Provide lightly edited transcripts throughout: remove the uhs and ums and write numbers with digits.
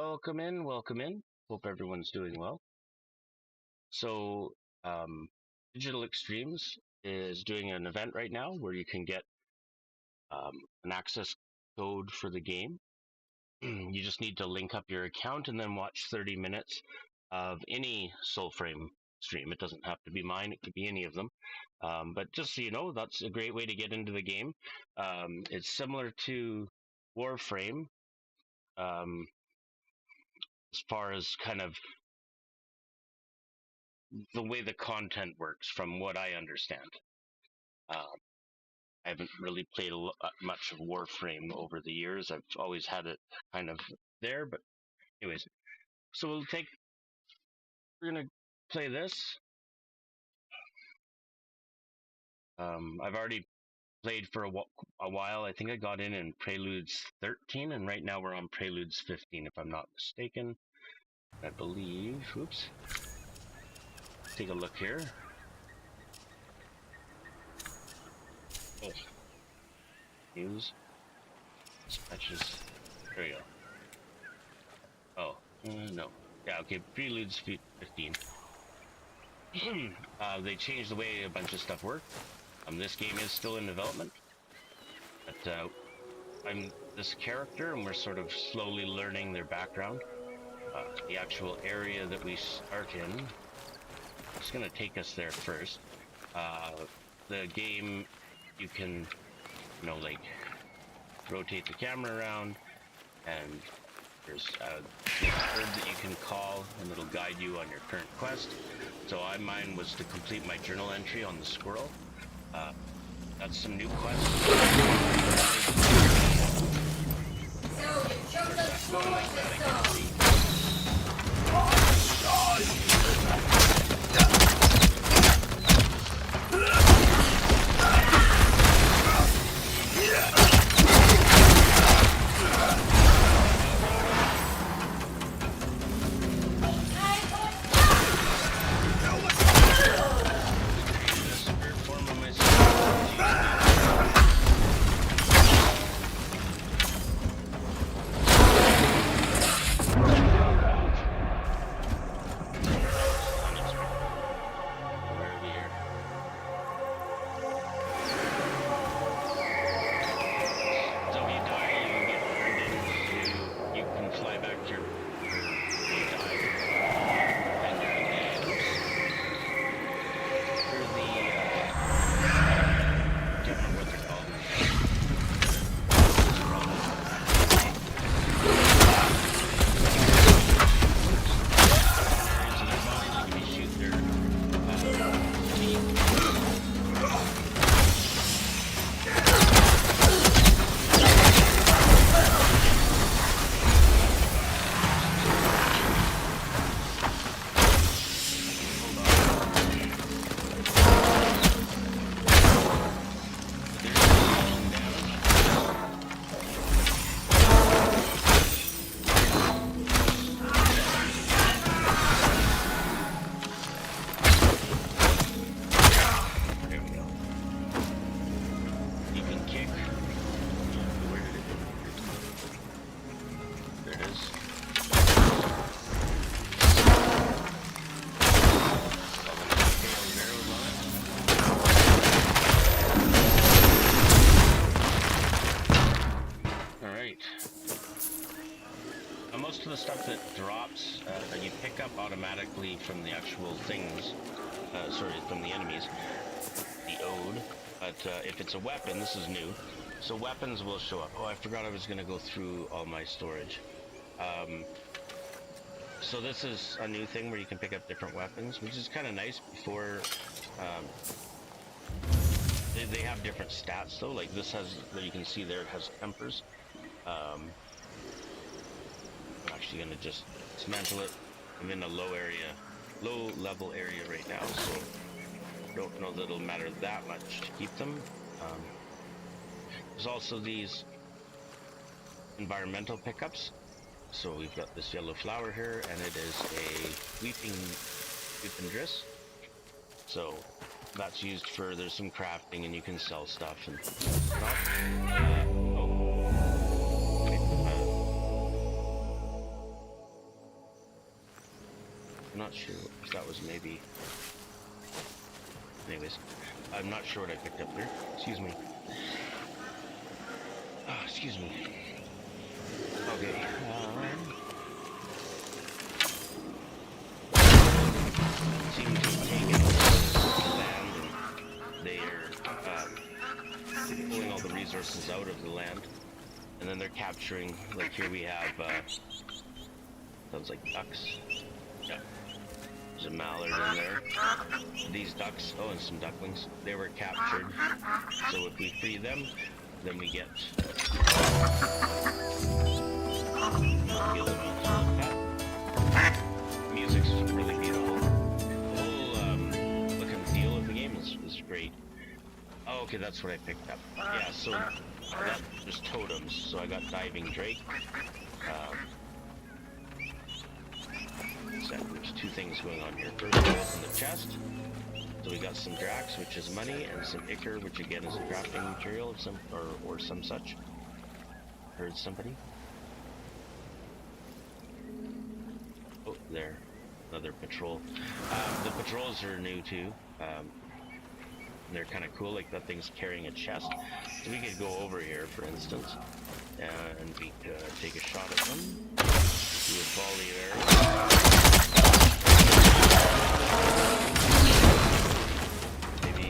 Welcome in, welcome in. Hope everyone's doing well. So, Digital Extremes is doing an event right now where you can get an access code for the game. You just need to link up your account and then watch 30 minutes of any Soulframe stream. It doesn't have to be mine, it could be any of them. But just so you know, that's a great way to get into the game. It's similar to Warframe as far as kind of the way the content works, from what I understand. I haven't really played much of Warframe over the years. I've always had it kind of there, but anyways. So we're gonna play this. I've already played for a while. I think I got in Preludes 13, and right now we're on Preludes 15, if I'm not mistaken. I believe. Oops. Take a look here. Oh. News. Dispatches. There we go. Oh, no. Yeah, okay, Preludes 15. They changed the way a bunch of stuff worked. This game is still in development. But I'm this character, and we're sort of slowly learning their background. The actual area that we start in is going to take us there first. The game, you can, like, rotate the camera around, and there's a bird that you can call, and it'll guide you on your current quest. So mine was to complete my journal entry on the squirrel. That's some new quests. So you chose a school system. Most of the stuff that drops, you pick up automatically from the actual things, from the enemies, the ode, but if it's a weapon, this is new, so weapons will show up. Oh, I forgot I was going to go through all my storage. So this is a new thing where you can pick up different weapons, which is kind of nice. Before, they have different stats though, like this has, you can see there, it has tempers. I'm actually going to just dismantle it. I'm in a low level area right now, so I don't know that it'll matter that much to keep them. There's also these environmental pickups. So we've got this yellow flower here, and it is a weeping driss. So that's used for, there's some crafting, and you can sell stuff and whatnot. not sure if that was maybe... Anyways, I'm not sure what I picked up there. Excuse me. Excuse me. Okay. Seem to have taken land and they're pulling all the resources out of the land. And then they're capturing, like here we have, sounds like ducks. Yeah. There's a mallard in there. These ducks, oh, and some ducklings, they were captured. So if we free them, then we get heal them out to the pet. Music's really beautiful. The whole look and feel of the game is great. Oh, okay, that's what I picked up. Yeah, so that there's totems. So I got diving drake. So there's two things going on here. First, we open the chest. So we got some drax, which is money, and some ichor, which again is a crafting material of some or some such. Heard somebody? Oh, there. Another patrol. The patrols are new too. They're kind of cool, like that thing's carrying a chest. So we could go over here, for instance, and we could take a shot at them. Do a volley there. Maybe...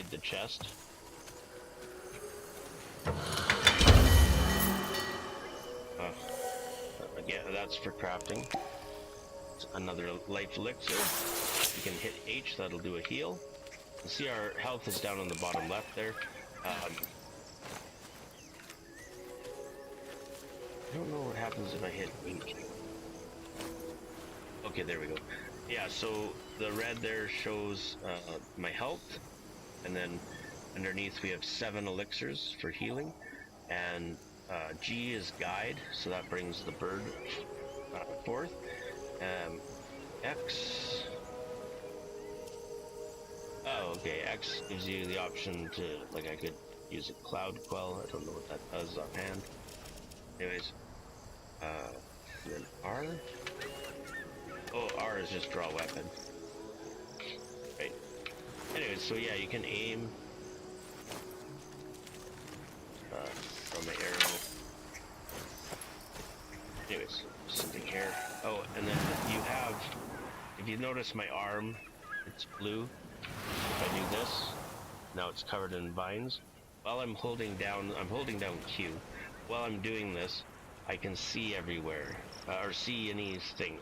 the chest. Again, that's for crafting. It's another life elixir. You can hit H, that'll do a heal. You see our health is down on the bottom left there. I don't know what happens if I hit H. Okay, there we go. Yeah, so the red there shows my health. And then underneath we have 7 elixirs for healing, and G is guide, so that brings the bird forth. X, oh okay, X gives you the option to, like I could use a cloud quell, I don't know what that does offhand. Anyways, and then R, oh R is just draw weapon. Right. Anyways, so yeah, you can aim from an arrow. Anyways, something here. Oh, and then you have, if you notice my arm, it's blue. If I do this, now it's covered in vines. While I'm holding down Q. While I'm doing this, I can see everywhere, or see anything.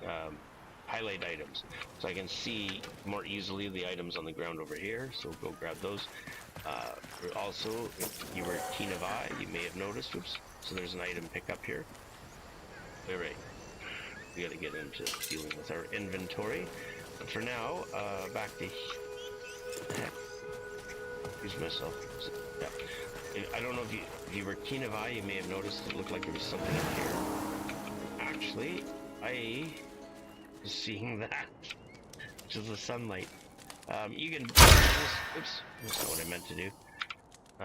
Highlight items, so I can see more easily the items on the ground over here, so go grab those. Also, if you were keen of eye, you may have noticed, oops, so there's an item pickup here. Alright, we gotta get into dealing with our inventory, but for now, back to heck, excuse myself. Yeah. I don't know if you were keen of eye, you may have noticed it looked like there was something in here. Actually, I seeing that, which is the sunlight. You can, oops, that's not what I meant to do.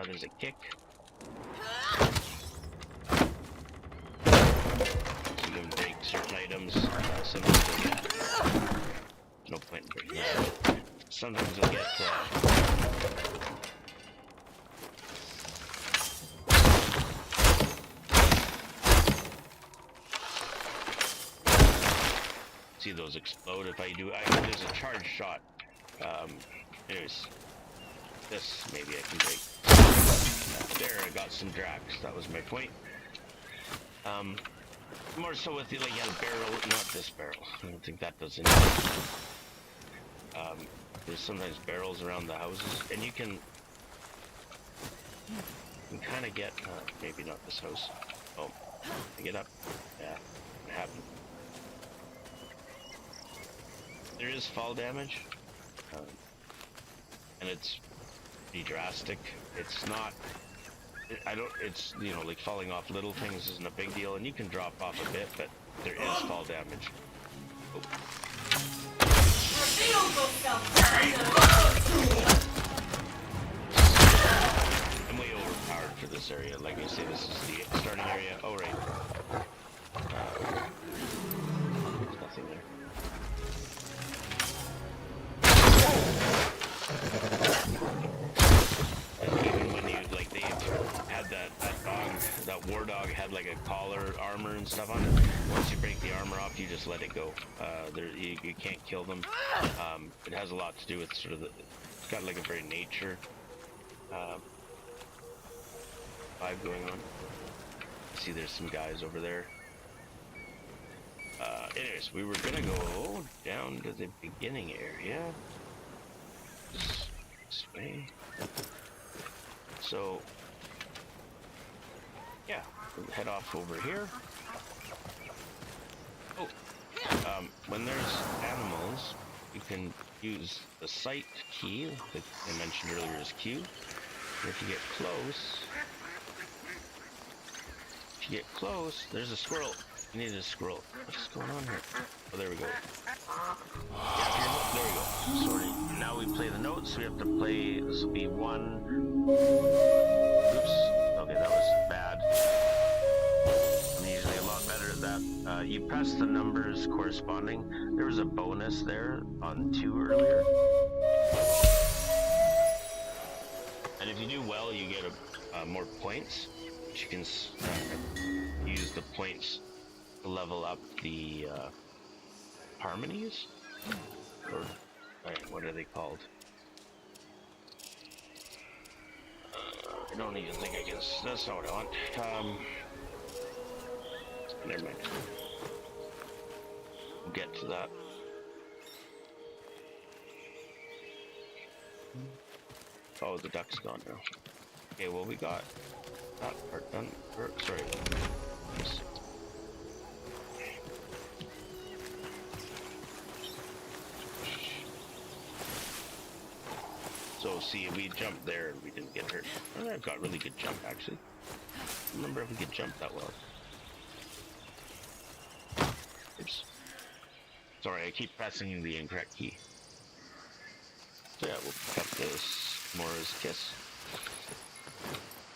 There's a kick. So you can break certain items. Sometimes you'll get, no point in breaking that. Sometimes you'll get, see those explode if I do. There's a charge shot. Anyways, this maybe I can break. There, I got some drax. That was my point. More so with the, like, you had a barrel, not this barrel. I don't think that does anything. There's sometimes barrels around the houses, and you can kind of get, maybe not this house. Oh, get up. Yeah, it happened. There is fall damage, and it's pretty drastic. It's not, it's, you know, like falling off little things isn't a big deal, and you can drop off a bit, but there is fall damage. Oh. I'm way overpowered for this area. Like I say, this is the starting area. Oh, right. There's nothing there. And even when you, like, they had that dog, that war dog had like a collar, armor and stuff on it. Once you break the armor off, you just let it go. You can't kill them. It has a lot to do with sort of it's got like a very nature vibe going on. See, there's some guys over there. Anyways, we were gonna go down to the beginning area. This way. So, yeah, we'll head off over here. Oh, when there's animals, you can use the sight key that I mentioned earlier as Q. And if you get close, there's a squirrel. You need a squirrel. What's going on here? Oh, there we go. Yeah, there we go. Sorry. Now we play the notes. We have to play. This will be 1. Oops. Okay, that was bad. I'm usually a lot better at that. You press the numbers corresponding. There was a bonus there on 2 earlier. And if you do well, you get more points. You can use the points to level up the harmonies, or what are they called? I don't even think I can. That's not what I want. Never mind. We'll get to that. Oh, the duck's gone now. Okay, well, we got that part done. Sorry. Yes. So, see, we jumped there and we didn't get hurt. I've got really good jump, actually. I don't remember if we could jump that well. Oops. Sorry, I keep pressing the incorrect key. So yeah, we'll pick up this Mora's Kiss.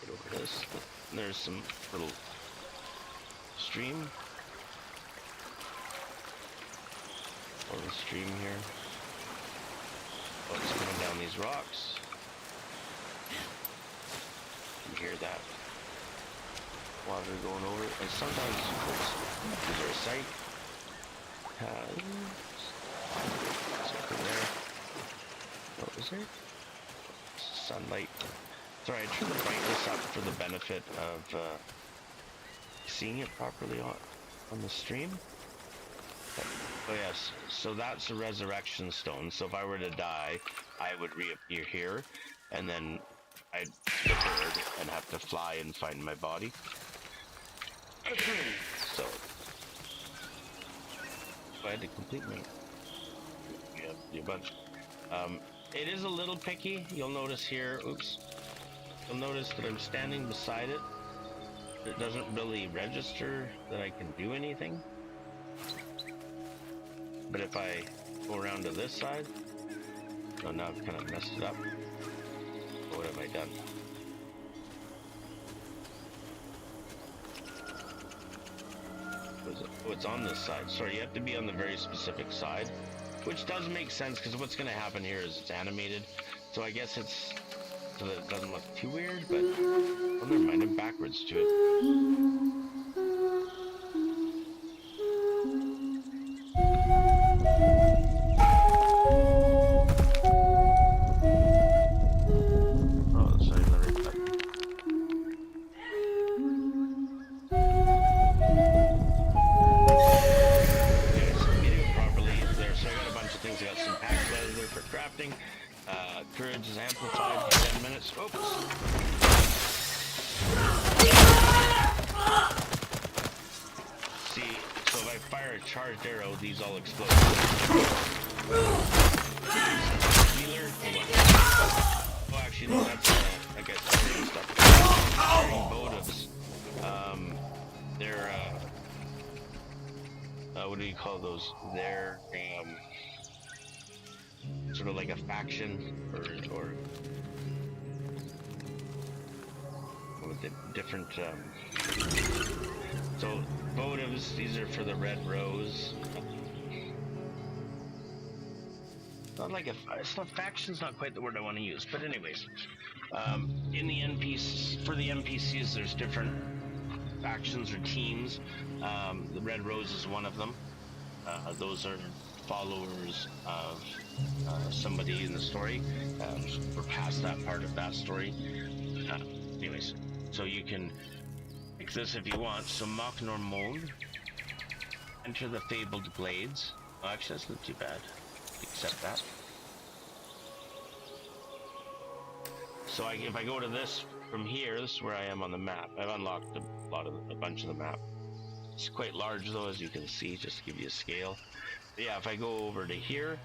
Get over this. And there's some little stream. Or the stream here. Oh, it's coming down these rocks. You hear that water going over it. And sometimes, of course, is there a sight? Something there. What was there? Sunlight. Sorry, I turned the brightness up for the benefit of seeing it properly on the stream. Oh yes, so that's a resurrection stone. So if I were to die, I would reappear here, and then I'd be a bird and have to fly and find my body. So, I had to complete my do a bunch. It is a little picky. You'll notice here. Oops. You'll notice that I'm standing beside it. It doesn't really register that I can do anything. But if I go around to this side, oh, now I've kind of messed it up. What have I done? Oh, it's on this side. Sorry, you have to be on the very specific side, which does make sense because what's going to happen here is it's animated. So I guess it's so that it doesn't look too weird, but oh, never mind, I'm backwards to it. fire a charged arrow, these all explode. Healer. Oh, actually, no, that's I guess carrying stuff. Carrying votives. They're what do you call those? They're sort of like a faction, or with the different. So votives, these are for the Red Rose. Not like it's not faction's not quite the word I want to use, but anyways, in the NPCs, there's different factions or teams. The Red Rose is one of them. Those are followers of somebody in the story. We're past that part of that story. Anyways, so you can make this if you want. So Mach Normond, enter the fabled glades. Oh, actually, that's not too bad. Accept that. So if I go to this from here, this is where I am on the map. I've unlocked a bunch of the map. It's quite large though, as you can see, just to give you a scale. But yeah, if I go over to here,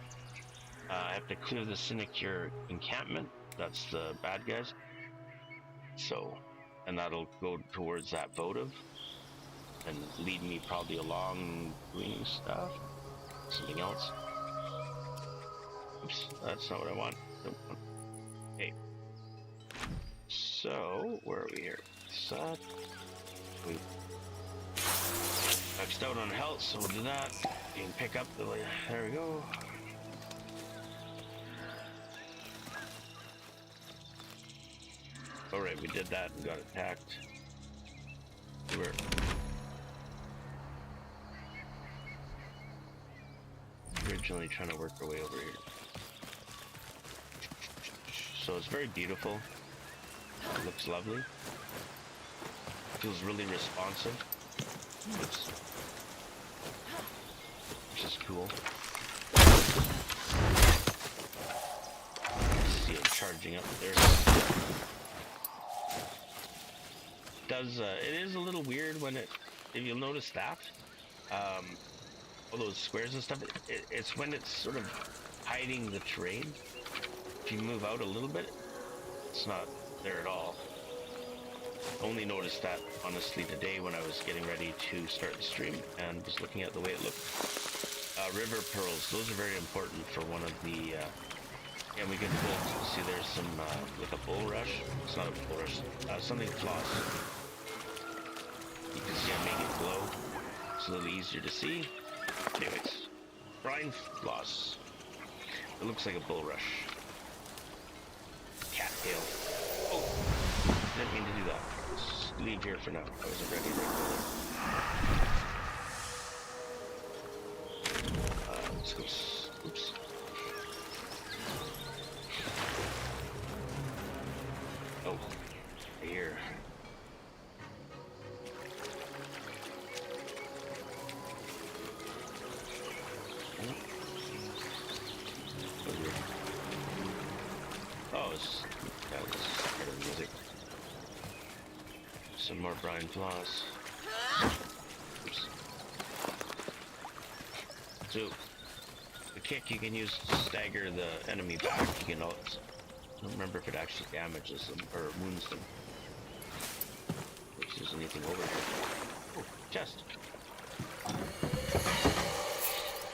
I have to clear the Sinecure encampment. That's the bad guys. So, and that'll go towards that votive and lead me probably along doing stuff. Something else. Oops, that's not what I want. Nope. Okay. So, where are we here? We maxed out on health, so we'll do that. You can pick up the. There we go. Alright, we did that and got attacked. We're originally trying to work our way over here. So it's very beautiful. It looks lovely. Feels really responsive. Which is cool. See it charging up there. It is a little weird when if you'll notice that, all those squares and stuff, it's when it's sort of hiding the terrain. If you move out a little bit, it's not there at all. Only noticed that honestly today when I was getting ready to start the stream and was looking at the way it looked. River pearls, those are very important for one of the and we can pull, see there's some like a bull rush. It's not a bull rush, something floss. You can see I'm making it glow. It's a little easier to see. Anyways, brine floss. It looks like a bull rush. Cattail. Oh, didn't mean to do that. Let's leave here for now. I wasn't ready to let's go. Oops. Oh, here. Oh, that was part of the music. Some more brine floss. Oops. So, the kick you can use to stagger the enemy back. You can also, I don't remember if it actually damages them or wounds them. If there's anything over here. Oh, chest.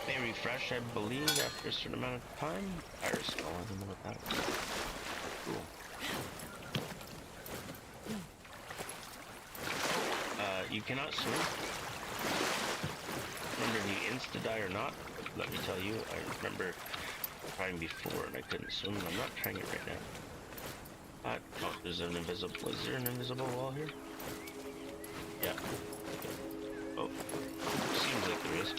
They refresh, I believe, after a certain amount of time. Fire skull, I don't know what that was. Cool. You cannot swim. Remember if you insta-die or not? Let me tell you, I remember trying before and I couldn't swim, and I'm not trying it right now. Oh, there's an invisible, is there an invisible wall here? Yeah. Oh, seems like there is.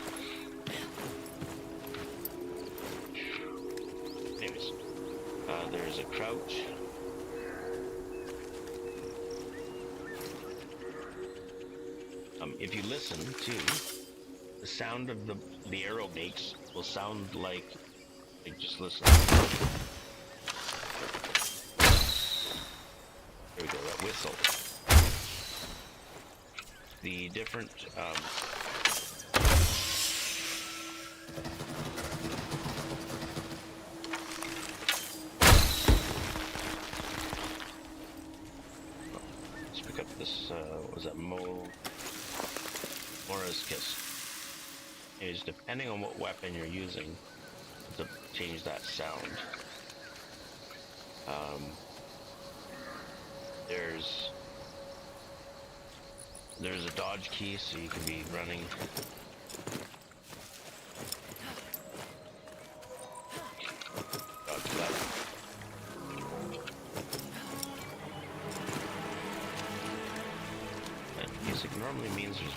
Anyways, there's a crouch. If you listen to the sound of the arrow makes will sound like just listen. There we go, that whistle. this, what was that, Mora's Kiss. Is depending on what weapon you're using to change that sound. There's a dodge key, so you can be running. Dodge left. And music normally means there's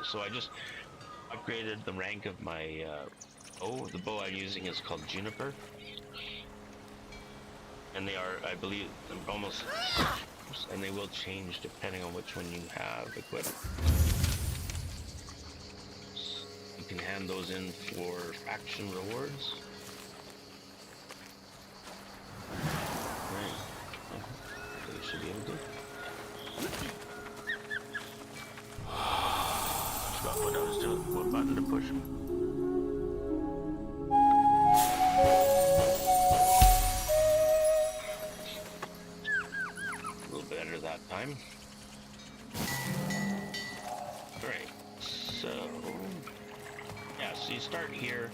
so I just upgraded the rank of my bow. The bow I'm using is called Juniper. And they are, I believe, almost, and they will change depending on which one you have equipped. You can hand those in for faction rewards. Right. So you should be able to. Forgot what I was doing, what button to push. A little better that time. Alright, so yeah, so you start here,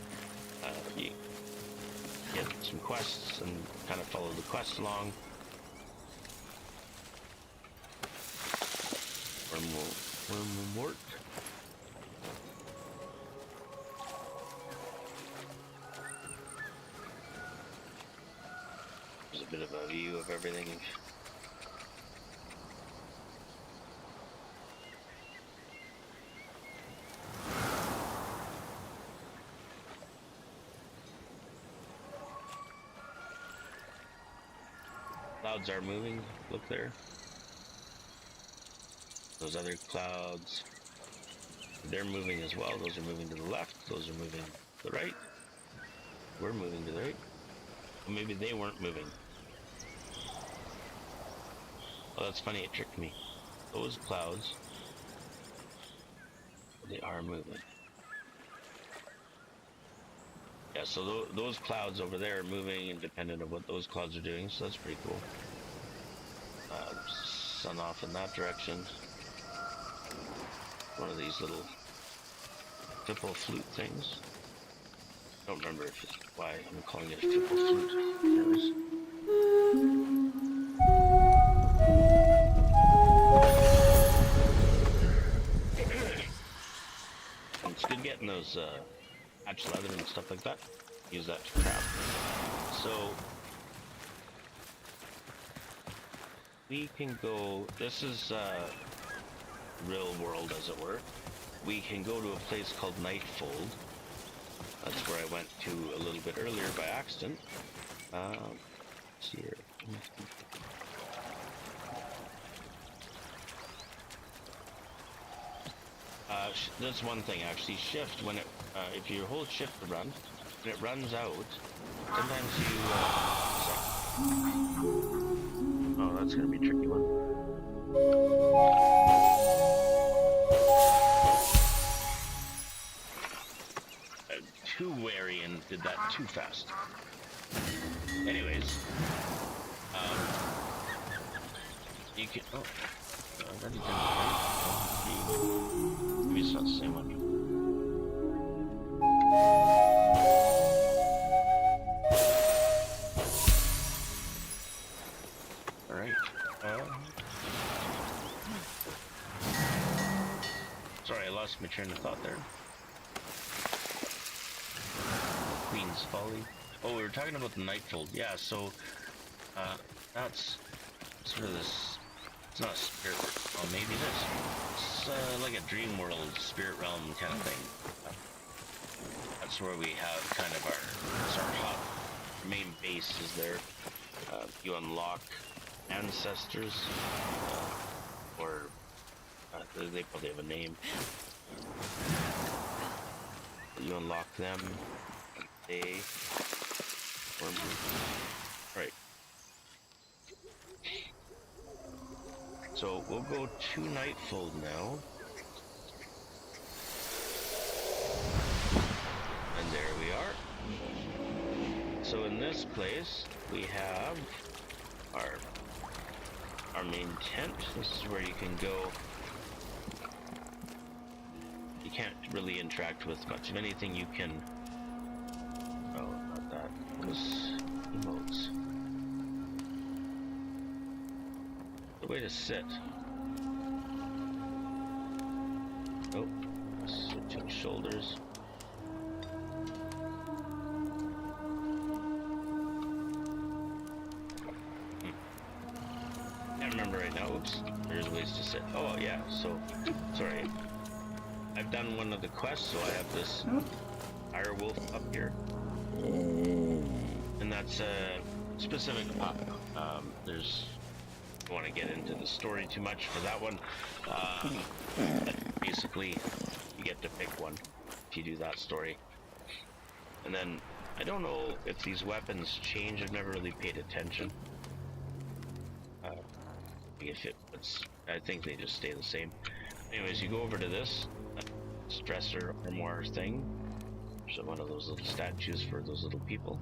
you get some quests and kind of follow the quest along. Wormwort. There's a bit of a view of everything. Clouds are moving, look there. Those other clouds, they're moving as well. Those are moving to the left, those are moving to the right. We're moving to the right. Well, maybe they weren't moving. Oh, that's funny, it tricked me. Those clouds, they are moving. Yeah, so those clouds over there are moving independent of what those clouds are doing, so that's pretty cool. Sun off in that direction. One of these little triple flute things. I don't remember if it's why I'm calling it a triple flute. Anyways. And it's good getting those hatch leather and stuff like that. Use that to craft. So we can go. This is real world, as it were. We can go to a place called Nightfold. That's where I went to a little bit earlier by accident. Let's see here. That's one thing actually. Shift when it, if you hold shift to run, when it runs out, sometimes you. Oh, that's gonna be a tricky one. Too wary and did that too fast. Anyways, you can. Oh, that is maybe it's not the same one. All right. Sorry, I lost my train of thought there. Queen's Folly. Oh, we were talking about the Nightfold. Yeah, so that's sort of this. It's not spirit. Oh, maybe it is. It's like a dream world, spirit realm kind of thing. That's where we have kind of our hub. Our main base is there. You unlock ancestors, or they probably have a name. You unlock them. They Right. So we'll go to Nightfold now. And there we are. So in this place, we have our main tent. This is where you can go. You can't really interact with much of anything. You can... Oh, not that. Those emotes. The way to sit. Oh, switching shoulders. Can't remember right now. Oops. There's ways to sit. Oh, yeah. So, sorry. I've done one of the quests, so I have this Dire Wolf up here. And that's a specific pup. There's... I don't want to get into the story too much for that one. But basically, you get to pick one if you do that story. And then, I don't know if these weapons change. I've never really paid attention. I think they just stay the same. Anyways, you go over to this stressor armoire thing. So one of those little statues for those little people.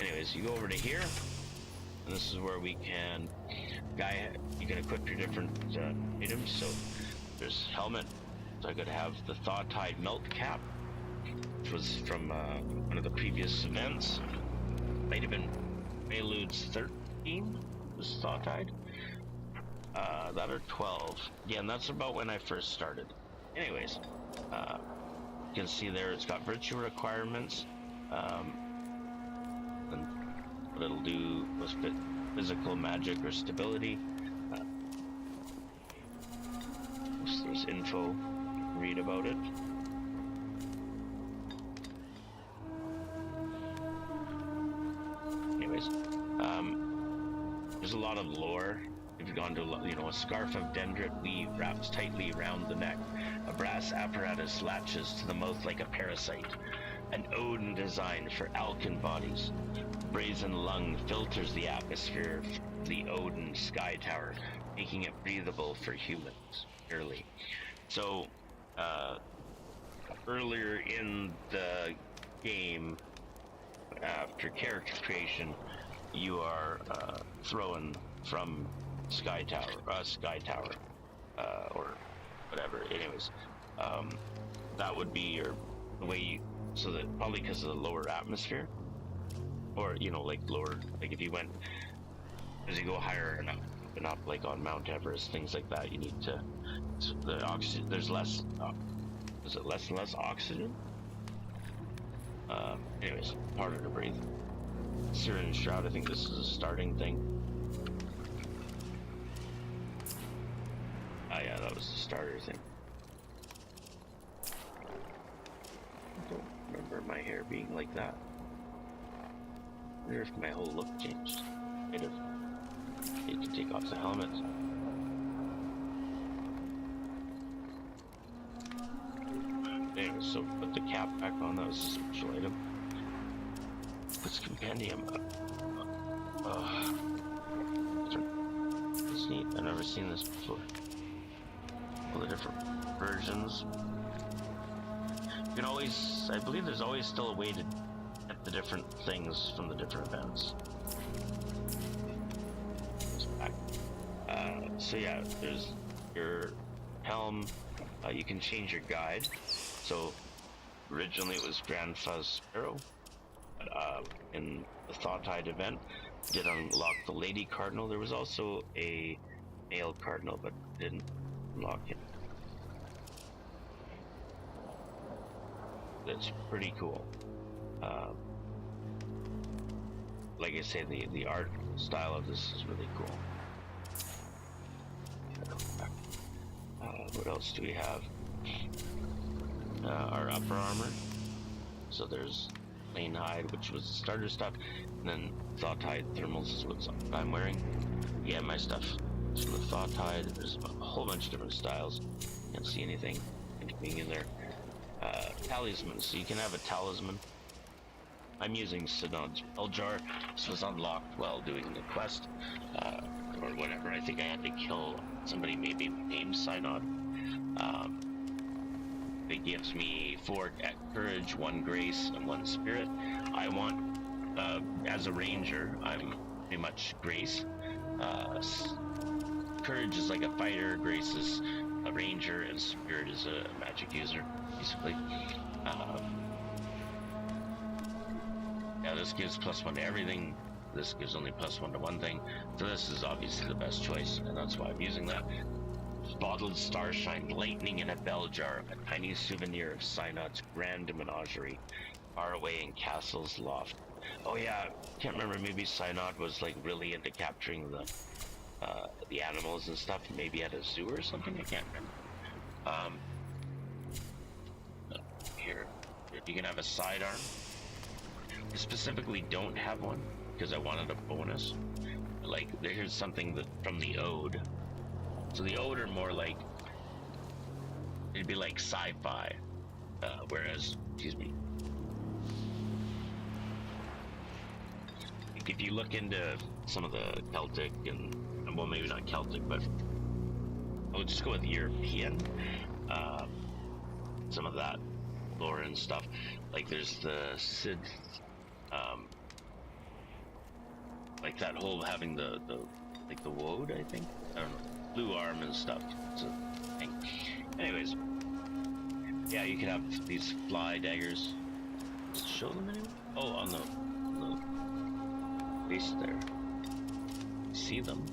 Anyways, you go over to here, and this is where we can you can equip your different items. So there's helmet. So I could have the Thaw-Tide Melt Cap, which was from one of the previous events. Might have been Preludes 13 was Thaw-Tide. That or 12. Again, that's about when I first started. Anyways, you can see there it's got virtue requirements, and what it'll do was physical, magic, or stability. There's info, read about it. Anyways, there's a lot of lore. If you've gone to, a scarf of dendrit weave wraps tightly around the neck. A brass apparatus latches to the mouth like a parasite. An Odin design for Alcan bodies. Brazen lung filters the atmosphere of the Odin sky tower, making it breathable for humans. Early. So, earlier in the game, after character creation, you are thrown from sky tower, or whatever. Anyways, that would be the way you, so that probably because of the lower atmosphere, or like lower, like if you went, as you go higher and up, like on Mount Everest, things like that, you need to, the oxygen, there's less, is it less and less oxygen? Anyways, harder to breathe. Syringe Shroud, I think this is a starting thing. Oh yeah, that was the starter thing. I don't remember my hair being like that. I wonder if my whole look changed. I'd have need to take off the helmet. Anyway, so put the cap back on, that was a special item. This compendium. It's neat, I've never seen this before. All the different versions. You can always, I believe there's always still a way to get the different things from the different events. So yeah, there's your helm. You can change your guide. So originally it was Grand Fuzz Sparrow. But, in the Thaw-Tide event, did unlock the Lady Cardinal. There was also a male Cardinal, but didn't unlock it. That's pretty cool. Like I say, the art style of this is really cool. What else do we have? Our upper armor. So there's plain hide, which was the starter stuff, and then Thaw-Tide thermals is what I'm wearing. Yeah, my stuff is from the Thaw-Tide. There's a whole bunch of different styles. Can't see anything being in there. Talismans. So you can have a talisman. I'm using Synod's Spelljar. This was unlocked while doing the quest, or whatever. I think I had to kill somebody maybe named Synod. It gives me 4 courage, 1 grace, and 1 spirit. I want, as a ranger, I'm pretty much grace. Courage is like a fighter, grace is a ranger, and spirit is a magic user, basically. Yeah, this gives +1 to everything. This gives only +1 to one thing. So this is obviously the best choice, and that's why I'm using that. Bottled starshine, lightning in a bell jar, a tiny souvenir of Synod's grand menagerie, far away in Castle's loft. Oh yeah, can't remember, maybe Synod was like really into capturing the animals and stuff, maybe at a zoo or something, I can't remember. Here, you can have a sidearm. I specifically don't have one, because I wanted a bonus. Like, here's something that from the Ode. So the Ode are more like, it'd be like sci-fi, whereas, excuse me, if you look into some of the Celtic and, well, maybe not Celtic, but I'll just go with European, some of that lore and stuff. Like there's the Cid, like that whole having the like the woad, I think, I don't know, blue arm and stuff. It's a thing. Anyways, yeah, you can have these fly daggers. Just show them anyway. Oh, on the base there. See them.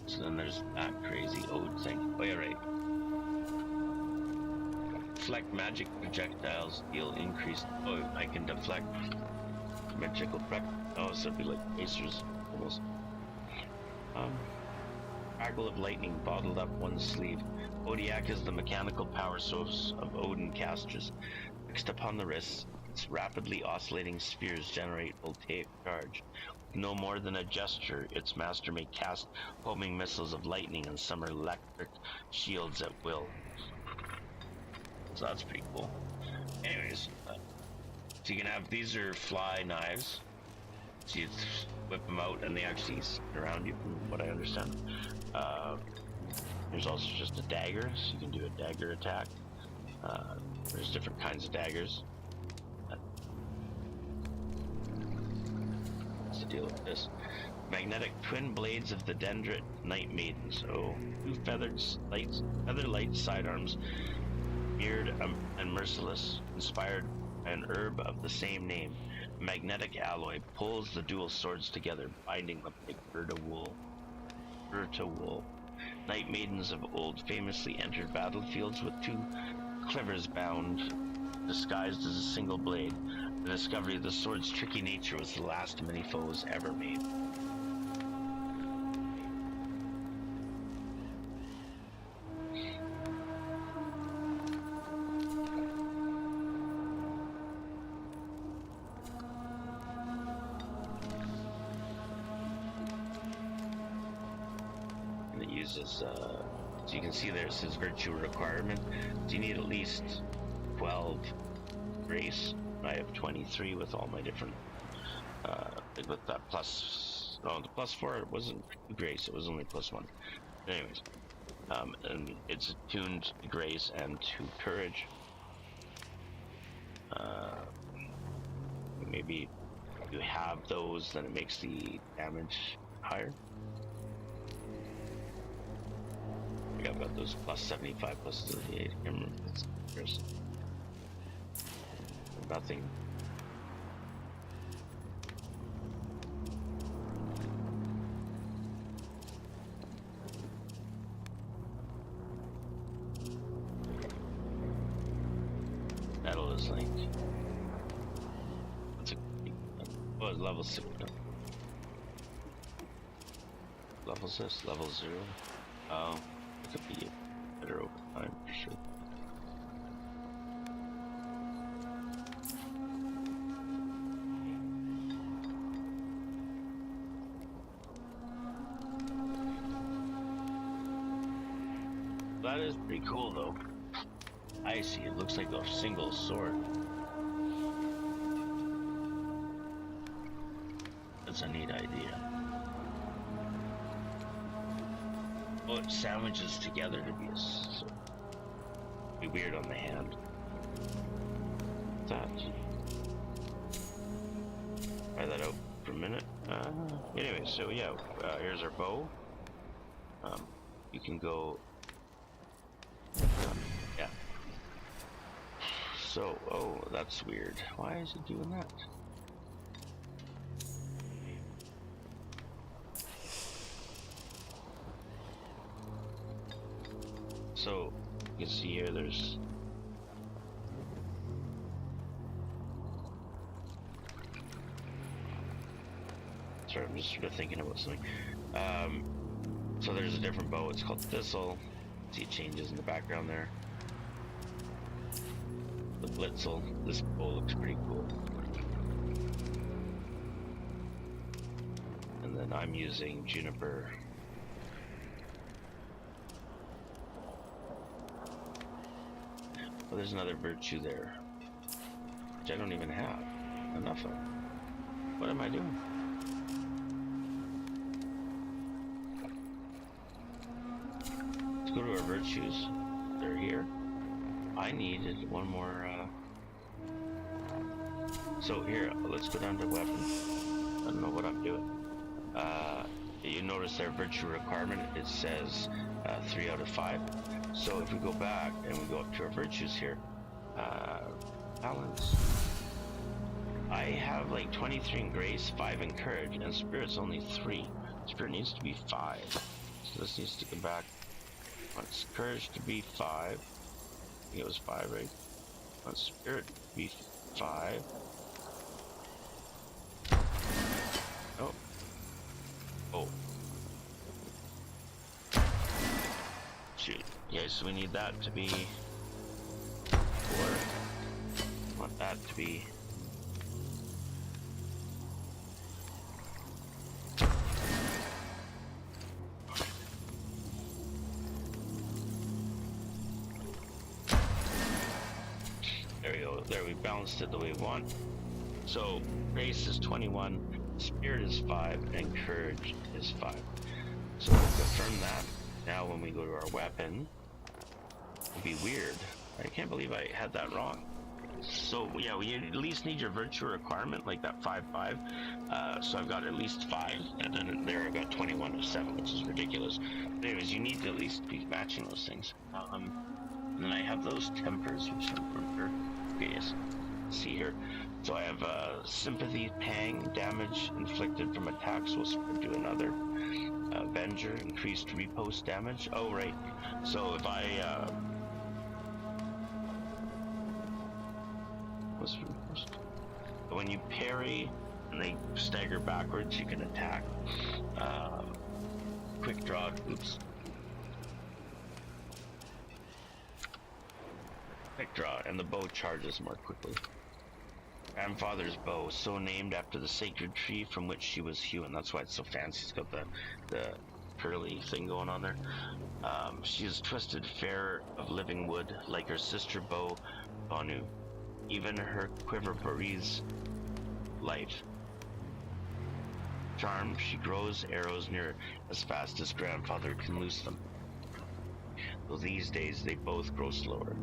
So then there's that crazy ode thing. Oh yeah, right. Deflect magic projectiles, deal increased. Oh, I can deflect magical oh, so it'd be like phasers almost. Crackle of lightning bottled up one sleeve. Odiac is the mechanical power source of Odin casters. Fixed upon the wrists, its rapidly oscillating spheres generate voltaic charge. With no more than a gesture, its master may cast homing missiles of lightning and summon electric shields at will. So that's pretty cool. Anyways, so you can have, these are fly knives. So you whip them out and they actually spin around you, from what I understand. There's also just a dagger, so you can do a dagger attack. There's different kinds of daggers. What's the deal with this? Magnetic twin blades of the Dendrit Night Maidens. Oh, 2 feathered light sidearms, mirrored and merciless, inspired by an herb of the same name. Magnetic alloy pulls the dual swords together, binding them like fur to wool. Night maidens of old famously entered battlefields with 2 clivers bound, disguised as a single blade. The discovery of the sword's tricky nature was the last of many foes ever made. So you can see there it says virtue requirement. So you need at least 12 grace. I have 23 with all my different with that plus, oh, the +4, it wasn't grace, it was only +1. Anyways, and it's attuned to grace and to courage. Maybe if you have those, then it makes the damage higher. I've got those +75, +38. I can't remember. That's comparison. Nothing. Metal is like. What's it? Oh, it's level 6. Level's this? Level 0. Oh. Could be better over time for sure. That is pretty cool though. I see, it looks like a single sword. That's a neat idea. Oh, it sandwiches together to be be weird on the hand. That. Try that out for a minute. Anyway, so yeah, here's our bow. You can go. Yeah. So, oh, that's weird. Why is it doing that? So, you can see here there's... Sorry, I'm just sort of thinking about something. So there's a different bow, it's called Thistle. See it changes in the background there. The Blitzel. This bow looks pretty cool. And then I'm using Juniper. Well, there's another virtue there, which I don't even have enough of. What am I doing? Let's go to our virtues. They're here. I needed one more. So here, let's go down to weapon. I don't know what I'm doing. You notice their virtue requirement, it says 3 out of 5. So if we go back and we go up to our virtues here, balance. I have like 23 in grace, 5 in courage, and spirit's only 3. Spirit needs to be 5. So this needs to come back. Wants courage to be 5. I think it was 5, right? Wants spirit to be 5. Oh. Oh. Shoot. Yeah, so we need that to be 4. Want that to be... There we go. There, we balanced it the way we want. So, grace is 21, spirit is 5, and courage is 5. So we'll confirm that. Now when we go to our weapon, it'll be weird. I can't believe I had that wrong. So yeah, we at least need your virtue requirement, like that 5-5. So I've got at least 5, and then there I've got 21 to 7, which is ridiculous. But anyways, you need to at least be matching those things. And then I have those tempers, which I remember. Okay, yes. See here. So I have sympathy, pang, damage inflicted from attacks will spread to another. Avenger, increased repost damage. Oh, right. So if I, what's repost? When you parry and they stagger backwards, you can attack. Quick draw, oops. Quick draw, and the bow charges more quickly. Grandfather's bow, so named after the sacred tree from which she was hewn. That's why it's so fancy. It's got the curly thing going on there. She is twisted fair of living wood, like her sister bow, Banu. Even her quiver breathes life. Charmed, she grows arrows near as fast as grandfather can loose them. Though these days they both grow slower.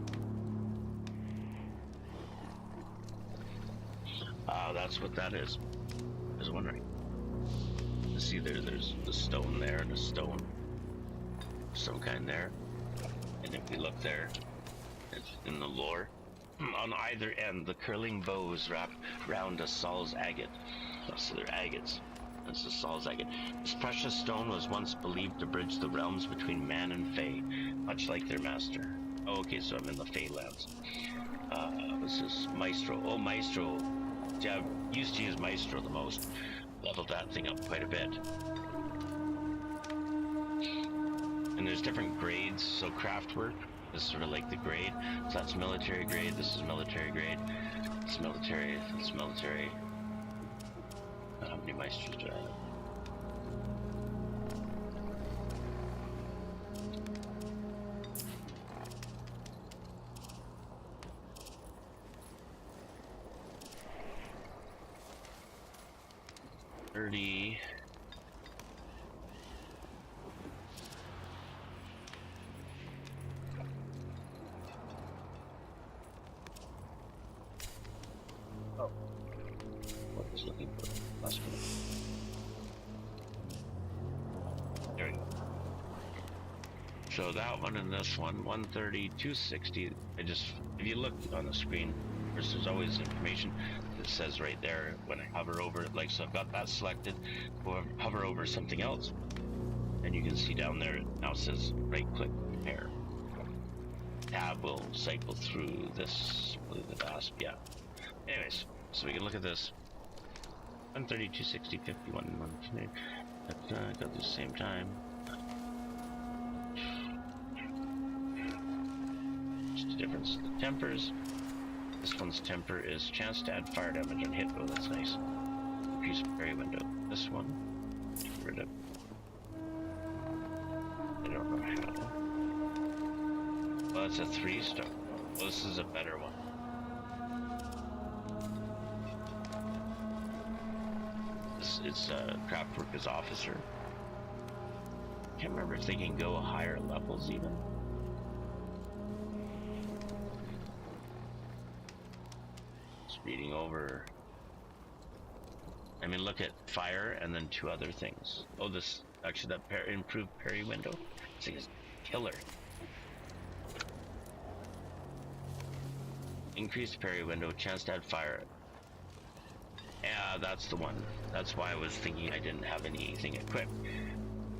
That's what that is. I was wondering. You see there's a stone there and a stone of some kind there. And if we look there, it's in the lore. On either end, the curling bows wrap round a Saul's agate. So they're agates. That's the Saul's agate. This precious stone was once believed to bridge the realms between man and fae, much like their master. Oh, okay, so I'm in the Fae lands. This is Maestro. Oh, Maestro. Yeah, I used to use Maestro the most. Leveled that thing up quite a bit. And there's different grades. So craftwork is sort of like the grade. So that's military grade. This is military grade. It's military. It's military. How many Maestros do I have? 30. Oh, what was looking for last minute? There we go. So that one and this one, 130, 260. If you look on the screen, there's always information that says right there when I hover over it. Like, so I've got that selected. Or hover over something else, and you can see down there it now says right click compare. Tab will cycle through this, I believe the VASP, yeah. Anyways, so we can look at this. 130, 260, 51, 120. Got the same time. Just a difference. The tempers. This one's temper is chance to add fire damage on hit. Oh, that's nice. Increase parry window. This one, get rid of. I don't know how. Well, it's a 3-star. Well, this is a better one. It's craft work as officer. Can't remember if they can go higher levels even. Reading over. I mean, look at fire and then 2 other things. Oh, this actually that improved parry window. This thing is killer. Increased parry window, chance to add fire. Yeah, that's the one. That's why I was thinking I didn't have anything equipped.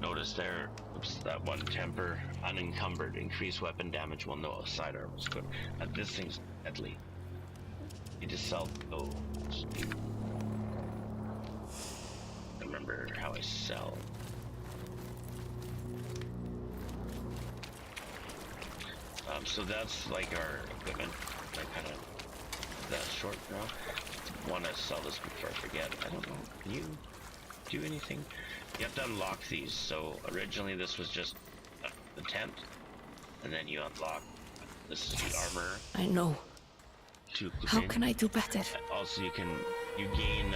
Notice there, oops, that one temper, unencumbered, increased weapon damage. Well, no, sidearm was equipped. This thing's deadly. You just sell. Oh, I remember how I sell. So that's like our equipment. I kind of that short now. Want to sell this before I forget. I don't know. Can you do anything? You have to unlock these. So originally this was just the tent, and then you unlock. This is the armor. I know. How can I do better? Also, you gain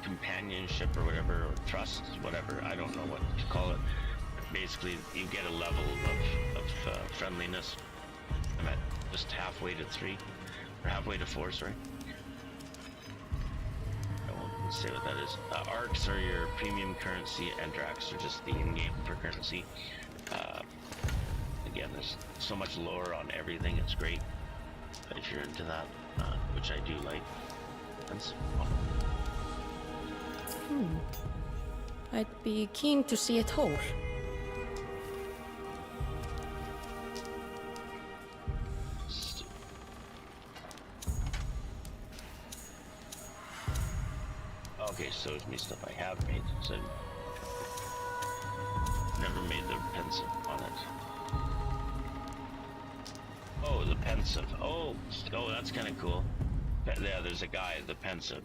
companionship or whatever, or trust, whatever. I don't know what to call it. But basically, you get a level of friendliness. I'm at just halfway to 3, or halfway to 4. Sorry. Let's say what that is. Arcs are your premium currency, and Dracs are just the in-game for currency. Again, there's so much lore on everything, it's great. If you're into that, which I do like. I'd be keen to see it whole. Okay, so it's me stuff I have made. So never made the pensive on it. Oh, the pensive. Oh, that's kind of cool. Yeah, there's a guy, the pensive.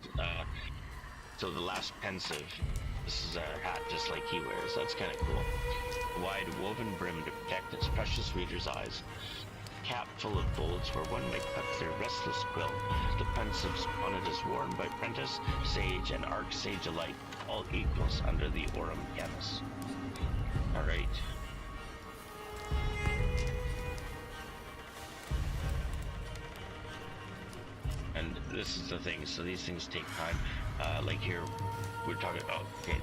So the last pensive. This is a hat just like he wears. That's kind of cool. A wide woven brim to protect its precious reader's eyes. Cap full of folds where one might cut their restless quill. The pensive's bonnet is worn by prentice, sage, and arc sage alike, all equals under the Aurum Canis. Alright. And this is the thing, so these things take time. Like here, we're talking about, okay,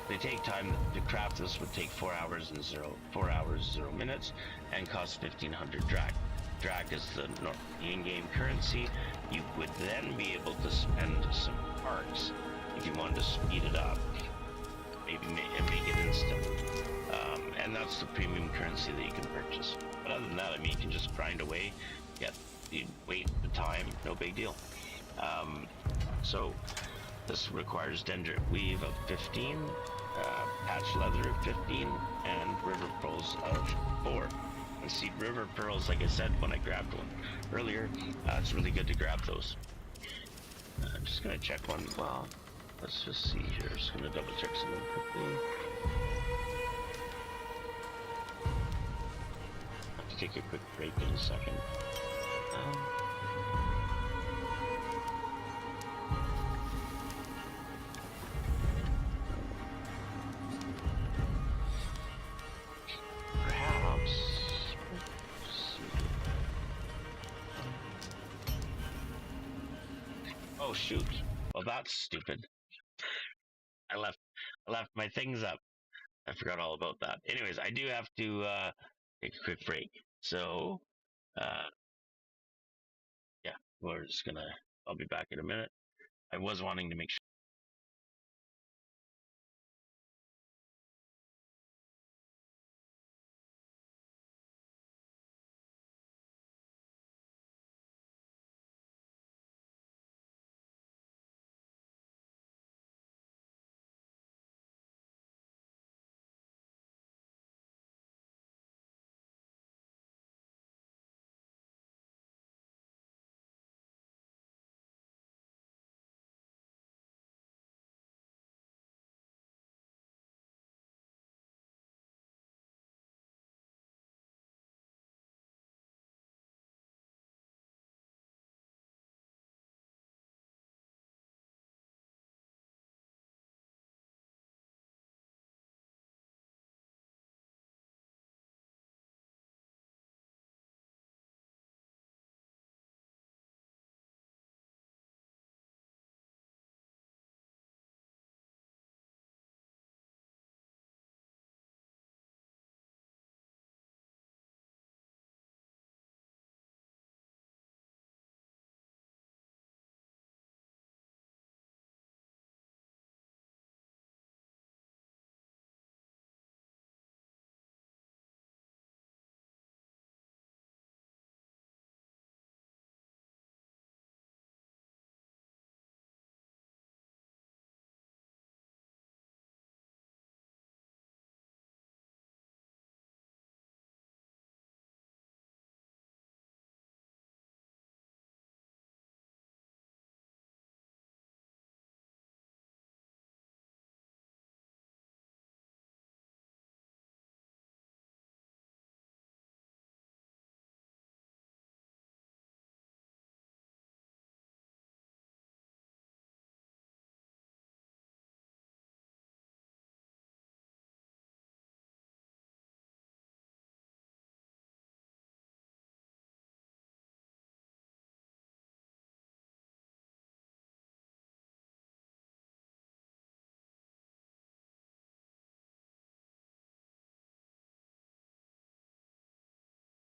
they take time. To craft this would take 4 hours, 0 minutes, and cost 1,500 drag. Drag is the in-game currency. You would then be able to spend some arcs if you wanted to speed it up, maybe make it instant. And that's the premium currency that you can purchase. But other than that, I mean, you can just grind away, you wait the time, no big deal. So this requires dendrit weave of 15, patch leather of 15, and river pearls of 4. And see, river pearls, like I said when I grabbed one earlier, it's really good to grab those. I'm just gonna check one. Well, let's just see here. Just gonna double check something quickly. take a quick break in a second. Perhaps. Oh shoot! Well, that's stupid. I left my things up. I forgot all about that. Anyways, I do have to take a quick break. So, yeah, we're just gonna. I'll be back in a minute. I was wanting to make sure.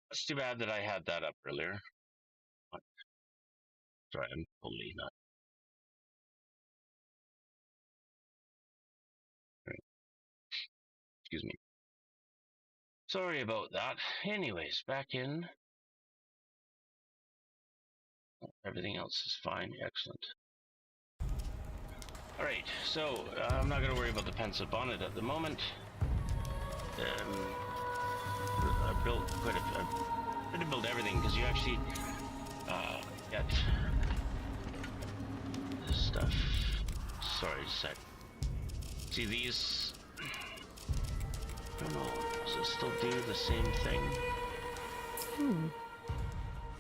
It's too bad that I had that up earlier. Sorry, I'm totally not. Right. Excuse me. Sorry about that. Anyways, back in. Everything else is fine. Excellent. Alright, so I'm not going to worry about the pensive bonnet at the moment. I built quite a few. I didn't build everything because you actually get this stuff. Sorry, just a sec. See these? I don't know. Does it still do the same thing?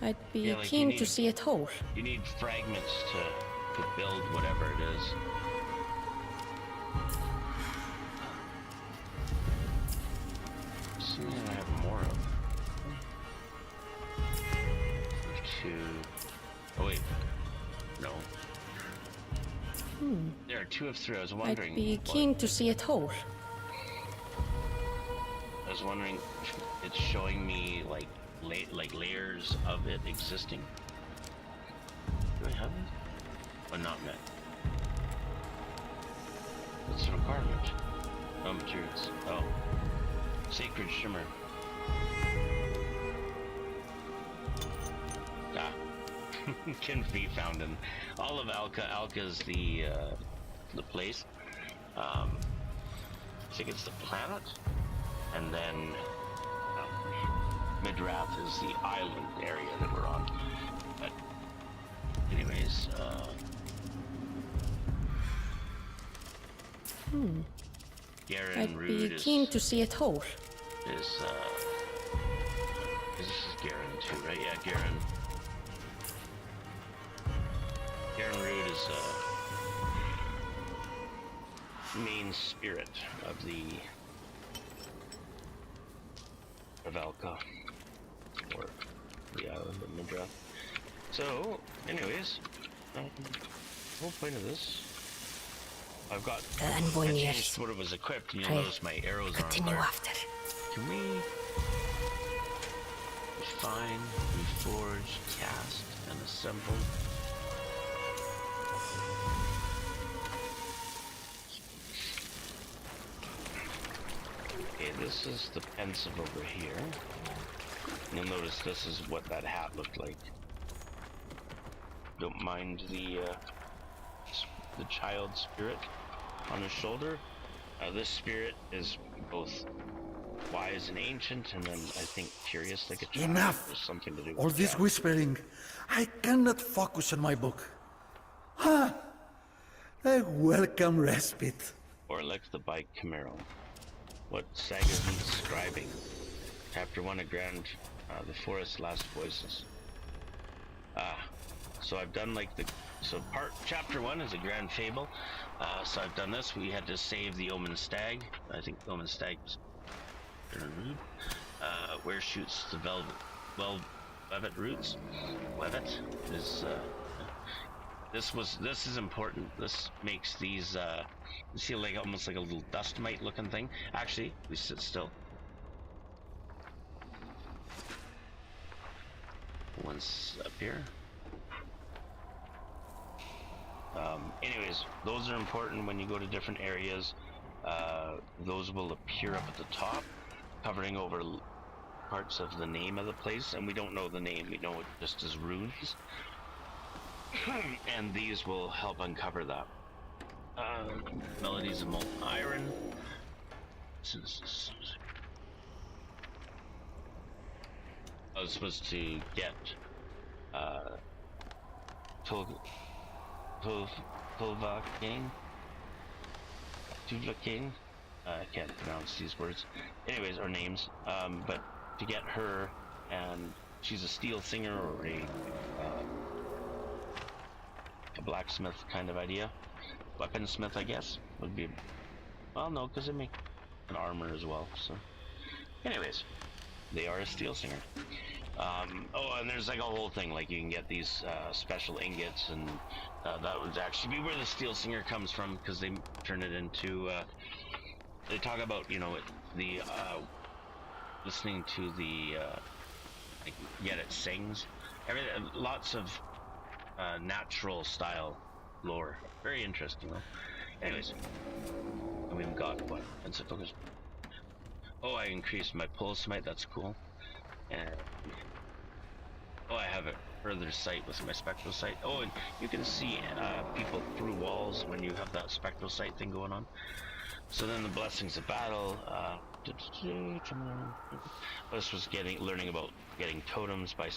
I'd be Yeah, like keen to see it whole. You need fragments to build whatever it is. Something I have more of. Two. Oh wait. No. There are 2 of 3. I was wondering. I'd be keen to see it whole. I was wondering, it's showing me like layers of it existing. Do I have it? Oh, not met. What's the requirement? Oh, materials. Oh. Sacred shimmer. Ah. Can be found in all of Alca. Alca's the place. I think it's the planet. And then Midrath is the island area that we're on. But anyways, Garen I'd Rude be keen to see it whole. is This is Garen too, right? Yeah, Garen. Garen Root is main spirit of Alca, or the island of Midrath. So, anyways, the whole point of this, I've got The Envoy I nears. changed what it was equipped, and you'll Pray. notice my arrows are on Continue fire. after. Can we refine, reforge, cast, and assemble? Okay, this is the pensive over here. You'll notice this is what that hat looked like. Don't mind the child spirit on his shoulder. This spirit is both wise and ancient, and then I think curious like a child. Enough! There's something to do with All this child. whispering. I cannot focus on my book. Ah! A welcome respite. Or like the bike Camaro. What saga he's describing. Chapter 1 of Grand, the Forest's Last Voices. So I've done like chapter 1 is a grand fable. So I've done this. We had to save the Omen Stag. I think the Omen Stag was where shoots the Wevet roots. Wevet is this is important. This makes these you see like almost like a little dust mite looking thing. Actually, we sit still. One's up here. Anyways, those are important when you go to different areas. Those will appear up at the top, covering over parts of the name of the place, and we don't know the name, we know it just as runes. And these will help uncover that. Melodies of molten iron. I was supposed to get Tuvla-King. I can't pronounce these words. Anyways, or names. But to get her, and she's a steel singer or a blacksmith kind of idea. Weaponsmith, I guess, would be. Well, no, because they make an armor as well. So, anyways, they are a steel singer. Oh, and there's like a whole thing, like you can get these special ingots, and that would actually be where the steel singer comes from, because they turn it into they talk about, you know, the listening to the like, yet it sings, lots of natural style lore, very interesting though. Anyways, and we've got what? Focus. Oh, I increased my pulse smite, that's cool. And I have a further sight with my spectral sight. Oh, and you can see people through walls when you have that spectral sight thing going on. So then the blessings of battle. This was learning about getting totems by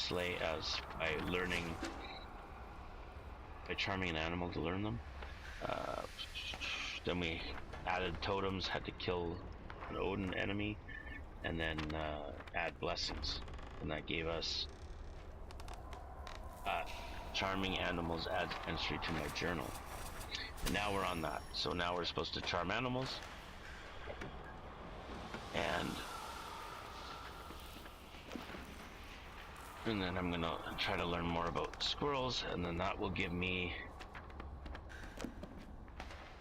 charming an animal to learn them. Then we added totems, had to kill an Odin enemy, and then add blessings, and that gave us charming animals adds entry to my journal. And now we're on that, so now we're supposed to charm animals, and then I'm gonna try to learn more about squirrels, and then that will give me,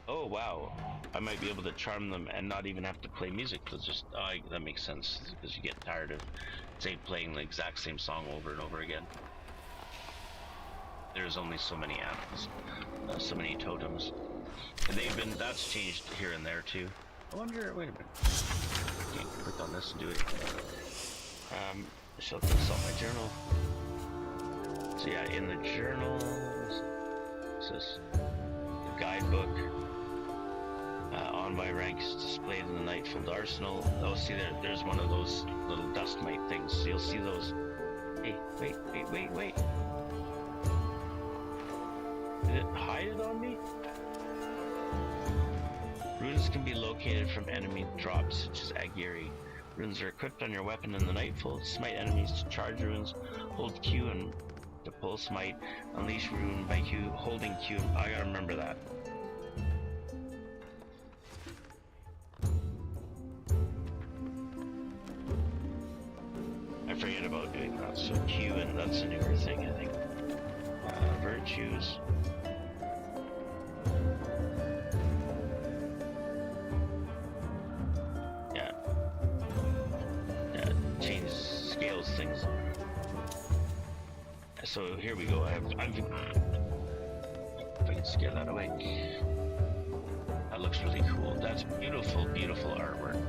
oh wow, I might be able to charm them and not even have to play music. They'll just, that makes sense, because you get tired of, say, playing the exact same song over and over again. There's only so many animals, so many totems. And that's changed here and there too. I wonder, wait a minute. Can't click on this and do it. I shall consult my journal. So yeah, in the journal, this is the guidebook. Envoy ranks displayed in the Nightfold Arsenal. Oh, see there's one of those little dust mite things. So you'll see those. Hey, wait. Did it hide it on me? Runes can be located from enemy drops such as Agiri. Runes are equipped on your weapon in the Nightfall. Smite enemies to charge runes. Hold Q and to pull smite. Unleash rune by Q. Holding Q. I gotta remember that. I forget about doing that. So Q, and that's a newer thing, I think. Virtues. Yeah. Yeah, change scales things. So here we go. If I can scare that away. That looks really cool. That's beautiful, beautiful artwork.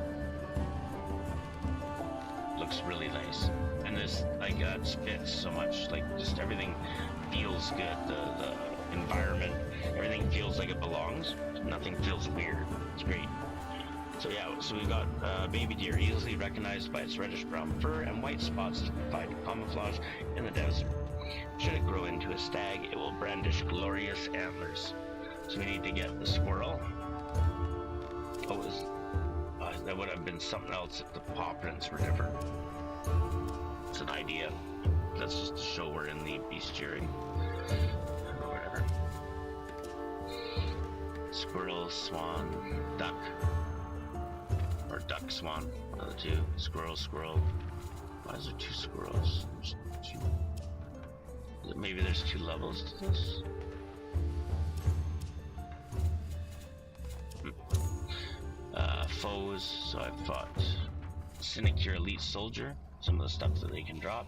Looks really nice. And this, like, fits so much. Like, just everything feels good. The environment, everything feels like it belongs. Nothing feels weird. It's great. So yeah, so we've got baby deer, easily recognized by its reddish brown fur and white spots to provide camouflage in the desert. Should it grow into a stag, it will brandish glorious antlers. So we need to get the squirrel. That would have been something else if the paw prints were different. It's an idea. That's just to show we're in the bestiary. Or whatever. Squirrel, swan, duck. Or duck, swan. One of the two. Squirrel, squirrel. Why is there two squirrels? There's two. Maybe there's two levels to this. Foes, so I've fought Sinecure Elite Soldier, some of the stuff that they can drop.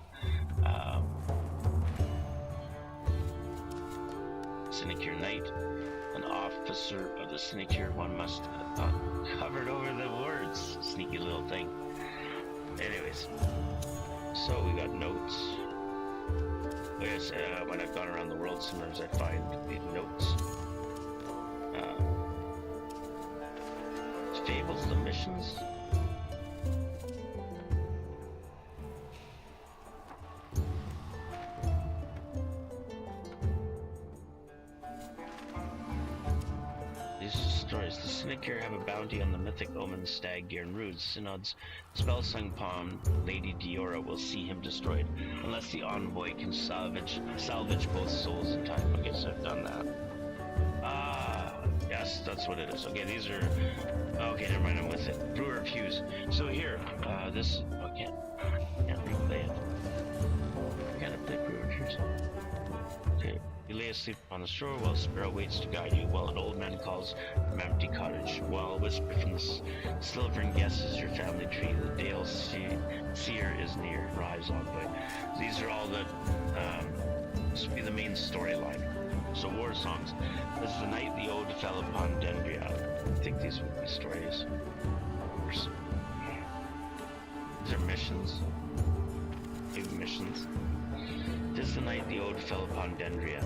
Sinecure Knight, an officer of the Sinecure, one must covered over the words. Sneaky little thing. Anyways, so we got notes. I guess when I've gone around the world, sometimes I find these notes. Fables, the missions. These stories. The Sinecure have a bounty on the mythic omen stag gear and rudes. Synod's spell-sung pawn, Lady Diora, will see him destroyed, unless the envoy can salvage both souls in time. I guess I've done that. Yes, that's what it is. Okay, these are... Okay, never mind, I'm with it. Brewer of Hughes. So here, this... Oh, I can't replay it. I can't play Brewer of Hughes. Okay. You lay asleep on the shore while Sparrow waits to guide you, while an old man calls from empty cottage, while a whisper from the silvern guesses your family tree. The dale seer is near. Rise on by. These are all the... this will be the main storyline. So war songs. This is the night the ode fell upon Dendria. I think these would be stories. These are missions. Maybe missions. Tis the night the ode fell upon Dendria.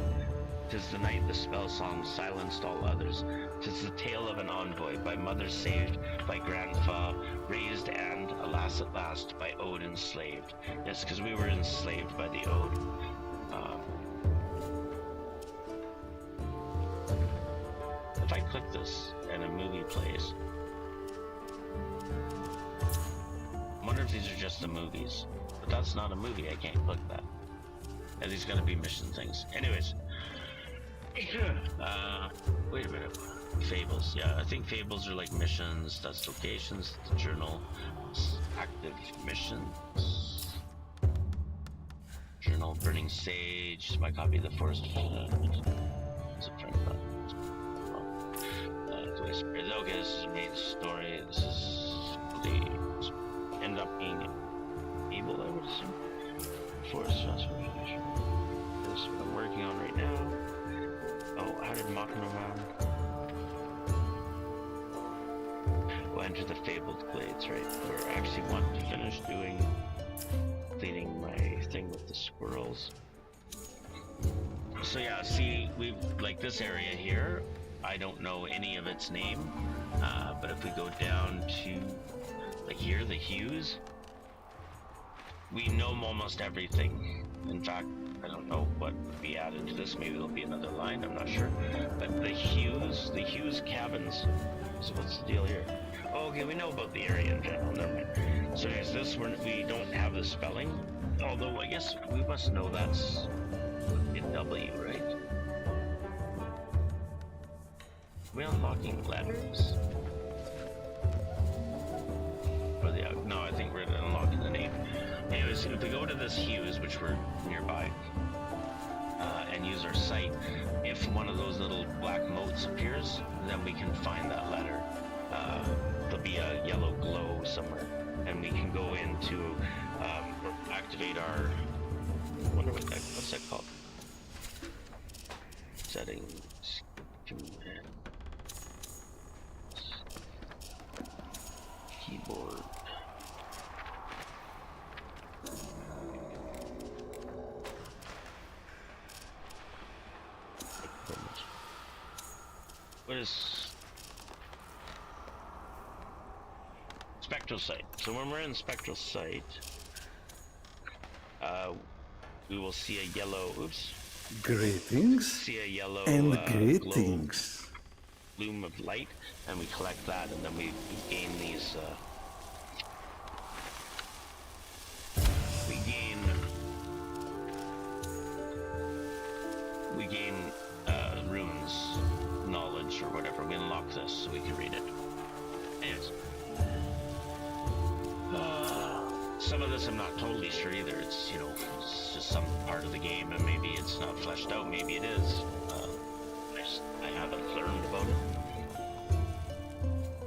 Tis the night the spell song silenced all others. Tis the tale of an envoy, by mother saved, by grandfa raised, and, alas at last, by ode enslaved. Yes, because we were enslaved by the ode. If I click this and a movie plays, I wonder if these are just the movies. But that's not a movie, I can't click that. And these gotta be mission things. Anyways. Wait a minute. Fables, yeah, I think fables are like missions, that's locations, the journal, active missions. Journal, Burning Sage, my copy of the Forest. It's a friend of that. Okay, this is the main story. This is the end up being able, I would assume. Forest transformation. This is what I'm working on right now. Oh, how did Machinaman? We'll enter the Fabled Glades, right? Where I actually want to finish cleaning my thing with the squirrels. So yeah, see, we've like this area here. I don't know any of its name, but if we go down to like here, the hues, we know almost everything. In fact, I don't know what would be added to this. Maybe there'll be another line, I'm not sure. But the hues cabins. So what's the deal here? Okay, we know about the area in general. Never mind. So is this where we don't have the spelling? Although I guess we must know that's in W, right? We unlocking letters? Or the no, I think we're unlocking the name. Anyways, if we go to this Hughes, which we're nearby, and use our sight, if one of those little black motes appears, then we can find that letter. There'll be a yellow glow somewhere, and we can go into activate our. I wonder what's that called? Settings. Command. Keyboard. What is spectral sight? So when we're in spectral sight, we will see a yellow. Oops. Greetings. See a yellow And greetings. Bloom of light, and we collect that, and then we gain these. We gain runes knowledge or whatever. We unlock this so we can read it. Anyways. Some of this I'm not totally sure either. It's, you know, it's just some part of the game, and maybe it's not fleshed out. Maybe it is. I haven't learned about it.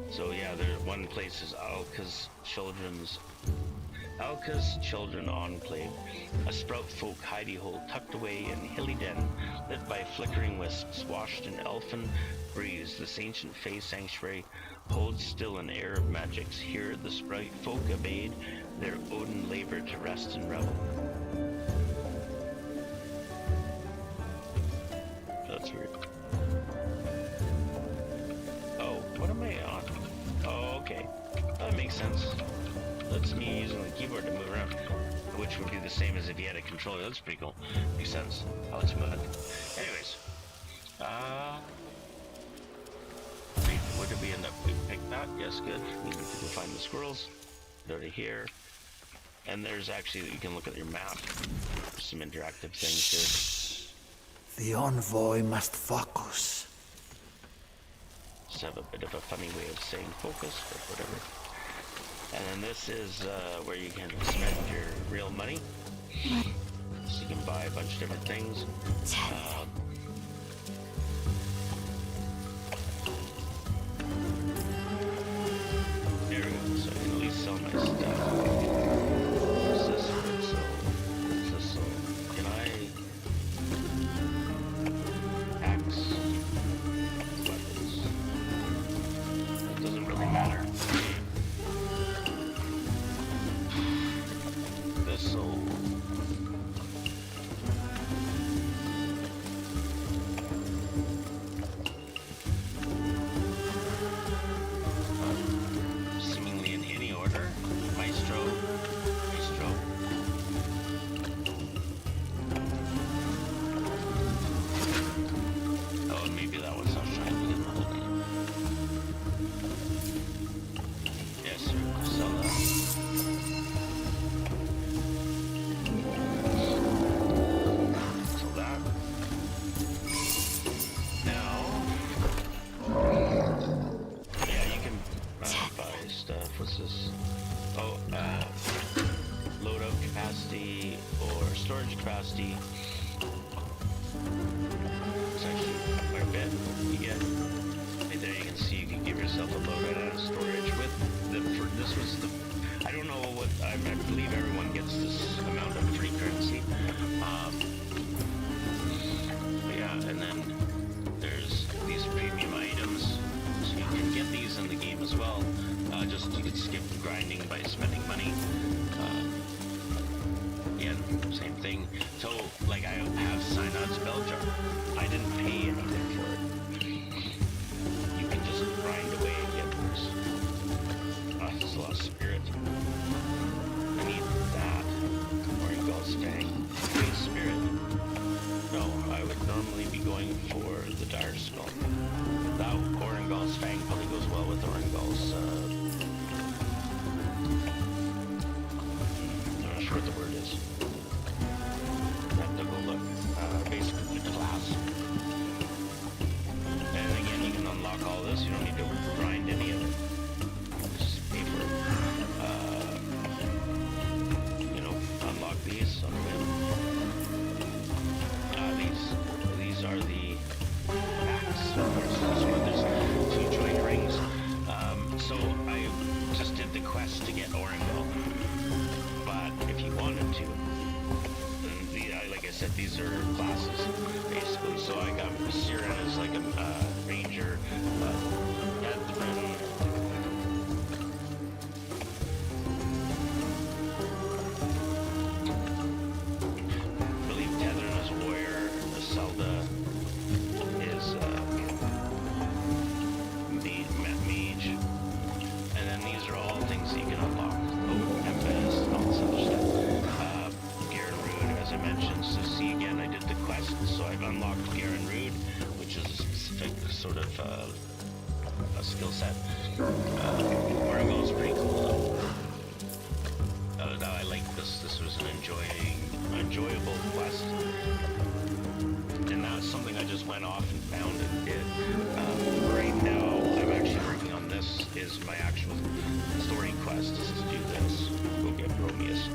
So yeah, one place is Alca's Children Enclave, a sprout folk hidey hole tucked away in hilly den, lit by flickering wisps, washed in elfin breeze. This ancient fae sanctuary holds still an air of magics. Here the sprite folk obeyed their Odin labor to rest and revel. That's weird. Oh, what am I on? Oh, okay. That makes sense. That's me using the keyboard to move around, which would be the same as if you had a controller. That's pretty cool. Makes sense how it's moving. Anyways, what did we end up? We picked that. Yes, good. We need to go find the squirrels. Go to here, and there's actually, you can look at your map. There's some interactive things here. The Envoy must focus. Just have a bit of a funny way of saying focus, but whatever. And then this is where you can spend your real money. So you can buy a bunch of different things. There we go. So I can at least sell my stuff. What's this? What's this? So can I axe weapons? It doesn't really matter. Seemingly in any order. Maestro. Oh, and maybe that one's not shiny in the whole thing. Yes, sir. Sell that. Loadout capacity or storage capacity. It's actually quite a bit you get. Right there you can see you can give yourself a loadout and a storage with this was the, I don't know what, I believe everyone gets this amount of free currency. But yeah, and then there's these premium items. So you can get these in the game as well. Just you can skip grinding by spending money. Yeah, same thing. So, like, I have Synod's Bell Jar. I didn't pay anything for it. You can just grind away and get this. There's a lot of spirit. I need that. Oringol's Fang. Great spirit. No, I would normally be going for the Dire Skull. That Oringol's Fang probably goes well with Oringol's these are classes, basically. So I got Siren as like a ranger, Edmund. I believe Tethrin is a warrior. Zelda is mage. And then these are all things that you can unlock. Oh, Tempest and all this other stuff. Garen Rude, as I mentioned. So see again, I did the quest, so I've unlocked Garen Rude, which is a specific sort of a skill set. Margot's pretty cool though. I like this. This was an enjoyable quest. And that's something I just went off and found and did. Right now, I'm actually working on this. Is my actual story quest is to do this. Go get Bromius.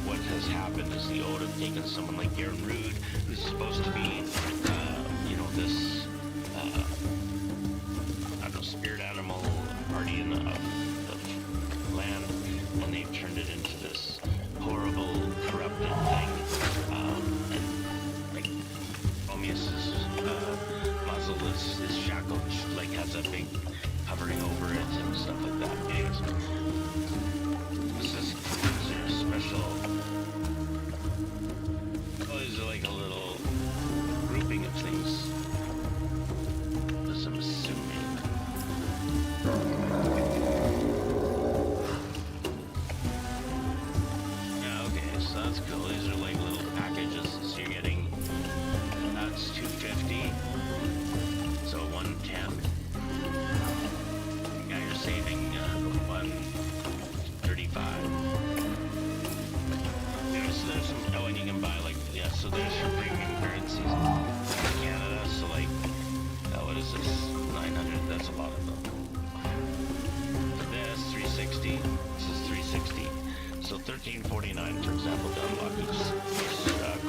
What has happened is the Ode have taken someone like Garen Rude, who's supposed to be, this, I don't know, spirit animal guardian of land, and they've turned it into this horrible, corrupted thing. And like Bromius's muzzle is shackled, like has a big covering over it and stuff like that. Anyways, these are special. Oh, these are like a little grouping of things. This I'm assuming. Yeah, okay, so that's cool. These are like little packages. So you're getting, that's 250. So 110. Yeah, you're saving 135. Yeah, so there's some, oh, and you can buy like, yeah, so there's your premium currencies in Canada. So like, what is this? 900, that's a lot of them. For this, 360, this is 360. So 1349, for example, to unlock each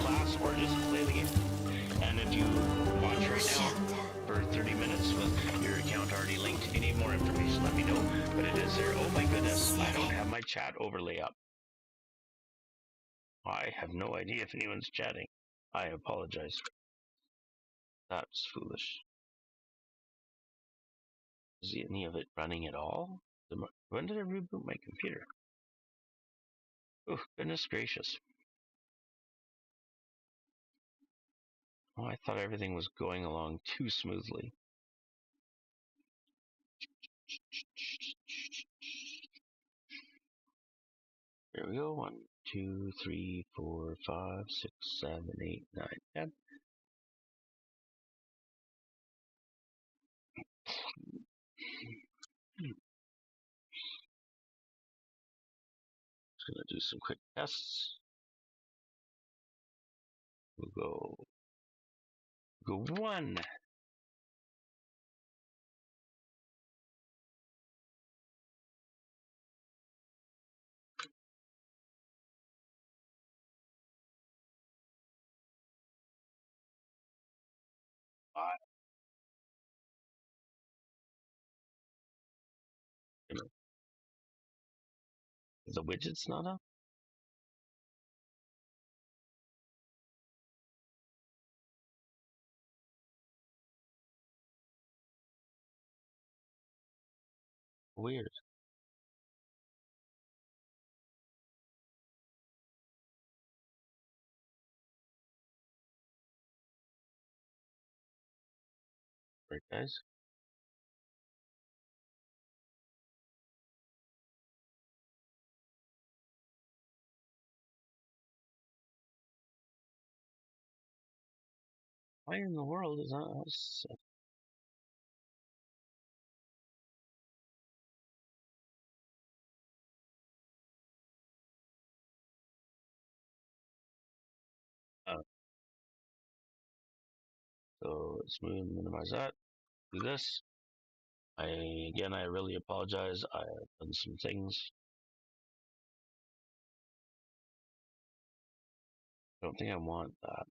class or just play the game. And if you watch right now for 30 minutes with your account already linked, if you need more information, let me know. But it is there. Oh my goodness, I don't have my chat overlay up. I have no idea if anyone's chatting. I apologize. That's foolish. Is any of it running at all? When did I reboot my computer? Oh, goodness gracious. Oh, I thought everything was going along too smoothly. There we go. 1, 2, 3, 4, 5, 6, 7, 8, 9, 10. Just gonna do some quick tests. We'll go 1. The widget's not up? Weird. Right, guys? Why in the world is that? So let's minimize that. Do this. I really apologize. I've done some things. I don't think I want that.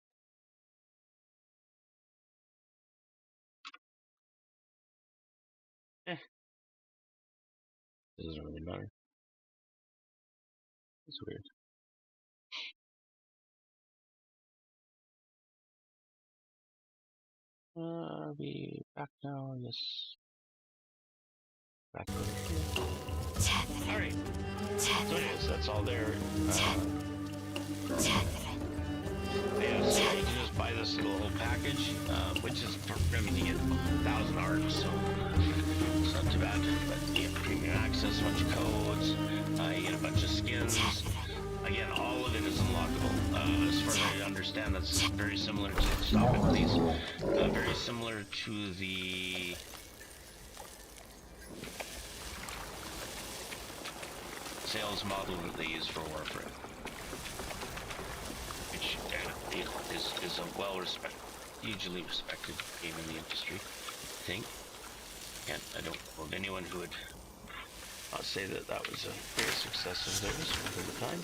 It doesn't really matter. It's weird. Are we back now? Yes. Back over here. Alright. So anyways, that's all there. Yeah, so you can just buy this little whole package, which is for, I mean, you get 1,000 arcs, so it's not too bad. But you get premium access, a bunch of codes, you get a bunch of skins. Again, all of it is unlockable. As far as I understand, that's very similar to, stop it please, very similar to the sales model that they use for Warframe, which you know, is a well-respected, hugely respected game in the industry, I think. And I don't know of anyone who would not say that that was a great success of theirs over the time.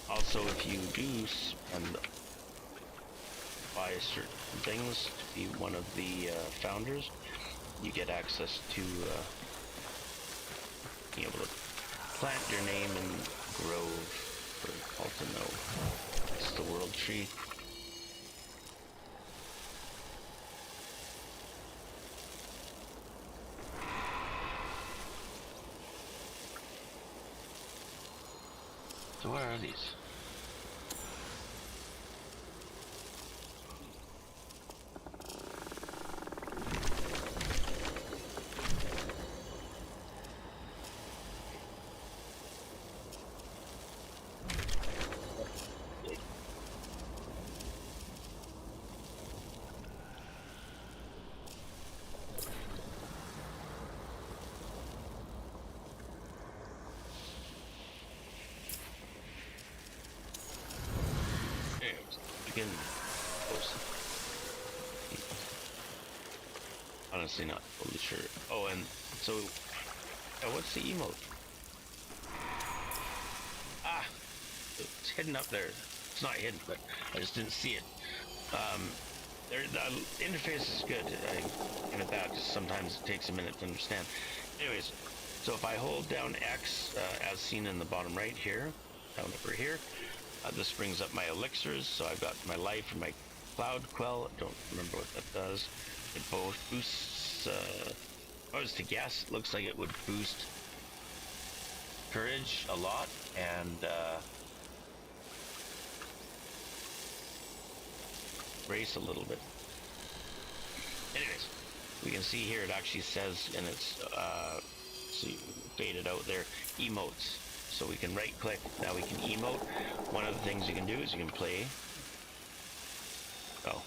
Also, if you do spend buy certain things to be one of the founders, you get access to being able to plant your name in grove for all to know. It's the world tree. So where are these? Honestly, not totally sure. Oh, and so, what's the emote? Ah, it's hidden up there. It's not hidden, but I just didn't see it. The interface is good. I give it that. Just sometimes it takes a minute to understand. Anyways, so if I hold down X, as seen in the bottom right here, down over here, this brings up my elixirs. So I've got my life and my cloud quell. I don't remember what that does. It both boosts, if I was to guess, it looks like it would boost courage a lot, and race a little bit. Anyways, we can see here it actually says, and it's see, faded out there, emotes. So we can right click, now we can emote. One of the things you can do is you can play. Oh.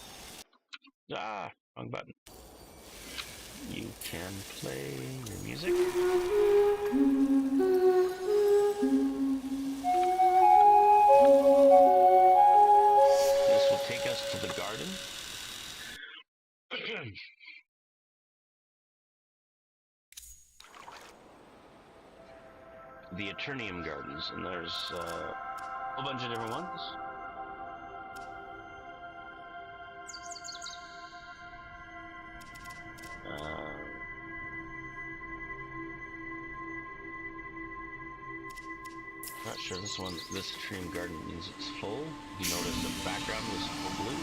Wrong button. You can play your music. This will take us to the garden. The Eternium Gardens, and there's a whole bunch of different ones. Not sure this Eternium Garden means it's full. You notice the background was full blue.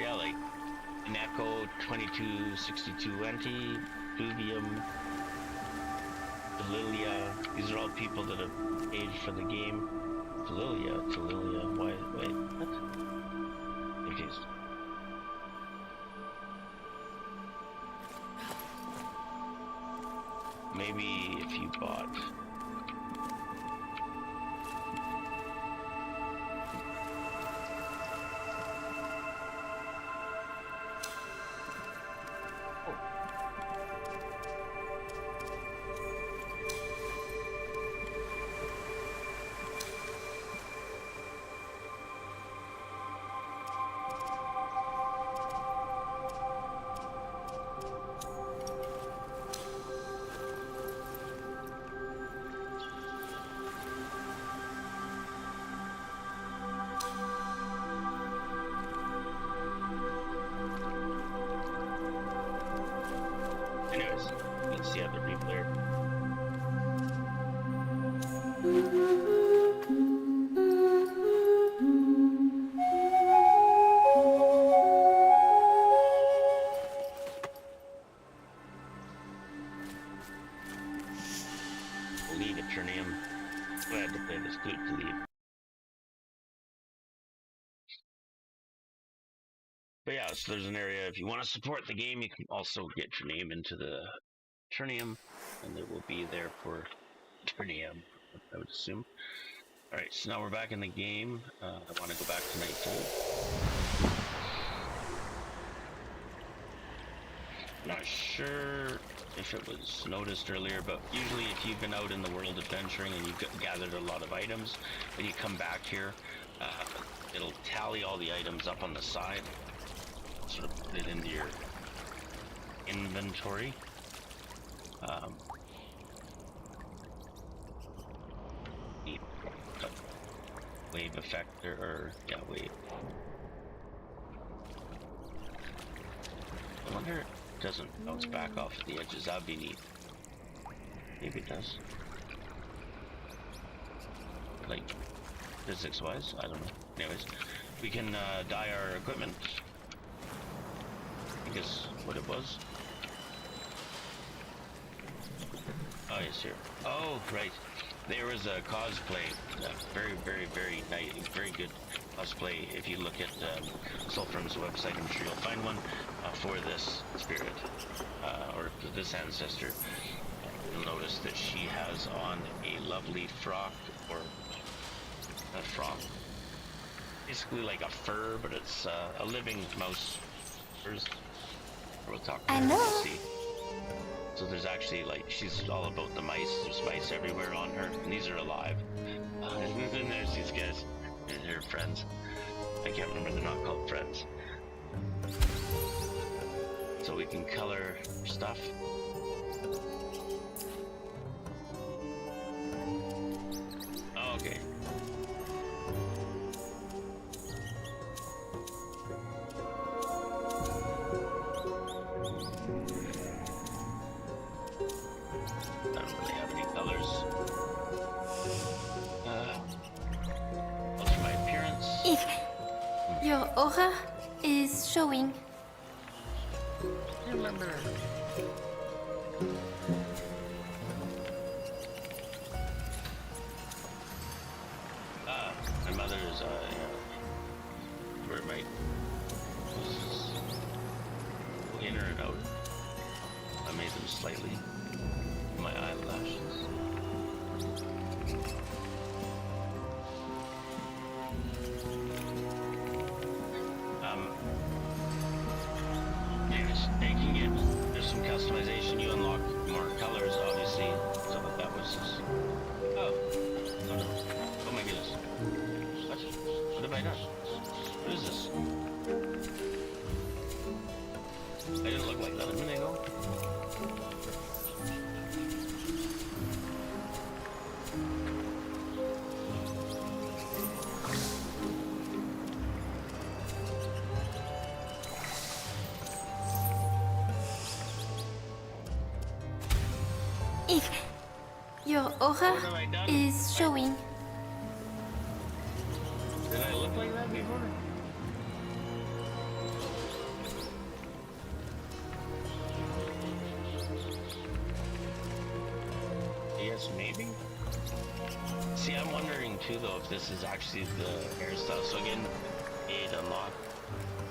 Yeah, like an Echo 2262 Anti, Pluvium, Delilia. These are all people that have aged for the game. Delilia, wait, what? Confused. Maybe if you bought anyways, you can see other people there. But yeah, so there's an area, if you want to support the game, you can also get your name into the Eternium, and it will be there for Eternium, I would assume. Alright, so now we're back in the game. I want to go back to nighttime. Not sure if it was noticed earlier, but usually if you've been out in the world adventuring and you've gathered a lot of items, when you come back here, it'll tally all the items up on the side, sort of put it into your inventory. Wave effect, or yeah, wave. I wonder it doesn't bounce back off the edges. That'd be neat. Maybe it does. Like, physics-wise, I don't know. Anyways, we can dye our equipment. I guess what it was. Oh, yes, here. Oh, right. There was a cosplay. Very nice, very good cosplay. If you look at Sulfurum's website, I'm sure you'll find one for this spirit, or this ancestor. You'll notice that she has on a lovely frock, or a frock. Basically like a fur, but it's a living mouse. Furs. We'll talk to her, see. So there's actually, like, she's all about the mice. There's mice everywhere on her, and these are alive. And there's these guys. They're friends. I can't remember, they're not called friends. So we can color stuff. Oh, okay. Your aura is showing. Remember. My mother is where my in or out. I made them slightly. My eyelashes. There's some customization. You unlock more colors, obviously. So that was just... Oh no. Oh my goodness. What have I done? What is this? I didn't look like that a minute ago. Your aura is showing. Did I look like that before? Yes, maybe? See, I'm wondering too though if this is actually the hairstyle. So again, it unlock.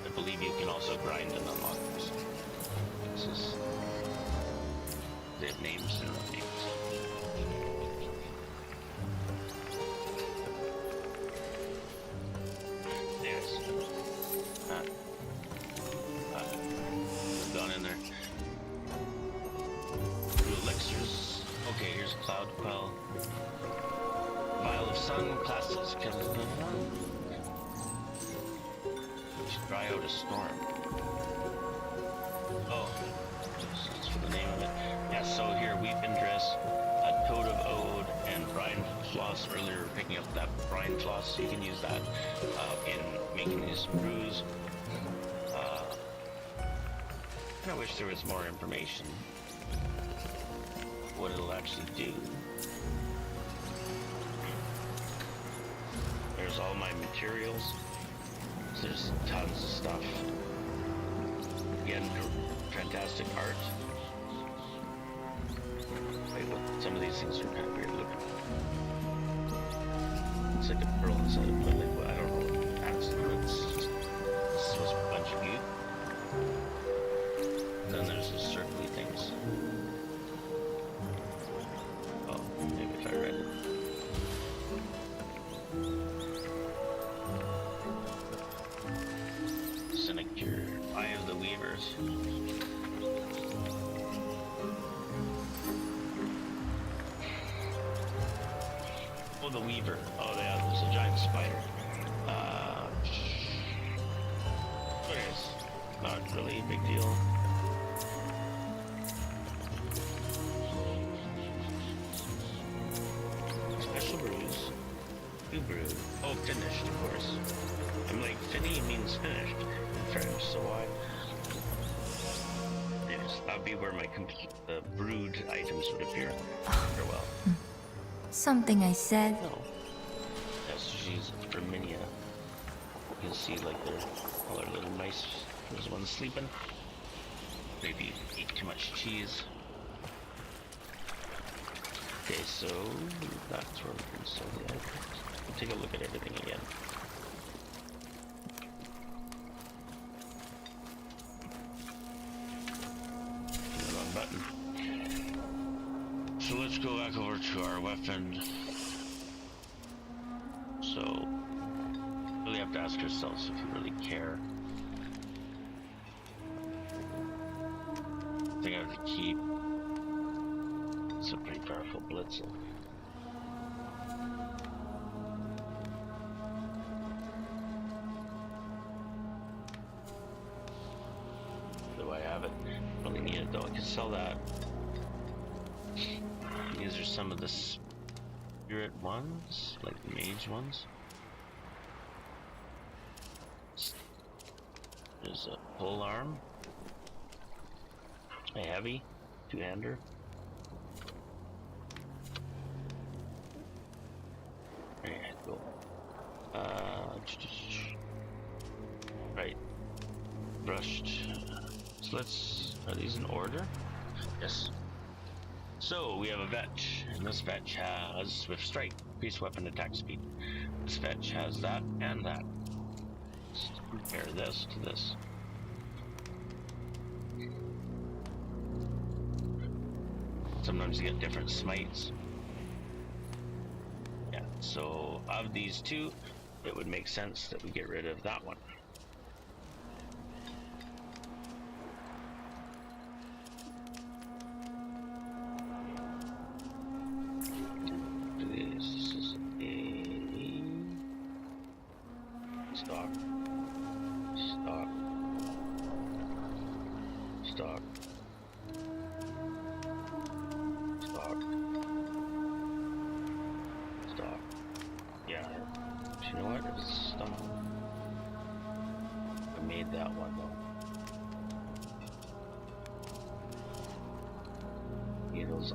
I believe you can also grind and unlock this. This is... They have names and not names. Gone in there. Blue elixirs. Okay, here's Cloud Quell. Vial of Sun, classics. Dry out a storm. Oh, that's for the name of it. Yeah, so here we've been dressed. Toad of Ode and Brine Floss earlier, picking up that Brine Floss. You can use that in making these brews. I wish there was more information what it'll actually do. There's all my materials. So there's tons of stuff. Again, fantastic art. Wait, what? Some of these things are kind of weird looking. It's like a pearl inside a plate. Like, well, I don't know what that's. It's supposed to be a bunch of you. Then there's the circly things. Oh, maybe if I read it. Sinecure, Eye of the Weavers. Oh, the Weaver. Oh, yeah, there's a giant spider. What is? Not really a big deal. Special brews. New brew. Oh, finished, of course. I'm like, fini means finished in French, so why? Yes, that would be where my the brewed items would appear. Farewell. Something I said. No. Yes, she's for Minia. You can see like all our little mice. There's one sleeping. Maybe ate too much cheese. Okay, so that's where we can sell the items. We'll take a look at everything again. The wrong button. So let's go back over to our weapon. So, really have to ask yourselves if you really care. I think I have to keep. It's a pretty powerful blitzer. Do I have it? Really need it though. I can sell that. These are some of the spirit ones, like the mage ones. There's a pole arm, a heavy two-hander. There you go. Right, brushed. So let's. Are these in order? Yes. So we have a vetch, and this vetch has swift strike, increased weapon attack speed. This vetch has that and that. Let's compare this to this. Sometimes you get different smites. Yeah, so of these two, it would make sense that we get rid of that one.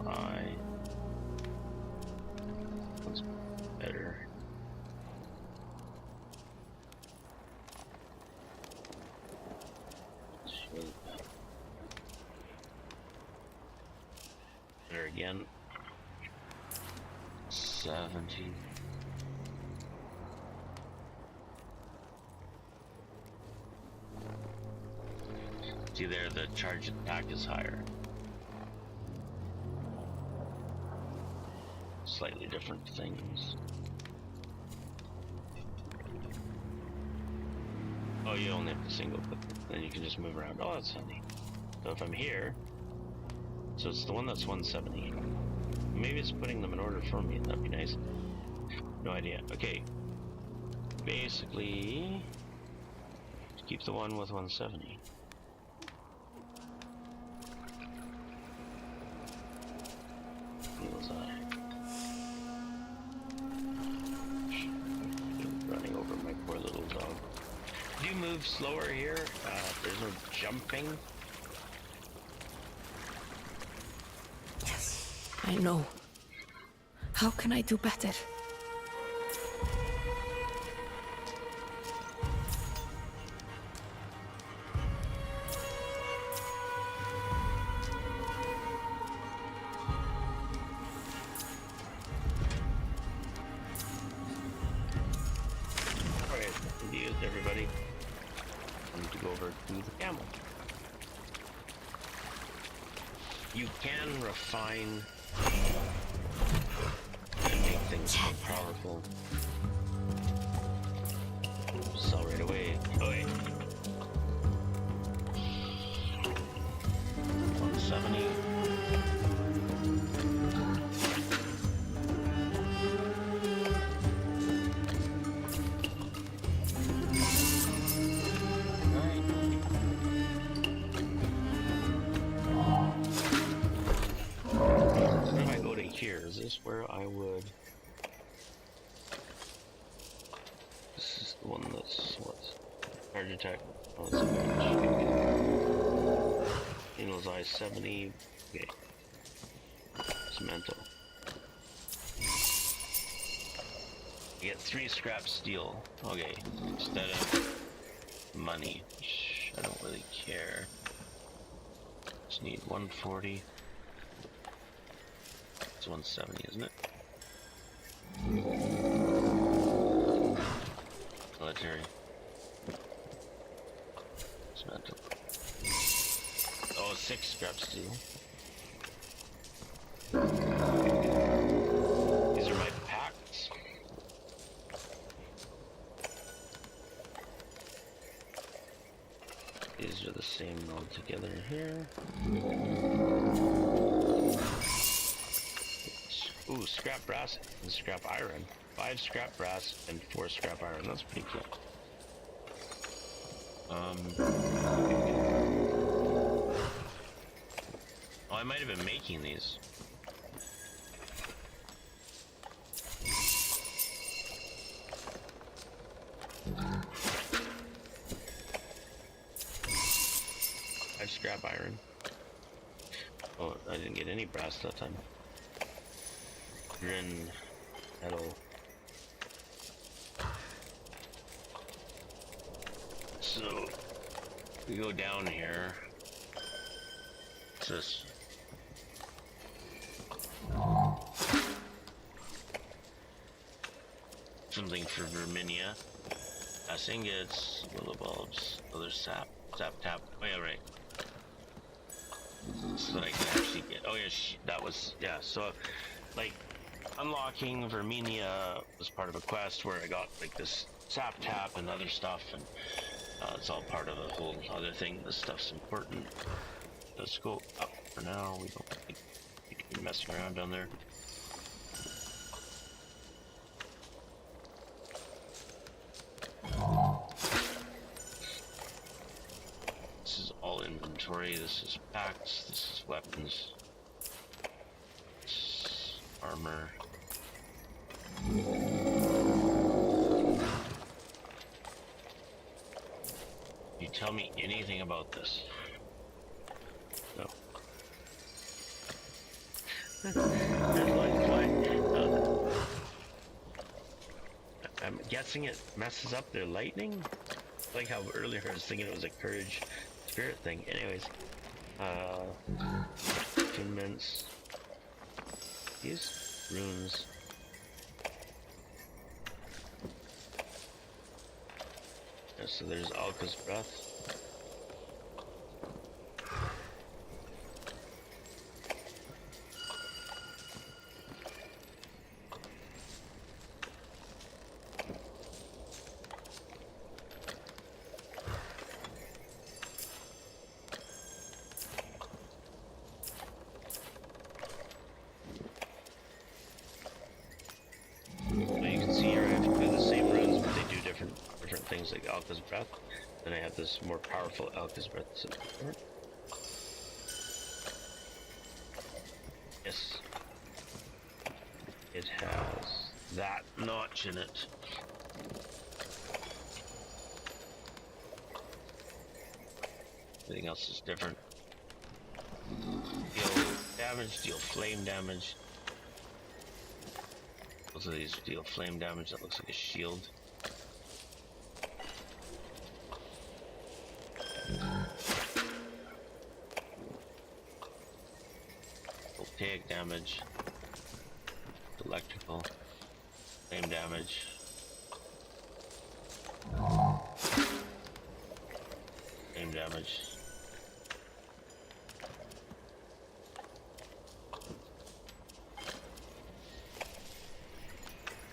Eye. What's better? There again. 17. See there, the charge attack is higher. Slightly different things. Oh, you only have to single click, then you can just move around. Oh, that's handy. So if I'm here, so it's the one that's 170. Maybe it's putting them in order for me, that'd be nice. No idea. Okay. Basically, keep the one with 170. Eagle's eye. Running over my poor little dog. Do you move slower here? There's no jumping. Yes, I know. How can I do better? over to the camel. You can refine and make things more powerful. Sell right away. Okay. 170. Here, is this where I would... This is the one that's, what's... Charge attack, oh, that's a match. Angel's Eye 70, okay. Cemento. You get 3 scrap steel, okay, instead of money, which I don't really care. Just need 140. It's 170, isn't it? Military. Cement. Oh, 6 scrap steel. These are my packs. These are the same all together here. Ooh, scrap brass and scrap iron. 5 scrap brass and 4 scrap iron. That's pretty cool. Oh, I might have been making these. Five scrap iron. Oh, I didn't get any brass that time. Grin metal. So we go down here. What's this? Something for Verminia. Glass ingots, willow bulbs, other sap tap. Oh yeah, right. So that I can actually get. Oh yeah, that was, yeah. So like, unlocking Verminia was part of a quest where I got like this sap tap and other stuff, and it's all part of a whole other thing. This stuff's important. Let's go up for now. We don't think we can be messing around down there. This is all inventory. This is packs. This is weapons. This is armor. You tell me anything about this? No. I'm guessing it messes up their lightning? Like how earlier I was thinking it was a courage spirit thing. Anyways. Attunements. These runes. Yeah, so there's Alca's breath. Things like Alca's breath. Then I have this more powerful Alca's breath support. Yes. It has that notch in it. Everything else is different. Deal damage, deal flame damage. Both of these deal flame damage. That looks like a shield. Voltaic damage, electrical, flame damage. Same damage.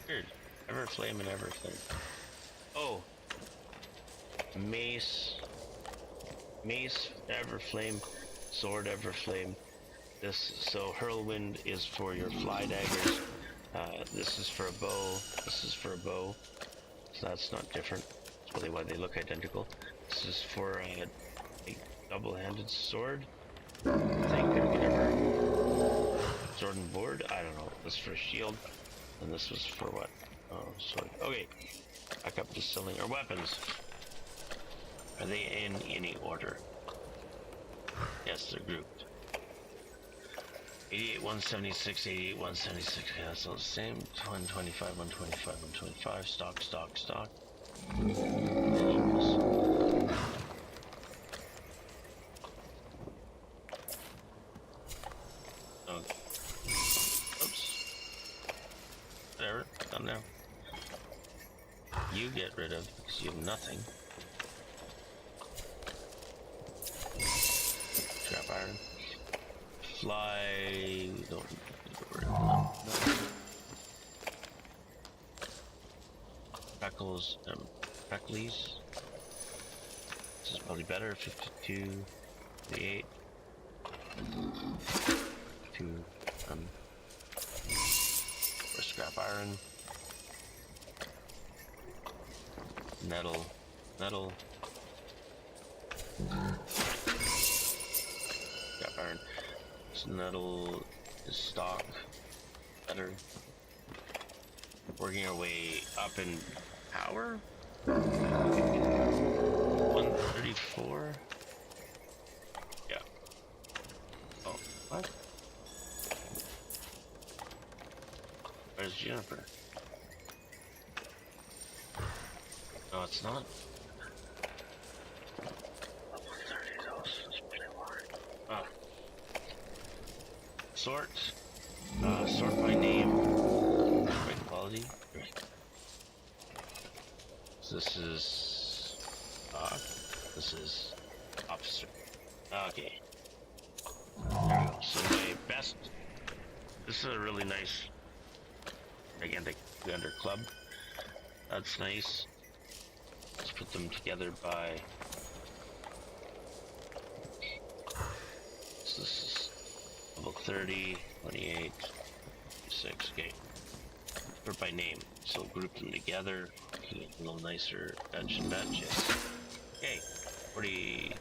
Weird. Everflame and Everflame. Oh. Mace. Mace, Everflame, Sword, Everflame. So Hurlwind is for your fly daggers. This is for a bow. This is for a bow. So that's not different. That's probably why they look identical. This is for a double-handed sword. I think, or whatever. Sword and board? I don't know. This is for a shield. And this was for what? Oh, sword. Okay. Back up to selling our weapons. Are they in any order? Yes, they're grouped. 88, 176, 88, 176. Yeah, that's all the same. 125, 125, 125. Stock, stock, stock. Oh. Oops. Whatever. Done now. You get rid of because you have nothing. Scrap iron. Fly. Don't worry. No. Freckles. Frecklies. This is probably better. 52. 58. 2. For scrap iron. Metal. Metal. Scrap iron. So metal is stock. Better. Working our way up in power. 134. Yeah. Oh, what? Where's Jennifer? No, it's not. Ah. Sort. Sort by name. By quality. So this is this is officer. Okay. There we go. So my best. This is a really nice gigantic under club. That's nice. Let's put them together by. So this is level 30, 28, 6. Okay. Group by name. So group them together. Making it a little nicer. Bench and bench. Yes. Okay. 40.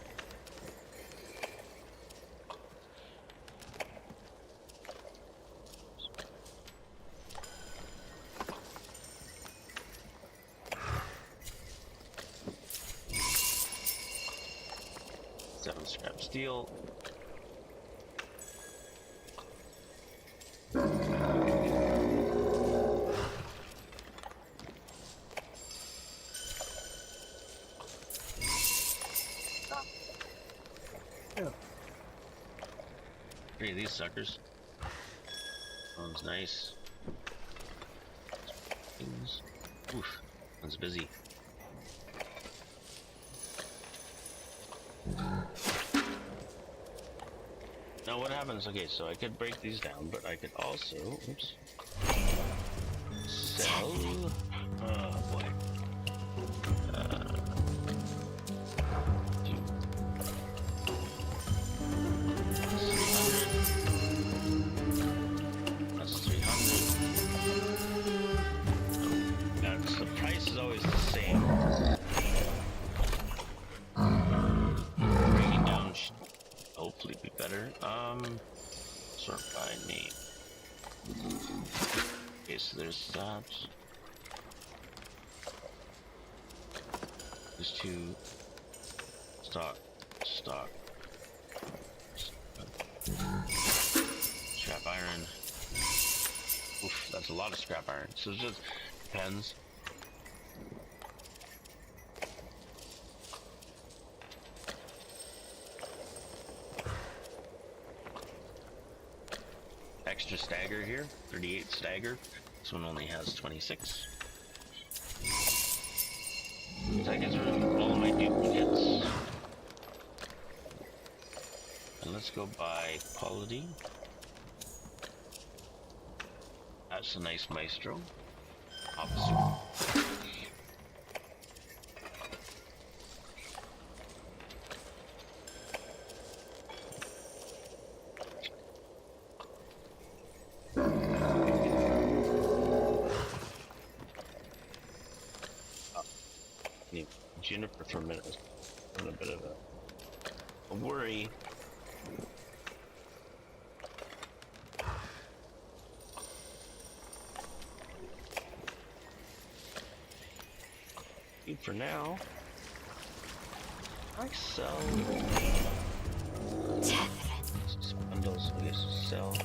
Scrap steel. Three of these suckers. One's nice. Oof, one's busy. Now what happens? Okay, so I could break these down, but I could also, oops, sell. Oh boy. That's 300. That's the price is always the same. Breaking down should hopefully be better. Sort by name. Okay, so there's that. There's two. Stock. Scrap iron. Oof, that's a lot of scrap iron. So it just depends. Extra stagger here, 38 stagger. This one only has 26. So I guess all of my duplicates. let's go by quality. That's a nice maestro. Officer. Juniper for a minute was a bit of a worry. For now, I sell bundles. I guess sell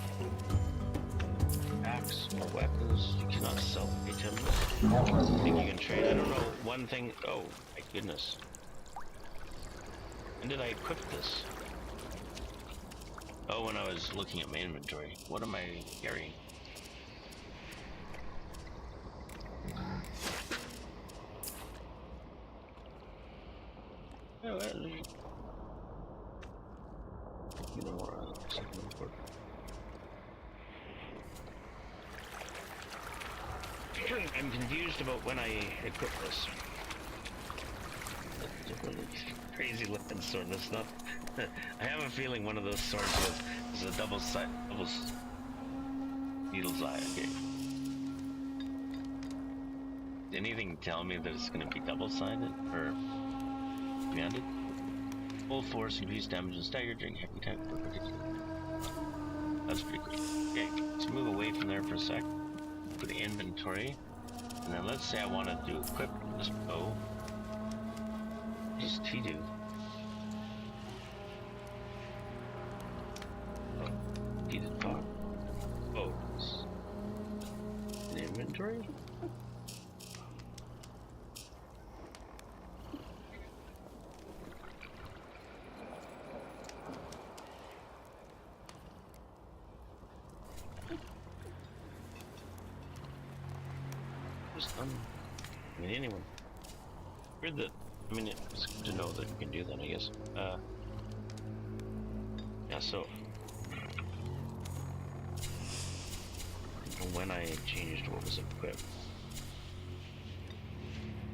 axe or weapons. You cannot sell items. I think you can trade. I don't know. One thing. Oh my goodness. When did I equip this? Oh, when I was looking at my inventory. What am I carrying? Oh, at least. You know what? Something important. I'm confused about when I equip this. It's a really crazy looking sword. That's not. I have a feeling one of those swords is a double needle's eye. Okay. Did anything tell me that it's going to be double-sided or commanded? Full force, increased damage, and stagger during heavy attack. That's pretty cool. Okay, let's move away from there for a sec. Go to inventory, and then let's say I wanted to equip this bow. What does T do? Oh, T did talk. Bows. In inventory? I mean, anyone. Weird that. I mean, it's good to know that you can do that, I guess. Yeah, so. When I changed what was equipped,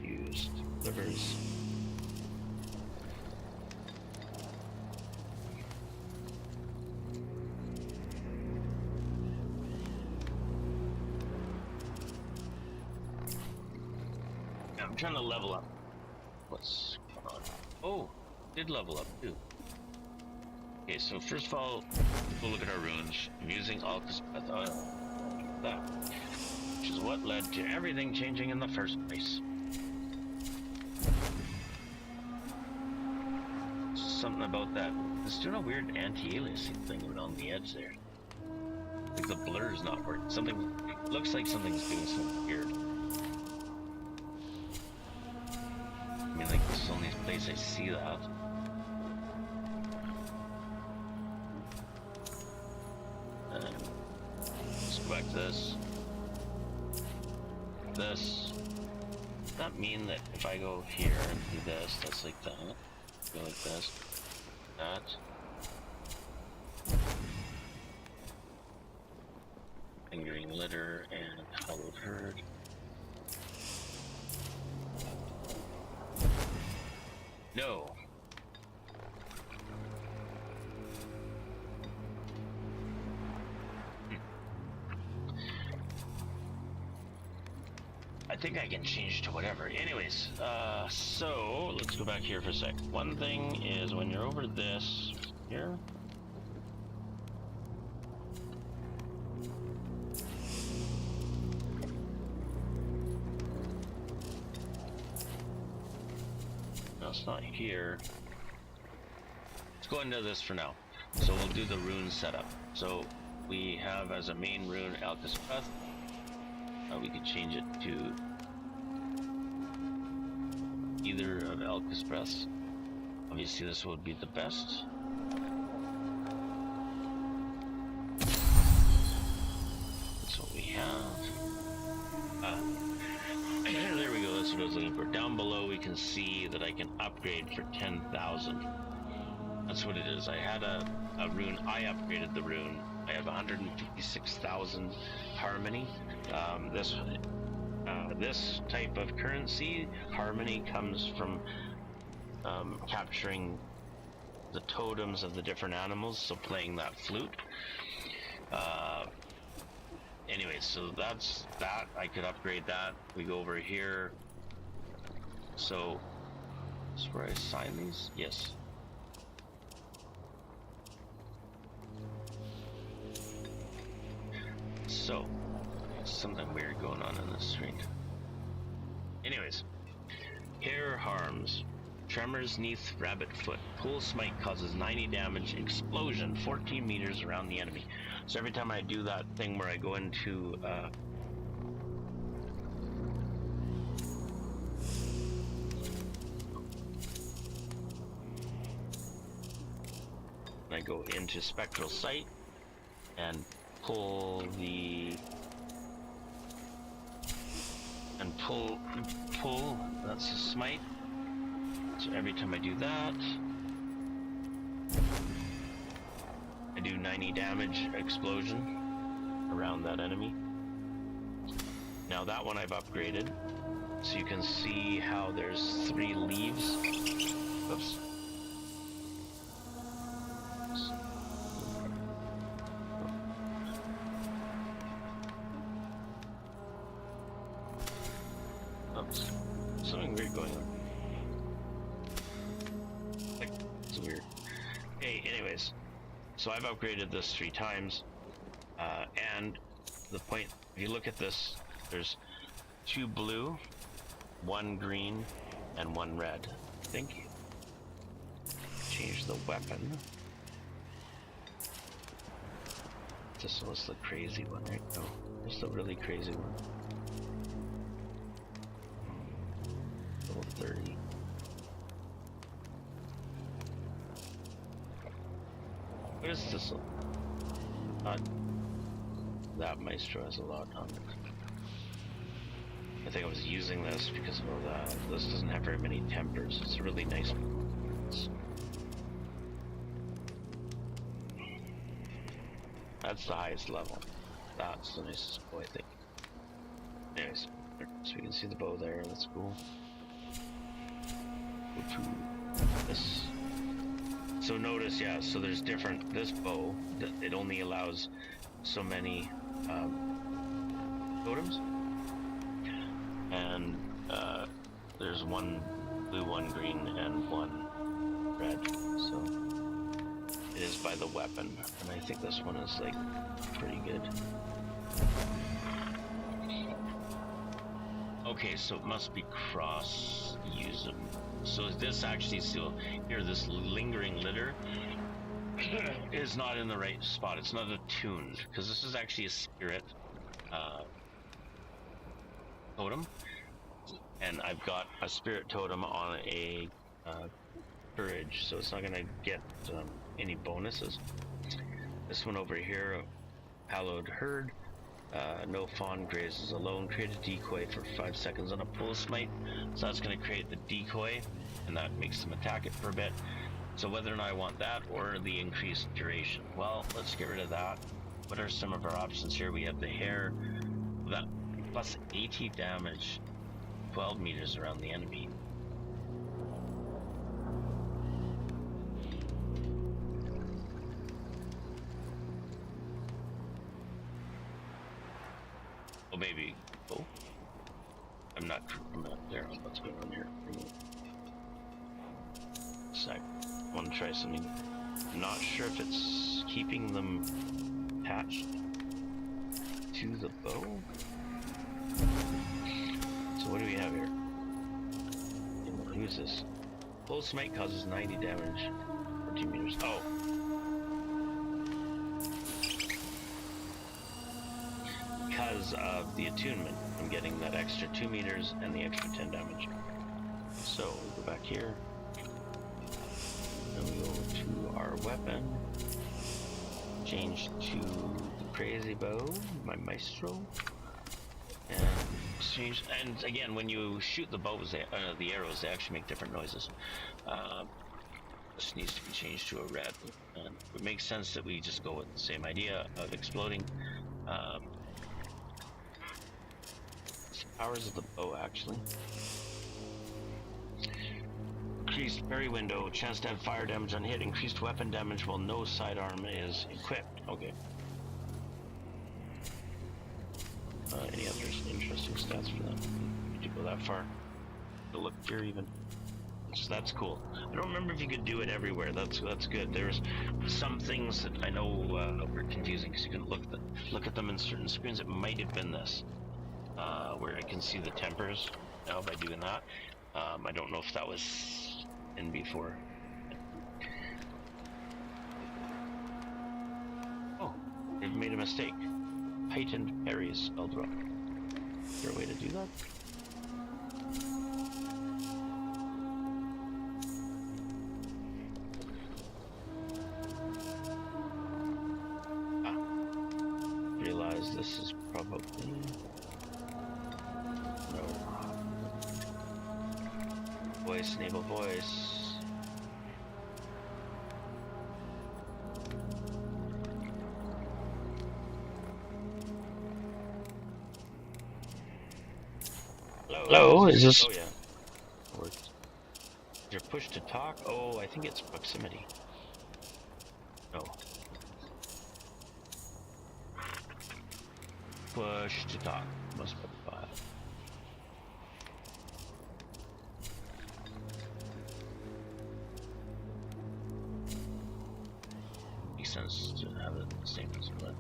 used livers. I'm trying to level up. What's going on? Oh, did level up too. Okay, so first of all, we'll look at our runes. I'm using Alca's that, which is what led to everything changing in the first place. Something about that. It's doing a weird anti-aliasing thing on the edge there. Like the blur's not working. Something looks like something's doing something weird. I mean, like, this is the only place I see that. Let's go back to this. This. Does that mean that if I go here and do this, that's like that? Go like this. That. Fingering litter and hollowed herd. No. I think I can change to whatever. Anyways, so let's go back here for a sec. One thing is when you're over this here. No, it's not here. Let's go into this for now. So we'll do the rune setup. So we have as a main rune Alca's Breath. We could change it to either of Alca's Breaths. Obviously this would be the best. That's what we have. There we go, that's what I was looking for. Down below we can see that I can upgrade for 10,000. That's what it is. I had a rune. I upgraded the rune. I have 156,000 harmony. This type of currency, harmony, comes from capturing the totems of the different animals, so playing that flute. Anyway, so that's that. I could upgrade that. We go over here. So, is this where I sign these? Yes. So, something weird going on in this screen. Anyways, hair harms. Tremors neath rabbit foot. Pull smite causes 90 damage. Explosion 14 meters around the enemy. So every time I do that thing where I go into I go into spectral sight and pull that's a smite. So every time I do that, I do 90 damage explosion around that enemy. Now that one I've upgraded, so you can see how there's 3 leaves. Oops. Oops. Something weird going on. It's weird. Hey, anyways, so I've upgraded this 3 times, and the point, if you look at this, there's 2 blue, 1 green, and 1 red. I think. Change the weapon. This was the crazy one, right? No, this is the really crazy one. Level 30. What is this? Not that Maestro has a lot on it. I think I was using this because of that. This doesn't have very many tempers. It's a really nice one. That's the highest level. That's the nicest bow, I think. Anyways, so we can see the bow there. That's cool. Go to this. So notice, yeah, so there's different, this bow, it only allows so many totems. And there's 1 blue, 1 green, and 1 red. So it is by the weapon. And I think this one is like pretty good. Okay, so it must be cross-usable. So this actually still, here, this lingering litter is not in the right spot. It's not attuned, because this is actually a spirit totem. And I've got a spirit totem on a courage, so it's not going to get any bonuses. This one over here, hallowed herd. No fawn grazes alone. Create a decoy for 5 seconds on a pull smite. So that's going to create the decoy, and that makes them attack it for a bit. So whether or not I want that or the increased duration, well, let's get rid of that. What are some of our options here? We have the hair, that plus 80 damage, 12 meters around the enemy. Oh, maybe. Oh, I'm not there on what's going on here. Sec. I want to try something. I'm not sure if it's keeping them attached to the bow. So what do we have here? Who's this? Full smite causes 90 damage. 14 meters. Oh. Because of the attunement, I'm getting that extra 2 meters and the extra 10 damage. So we go back here. Then we go to our weapon. Change to the crazy bow, my maestro. And change. And again, when you shoot the bows, the arrows, they actually make different noises. This needs to be changed to a red. And it makes sense that we just go with the same idea of exploding. Powers of the bow, actually. Increased parry window, chance to add fire damage on hit, increased weapon damage while no sidearm is equipped. Okay. Any other interesting stats for that? Did you go that far? To look here even. So that's cool. I don't remember if you could do it everywhere. That's good. There's some things that I know were confusing because you can look at them in certain screens. It might have been this, where I can see the tempers now by doing that. I don't know if that was in before. Oh, they've made a mistake. Heightened parry is spelled wrong. Is there a way to do that? Realize this is probably no voice, enable voice. Hello, is this? Oh yeah. Or, is there push to talk? Oh, I think it's proximity. No. Push to talk. Must be 5. Makes sense to have it the same as split.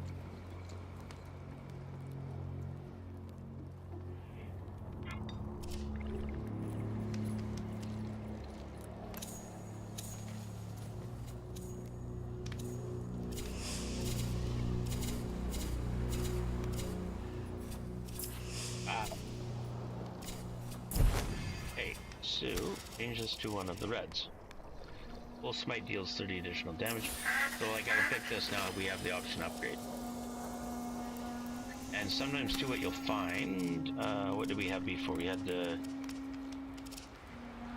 So, change this to one of the reds. Full smite deals 30 additional damage. So I gotta pick this now. We have the option upgrade. And sometimes too, what you'll find, what did we have before? We had the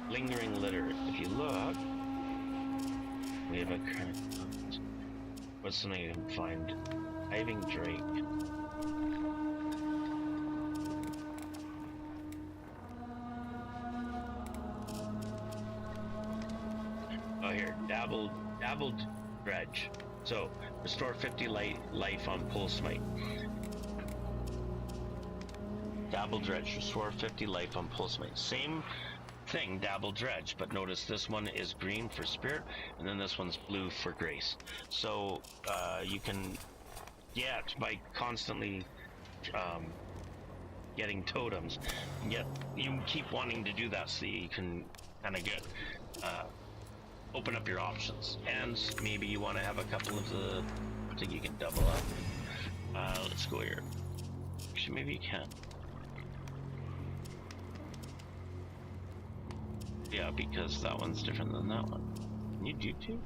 lingering litter. If you look, we have a what's something you can find? Diving Drake. Oh, here, dabbled dredge. So restore 50 life on pull smite. Dabble dredge, restore 50 life on pull smite. Same thing, dabble dredge, but notice this one is green for spirit, and then this one's blue for grace. So you can get by constantly getting totems. Yet you keep wanting to do that so you can kind of get open up your options, and maybe you want to have a couple of the. I think you can double up. Let's go here. Actually, maybe you can. Yeah, because that one's different than that one. Can you do two?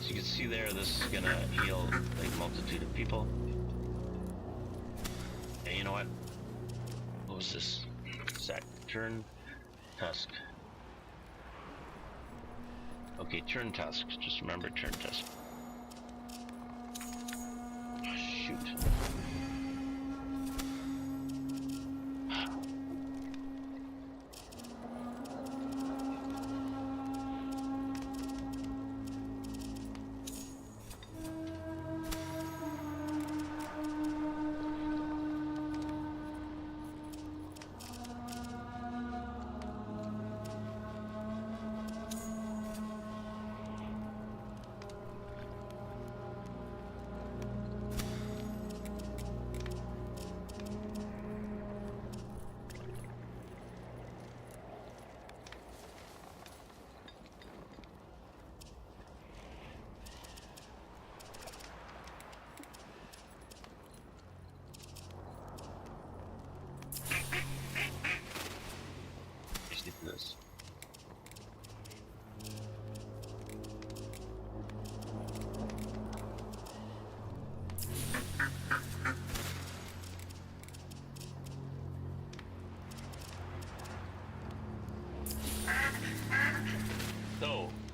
So you can see there, this is gonna heal a multitude of people. And you know what? What was this? Set turn tusk. Okay, turn tusk. Just remember turn tusk. Oh, shoot.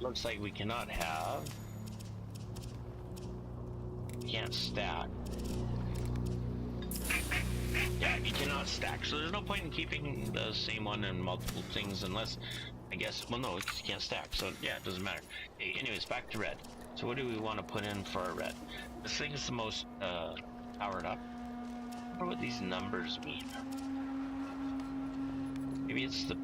looks like we cannot have. Can't stack. Yeah, you cannot stack. So there's no point in keeping the same one in multiple things unless, I guess, well no, you can't stack. So yeah, it doesn't matter. Okay, anyways, back to red. So what do we want to put in for our red? This thing is the most powered up. I wonder what these numbers mean. Maybe it's the...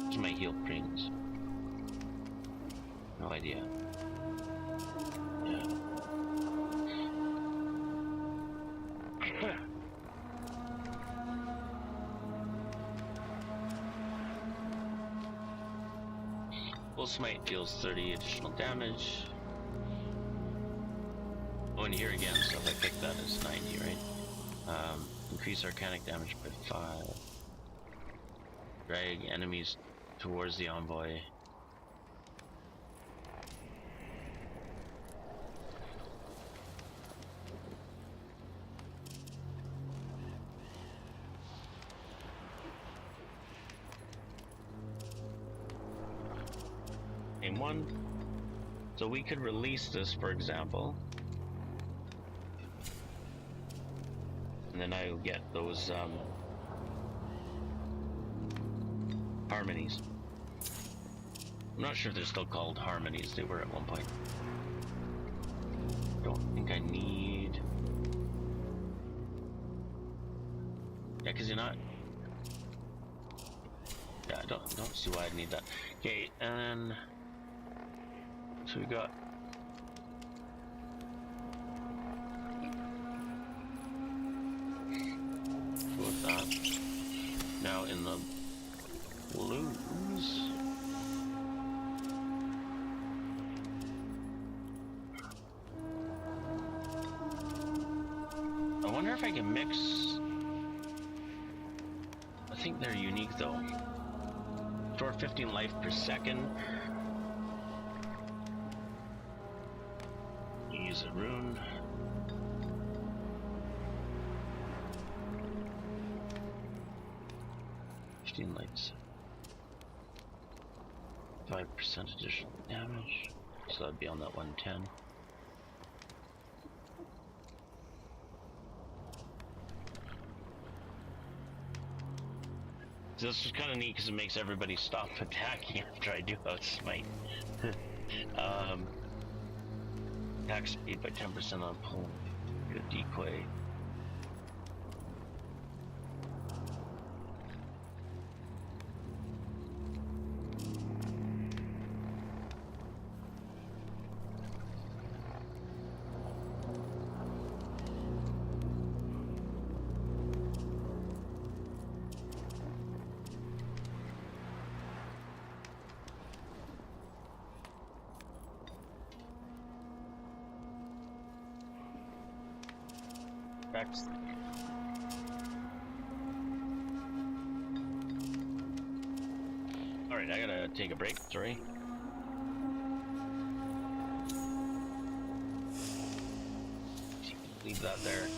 Where's my heal premiums? No idea. Yeah. Full smite deals 30 additional damage. Oh, and here again, so if I pick that, it's 90, right? Increase arcanic damage by 5. Drag enemies towards the envoy. Name one. So we could release this, for example. And then I will get those harmonies. I'm not sure if they're still called harmonies. They were at one point. Don't think I need... Yeah, because you're not... Yeah, I don't see why I'd need that. Okay, and... So we got... Go with that. Now in the blues... I wonder if I can mix... I think they're unique though. Store 15 life per second. Use a rune. Lights. 5% additional damage. So that'd be on that 110. So this is kind of neat because it makes everybody stop attacking after I do out smite. Attack speed by 10% on pull. Get a decoy. Alright, I gotta take a break, sorry. Leave that there.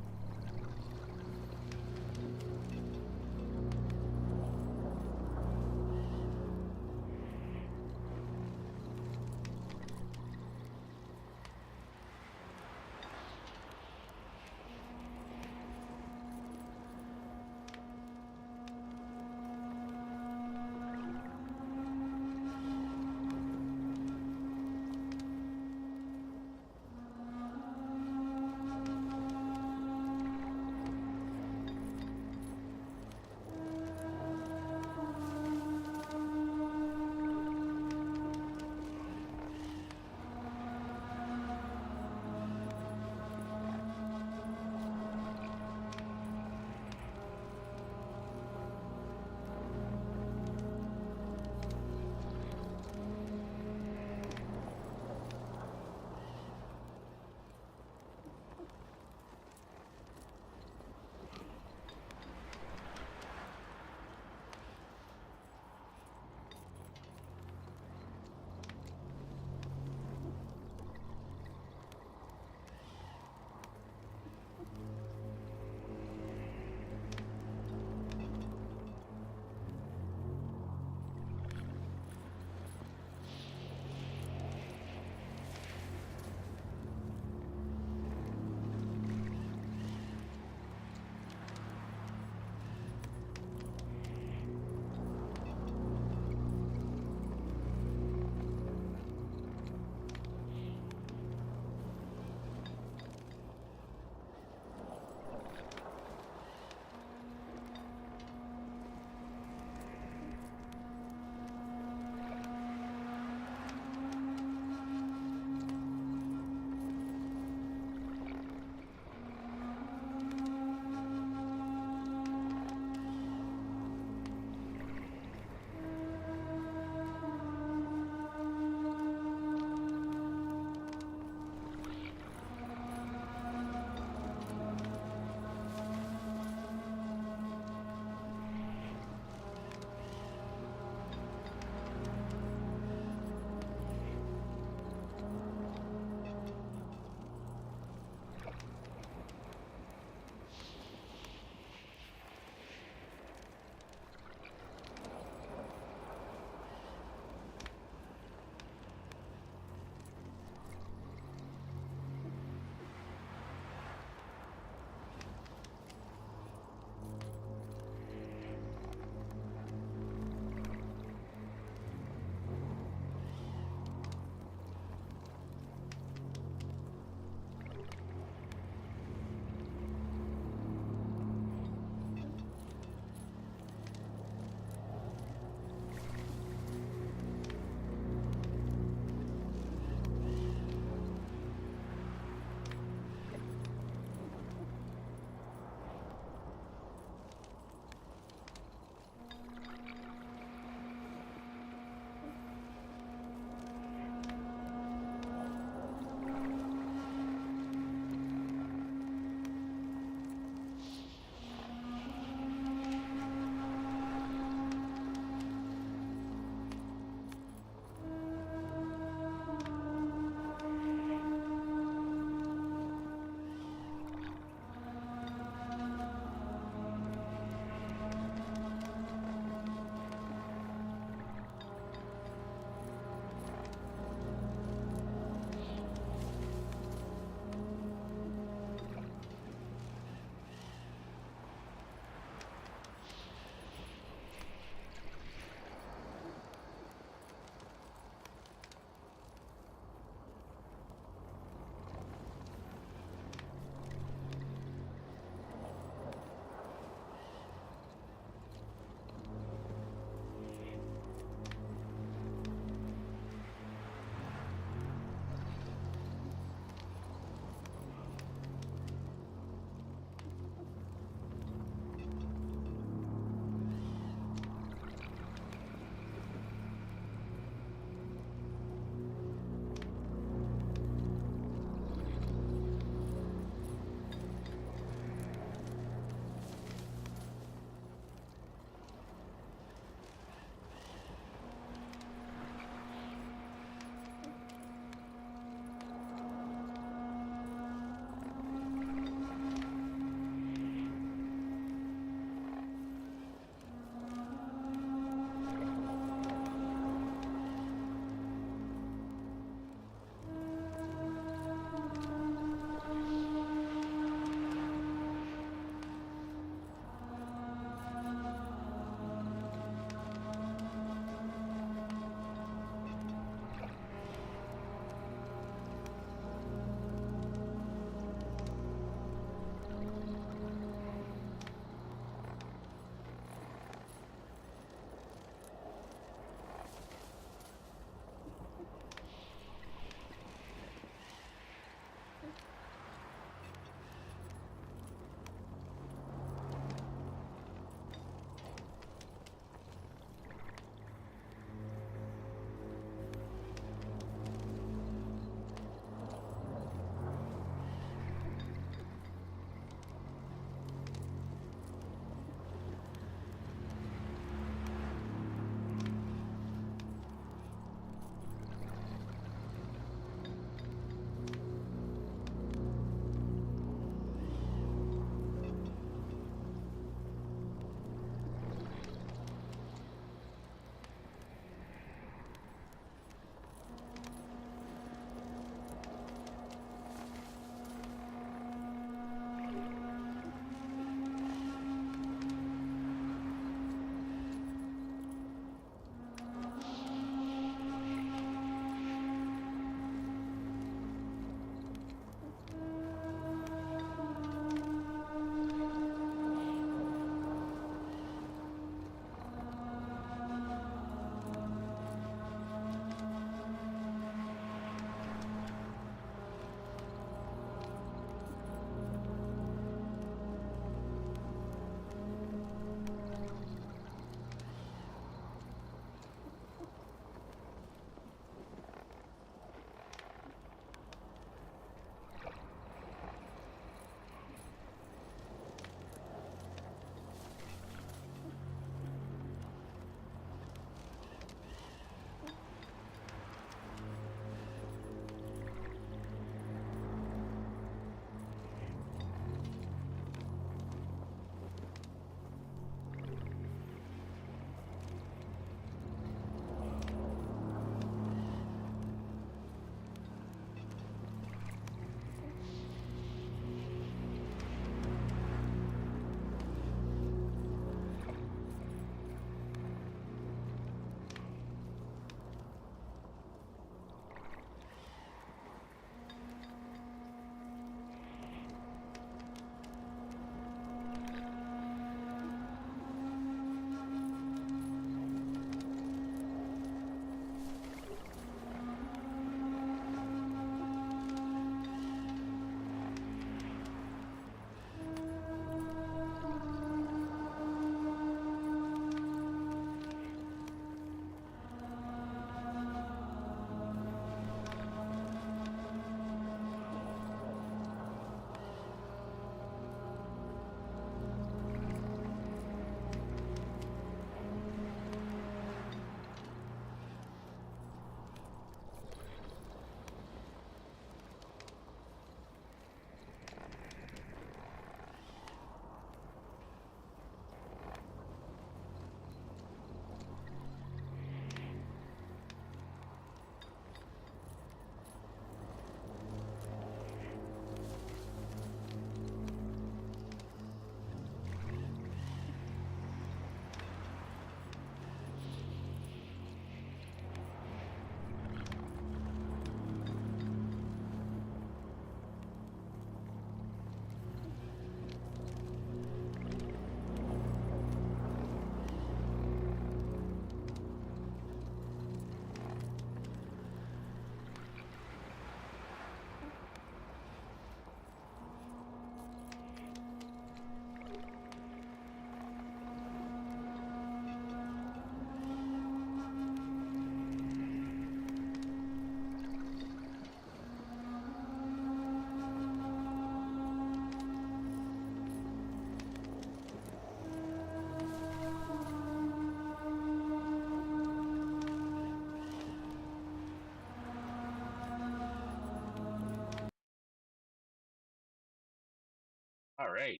All right.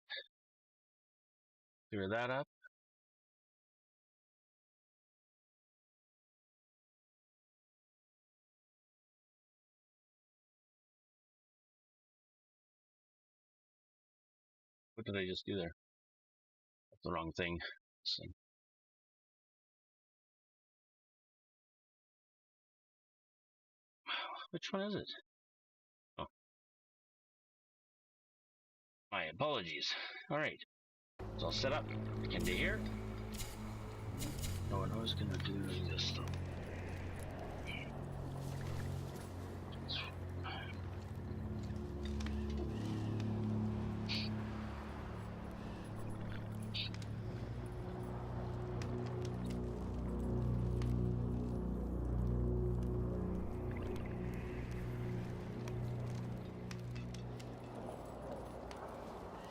Clear that up. What did I just do there? That's the wrong thing. Which one is it? Oh, my apologies. All right. It's all set up. Into here. Oh, and I was gonna do this though.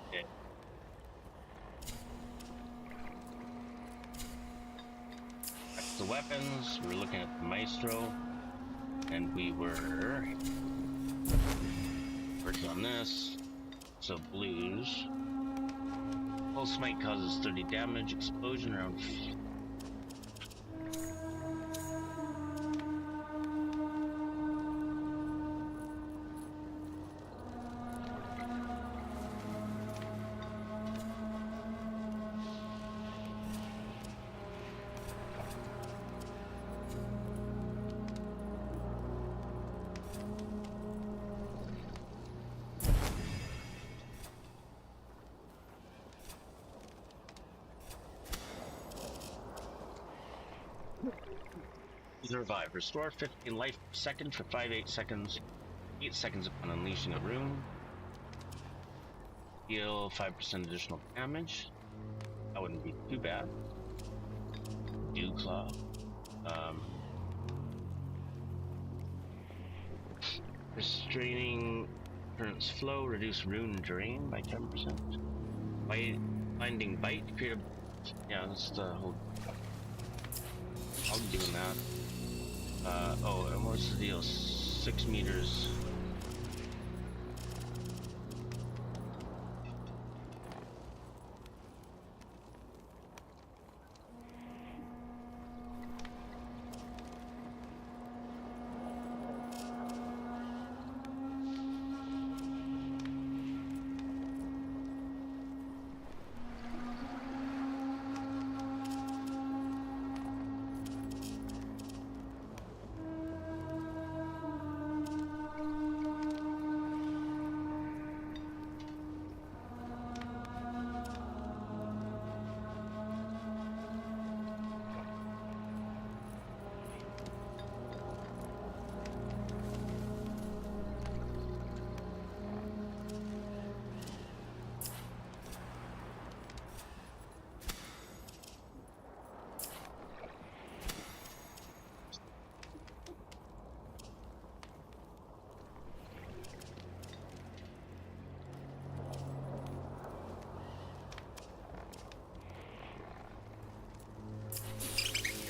Okay. Back to the weapons. We were looking at the Maestro, and we were working on this. So blues. Pulse smite causes 30 damage. Explosion around. Revive. Restore 15 life per second for 8 seconds. 8 seconds upon unleashing a rune. Deal 5% additional damage. That wouldn't be too bad. Dew Claw. Restraining current's flow. Reduce rune drain by 10%. Binding bite. Create a... Yeah, that's the whole... I'll be doing that. Oh, and what's the deal? 6 meters.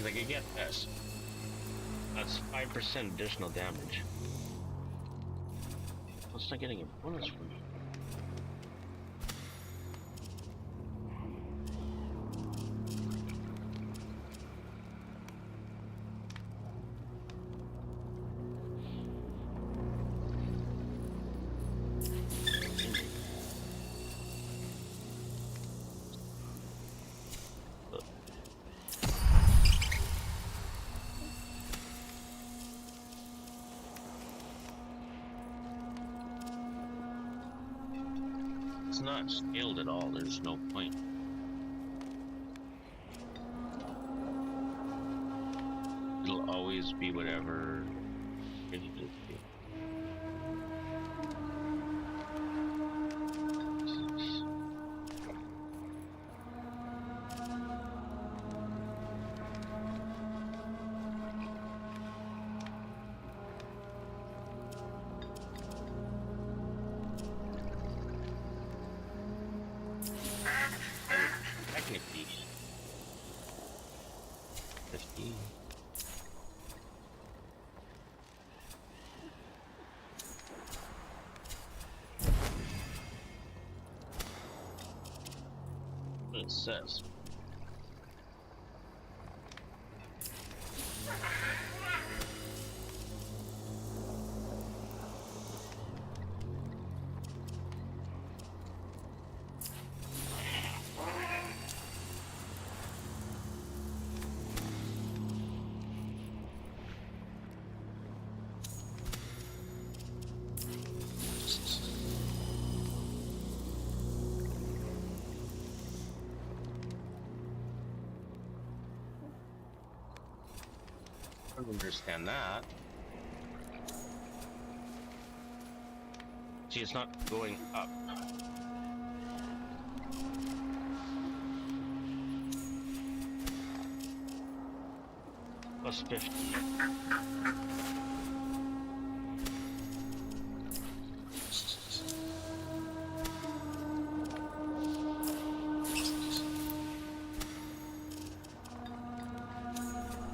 I could get this. That's 5% additional damage. What's not getting a bonus from me? It's not scaled at all, there's no point. It'll always be whatever it is. Technically 15. what it says. I don't understand that. See, it's not going up. Plus 50.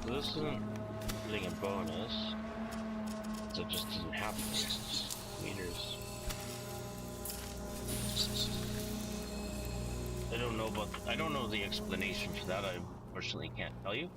So this isn't getting a bonus. So it just doesn't happen. Meters. I don't know the explanation for that. I unfortunately can't tell you.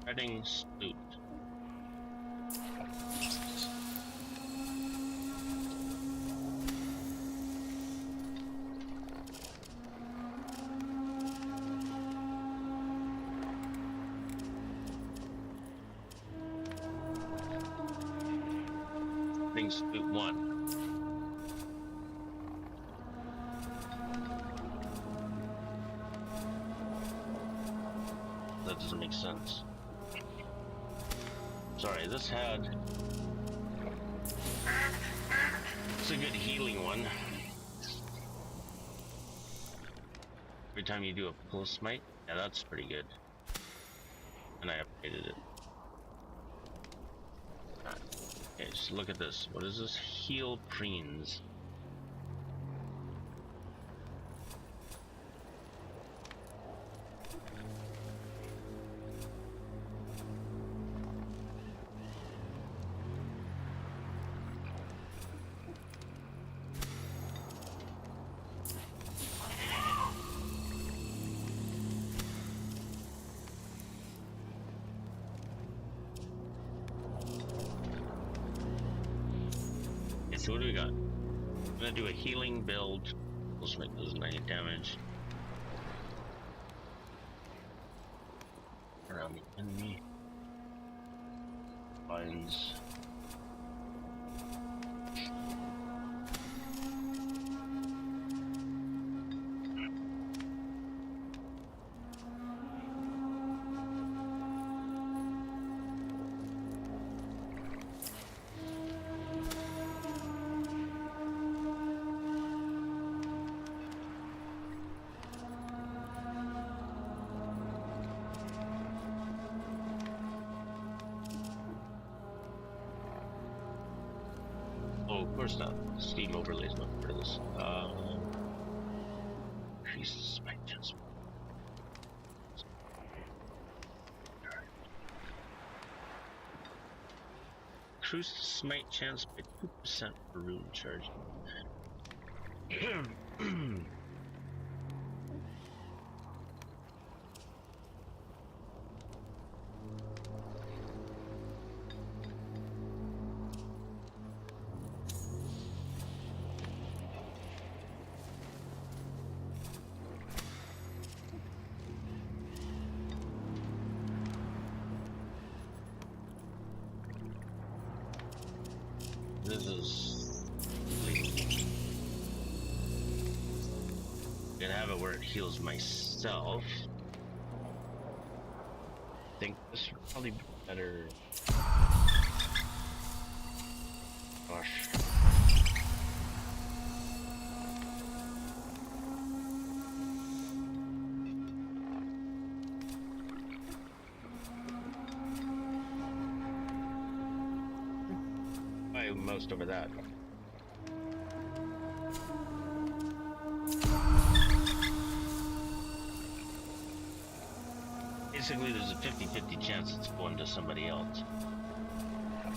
Spreading spoot. Spreading spoot 1. That doesn't make sense. Sorry, this had... It's a good healing one. Every time you do a pull smite, yeah, that's pretty good. And I upgraded it. Okay, just look at this. What is this? Heal preens. So what do we got? I'm gonna do a healing build. Let's make those 90 damage. Around the enemy. Lines. Oh, of course not. Steam overlays not for this. Increase the smite chance. Increase the smite chance by 2% for rune charge. this is healing. I can have it where it heals myself. I think this would probably be better. Gosh. I moused over that. Basically, there's a 50-50 chance it's going to somebody else.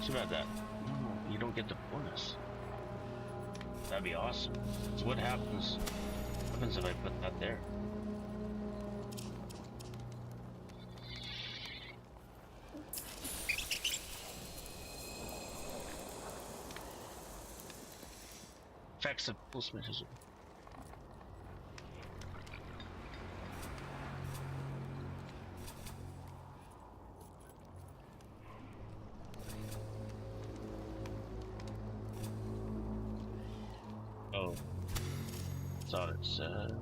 Too bad that. No, you don't get the bonus. That'd be awesome. So what happens? What happens if I put that there? Effects of pulsematism. Oh, thought it said.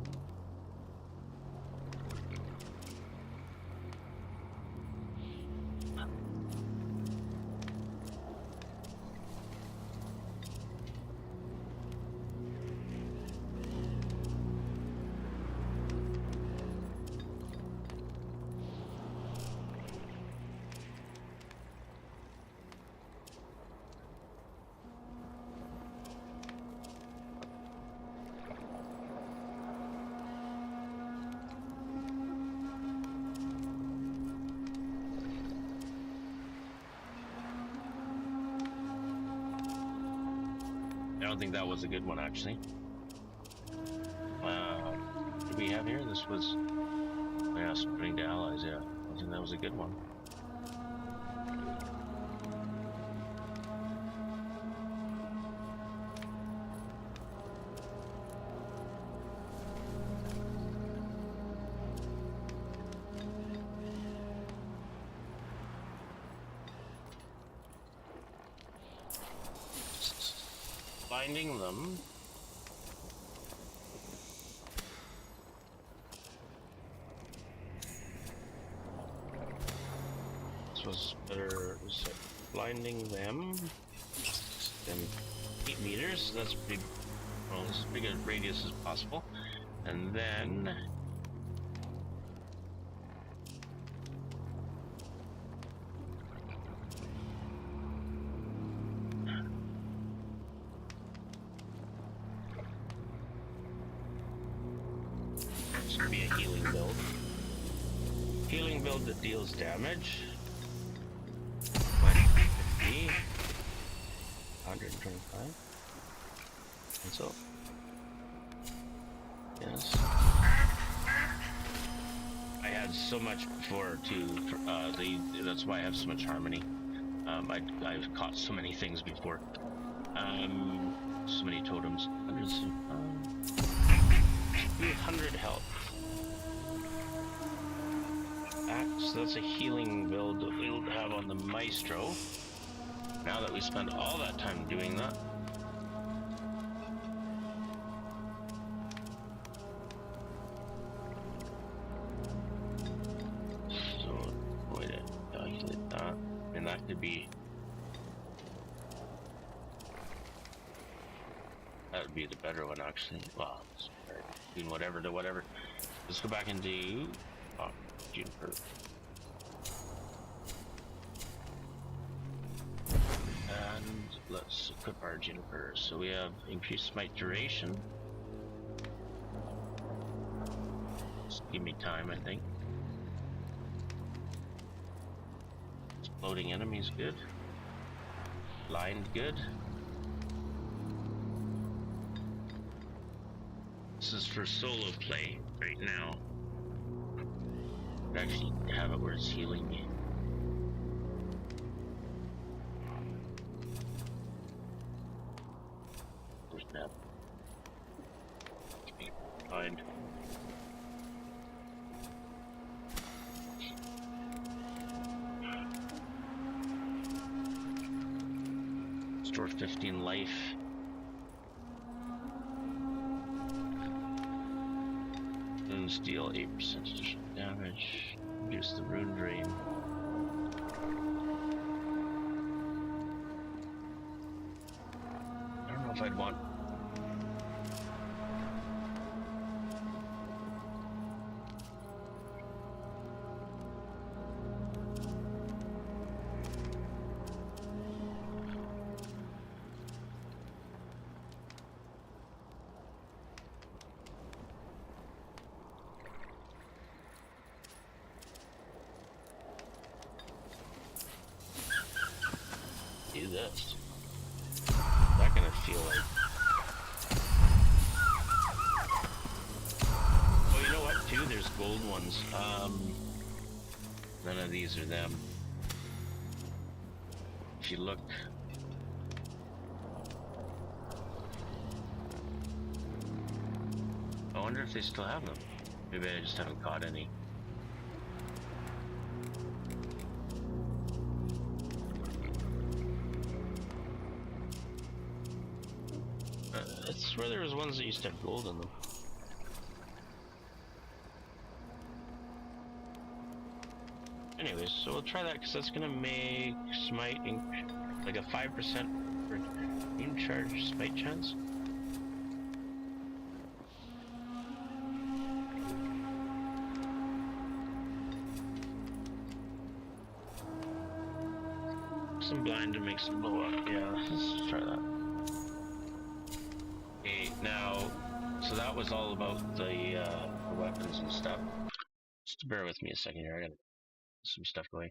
I don't think that was a good one, actually. What do we have here? This was... Yeah, spreading to allies, yeah. I think that was a good one. Finding them. This was better. Was blinding them. Then 8 meters. So that's pretty. Well, as big a radius as possible. And then. Be a healing build. Healing build that deals damage. 150, 125. And so. Yes. I had so much before too. That's why I have so much harmony. I've caught so many things before. So many totems. 300 health. So that's a healing build that we'll have on the Maestro. Now that we spent all that time doing that. So, wait to calculate that. And that could be... That would be the better one, actually. Well, doing whatever to whatever. Let's go back and do... Oh, Juniper. And let's equip our Juniper. So we have increased smite duration. Just give me time, I think. Exploding enemies, good. Blind, good. This is for solo play right now. Actually have it where it's healing me. Where's that? Find. Restore 15 life. Runes deal 8% additional damage. Reduce the rune drain. I don't know if I'd want. Do this. That gonna feel like. Oh, you know what? Too, there's gold ones. None of these are them. If you look. I wonder if they still have them. Maybe I just haven't caught any. I swear there was ones that used to have gold in them. Anyways, so we'll try that because that's gonna make smite like a 5% in charge smite chance. Some blind to make some blow up. Yeah, let's try that. Okay, now, so that was all about the weapons and stuff. Just bear with me a second here. I got some stuff going.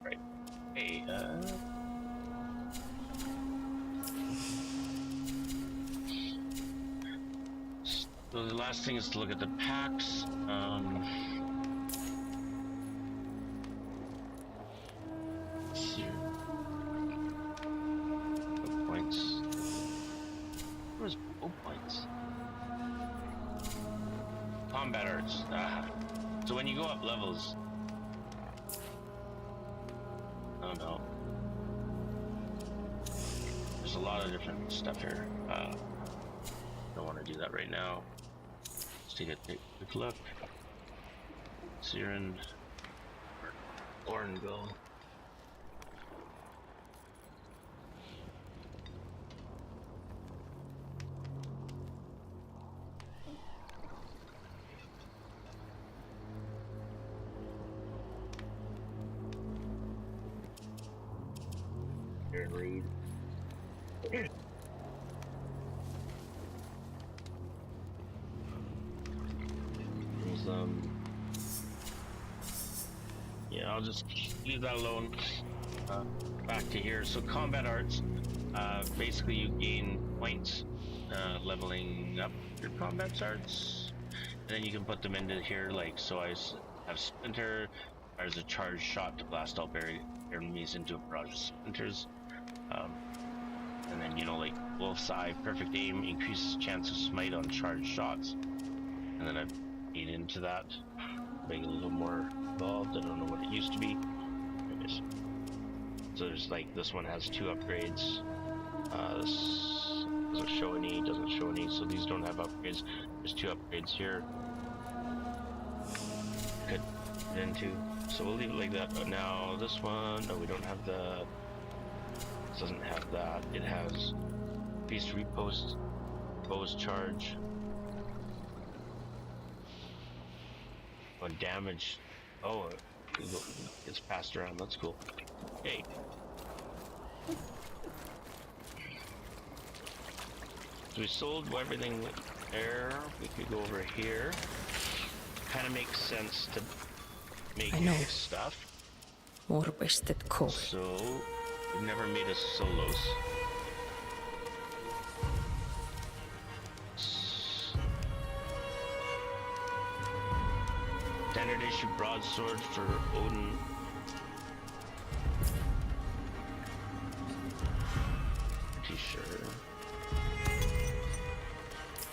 Right. Hey, so the last thing is to look at the packs. Let's see. Bow points. Where's bow points? Combat arts. So when you go up levels. Oh no. There's a lot of different stuff here. Don't want to do that right now. Let's take a quick look. Siren. Orenville. Aaron Reed. Yeah, I'll just leave that alone. Back to here. So combat arts, basically you gain points leveling up your combat arts, and then you can put them into here. Like, so I have Splinter. There's a charged shot to blast all enemies into a barrage of splinters. And then, you know, like Wolf's Eye, perfect aim, increases chance of smite on charged shots. And then I've made into that, make it a little more involved. I don't know what it used to be. Anyways. So there's like, this one has 2 upgrades. This doesn't show any, doesn't show any, so these don't have upgrades. There's 2 upgrades here. Could get into. So we'll leave it like that. But now this one, no, we don't have the. This doesn't have that. It has Increased repost, bows charge. On damage. Oh, it's passed around. That's cool. Hey. So we sold everything there. We could go over here. Kind of makes sense to make I know. stuff. More wasted coal. So we've never made a solos. Standard issue broadsword for Odin. Pretty sure.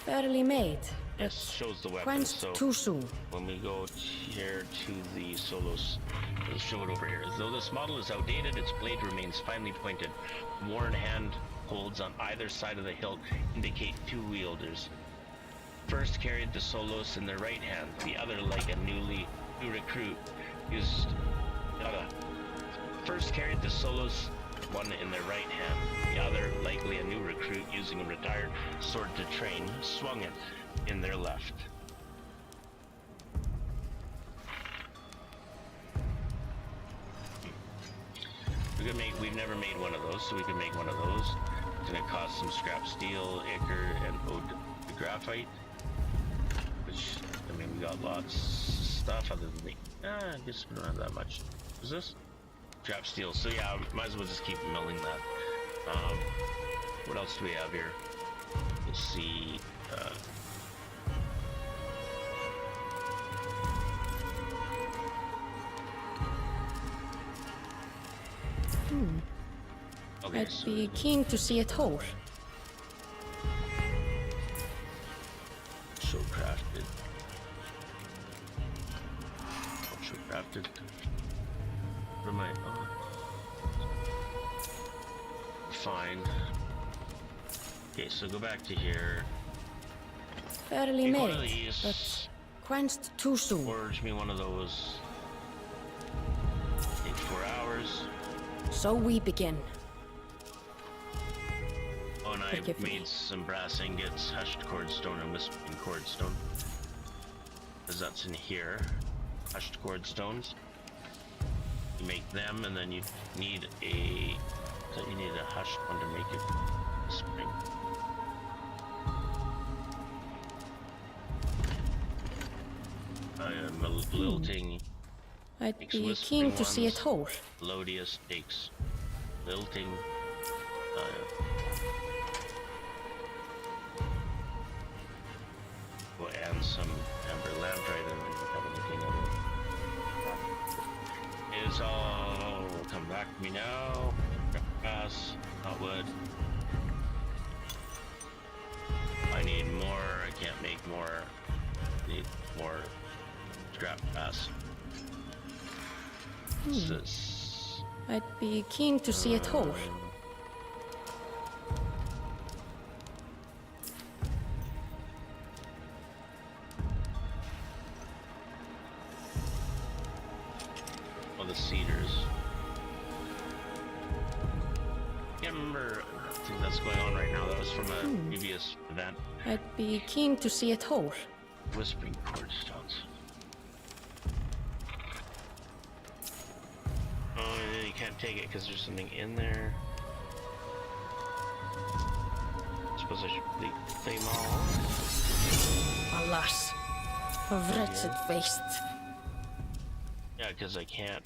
Barely made. Yes, shows the weapon. Quenched So too soon. when we go here to the solos, let's show it over here. Though this model is outdated, its blade remains finely pointed. Worn hand holds on either side of the hilt indicate two wielders. First carried the solos in their right hand, the other like a new recruit used. First carried the solos, one in their right hand, the other likely a new recruit using a retired sword to train, swung it in their left. We've never made one of those, so we can make one of those. It's gonna cost some scrap steel, ichor, and graphite. Which, I mean, we got lots of stuff other than I guess we don't have that much. Is this? Scrap steel. So yeah, might as well just keep milling that. What else do we have here? Let's see. Okay, I'd so be keen to see it whole. show crafted. Show crafted. What am I? Oh. Fine. Okay, so go back to here. Barely Make one of made, these. but quenched too soon. Forge me one of those. Take 4 hours. So we begin. Oh, and I Forgive me. made some brass ingots, hushed cordstone, and whispering cordstone. Because that's in here. Hushed cordstones. You make them, and then you need a. So you need a hushed one to make it whispering. I am a lilting. I'd Makes be whispering keen to see ones. it whole. Lodius takes lilting. Well, and some amber lamprite, and then you have anything other. Is all come back to me now. Grass, not wood. I need more. I can't make more. Need more scrap grass. This. I'd be keen to see it whole. Oh, the cedars. Can't remember. I think that's going on right now. That was from a previous event. I'd be keen to see it whole. Whispering cordstones. Oh, and then you can't take it because there's something in there. I suppose I should leave them all. Alas, a wretched waste. Yeah, because I can't.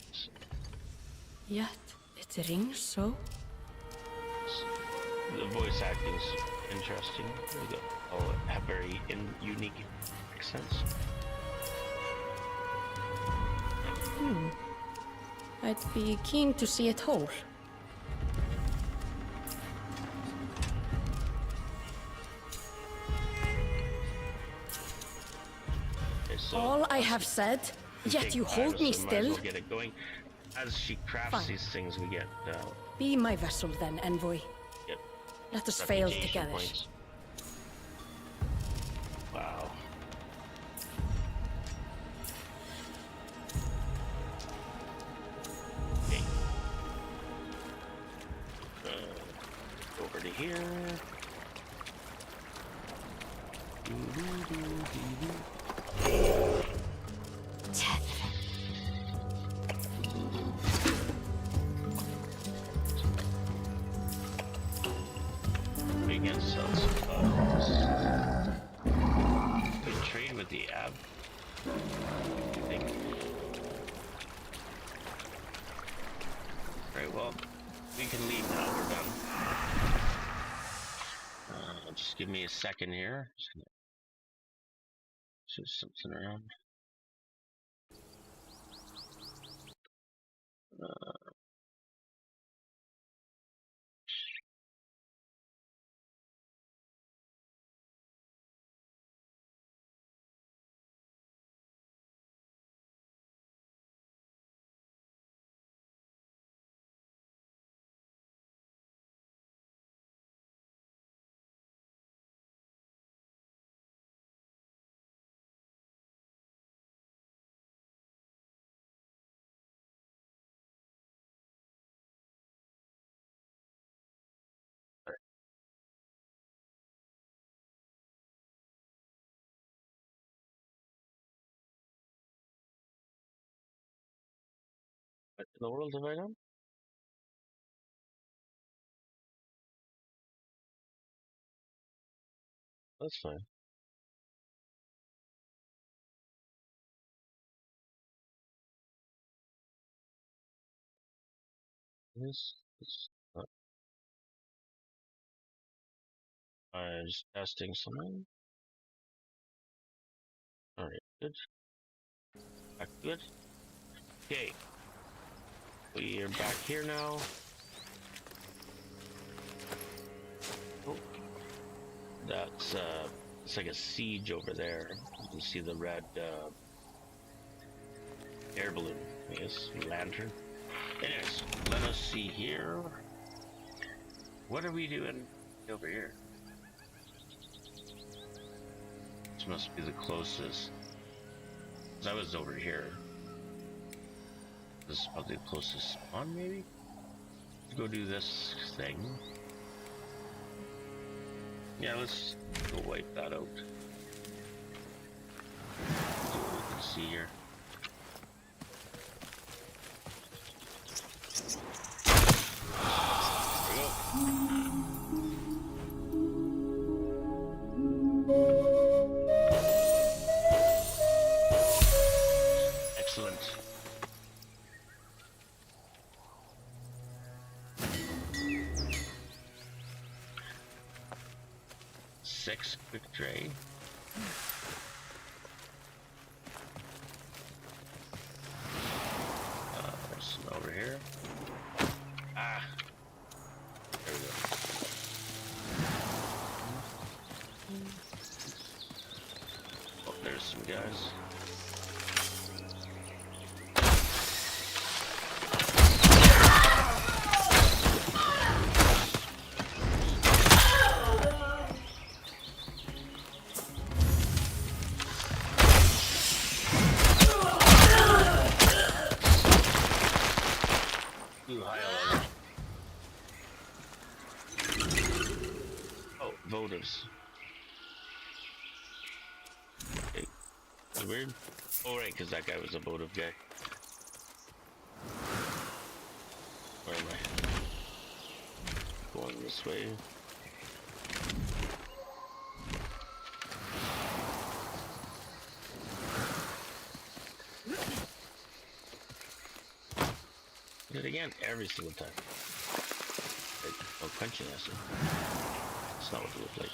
Yet it rings so. The voice acting's interesting. They all have very unique accents. I'd be keen to see it whole. Okay, so All I have said, yet take you five, hold me so might as still. well get it going. As she crafts Fine. these things, we get Be my vessel then, Envoy. get Let us fail reputation together. points. Wow. Okay. Over to here. We can sell some bugs. We trade with the app. I think. Right, well, we can leave now. We're done. Just give me a second here. Just gonna shift something around. What in the world have I done? That's fine. This I'm just testing something. Alright, good. Back good. Okay. We are back here now. Oh. That's it's like a siege over there. You can see the red air balloon, I guess, lantern. Anyways, let us see here. What are we doing over here? This must be the closest. 'Cause I was over here. This is probably the closest spawn, maybe? Let's go do this thing. Yeah, let's go wipe that out. See what we can see here. Excellent. Six quick tray. There's some over here. Ah, there we go. Oh, there's some guys. Ooh, high level. Oh, votives. Okay. That's weird. Oh, right, because that guy was a votive guy. Where am I? Going this way. Did it again every single time. Like, oh, punching acid. That's not what it looked like.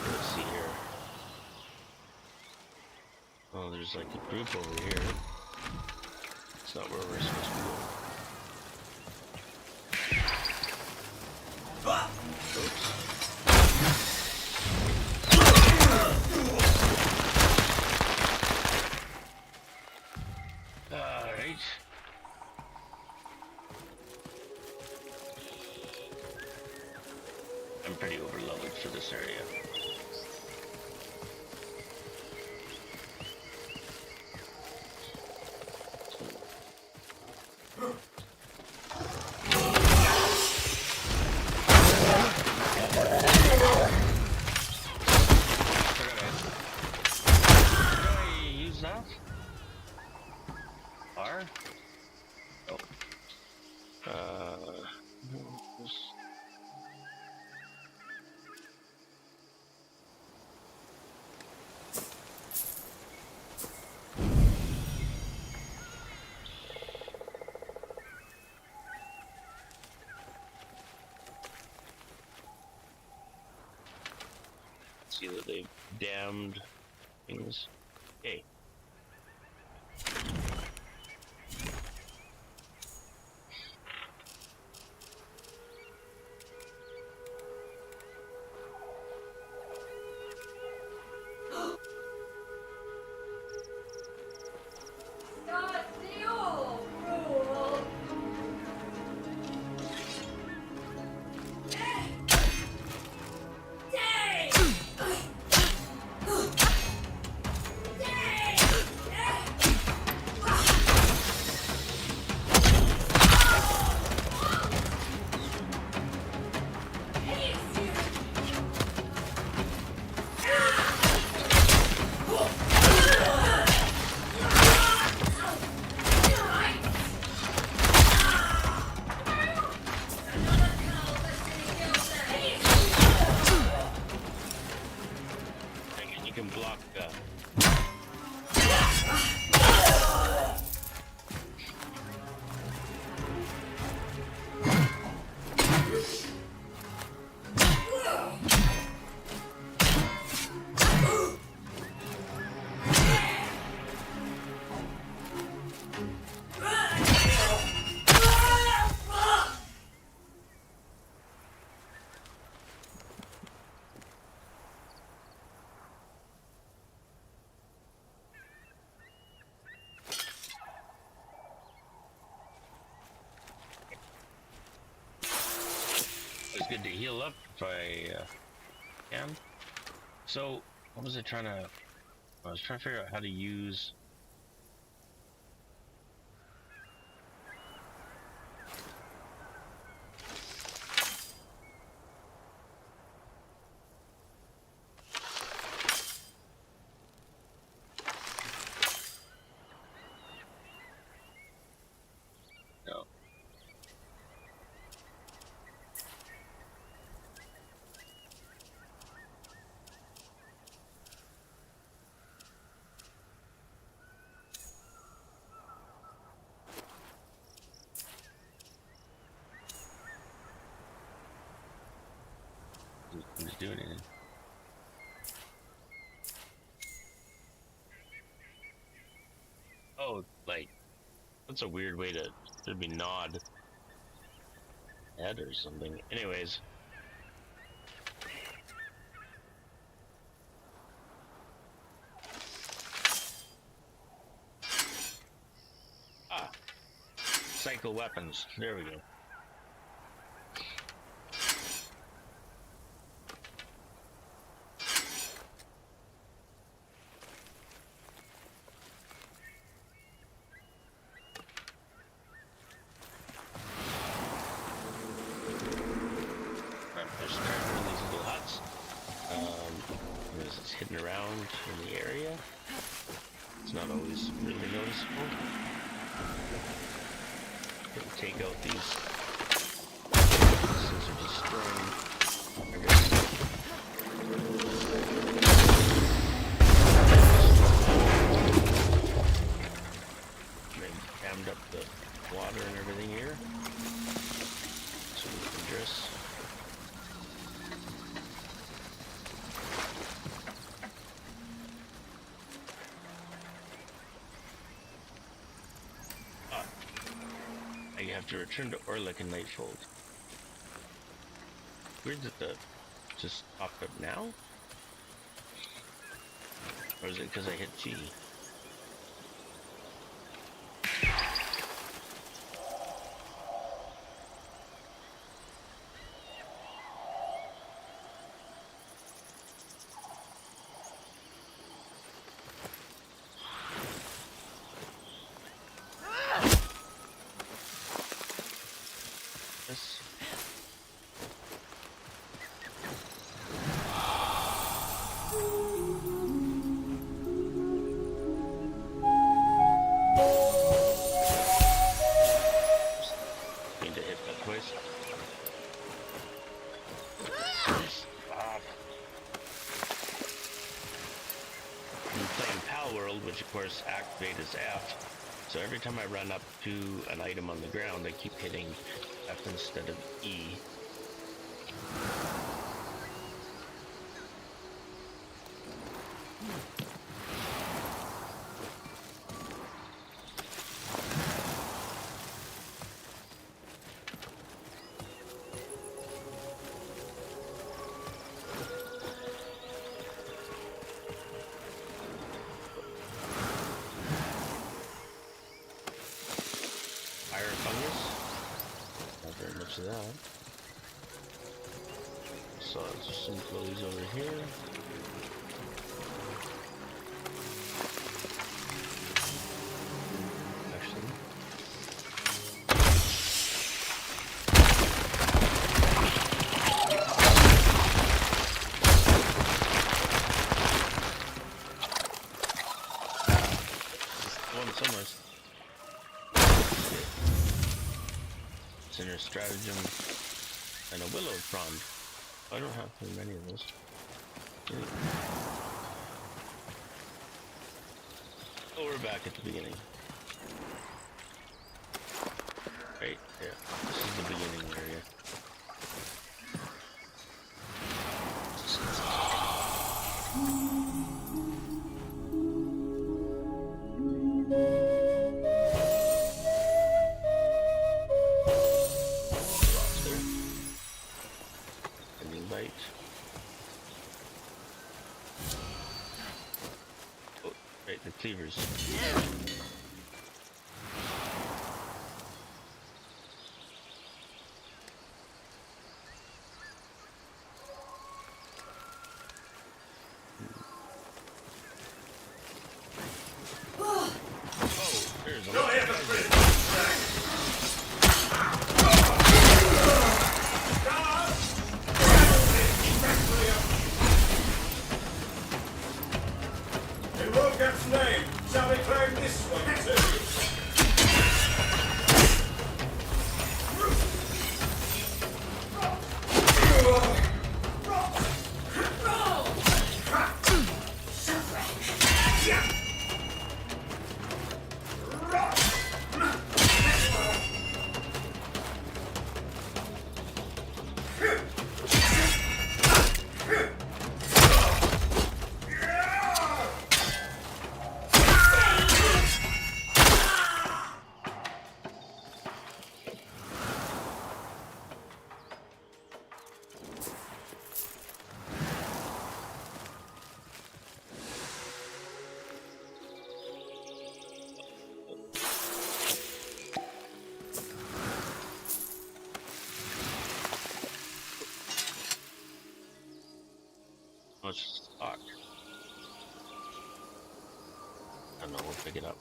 Let's see here. Oh, there's like a group over here. It's not where we're supposed to go. Oops. Alright. I'm pretty overloaded for this area. See that they've damned things. Okay. Start the old rule. Day! And you can block it's good to heal up if I can. So, what was I trying to... I was trying to figure out how to use... No. Who's doing it? Oh, like, that's a weird way to, there'd be nod head or something. Anyways. Ah, cycle weapons. There we go. It's hidden around in the area. It's not always really noticeable. Gonna take out these. These are destroying everything. They dammed up the water and everything here. So dangerous. You have to return to Orlick and Nightfold. Weird that the just popped up now? Or is it because I hit G? Which of course activate is F. So every time I run up to an item on the ground, I keep hitting F instead of E. saw some clothes over here. Actually. One somewhere. Sinner stratagem and a willow frond. I don't have very many of those. Oh, we're back at the beginning. Right, yeah. This is the beginning area. Rocks there. Ending bite. Oh, right, the cleavers. There's a In Rogat's name, shall we claim this one too? much stock. I don't know, we'll pick it up.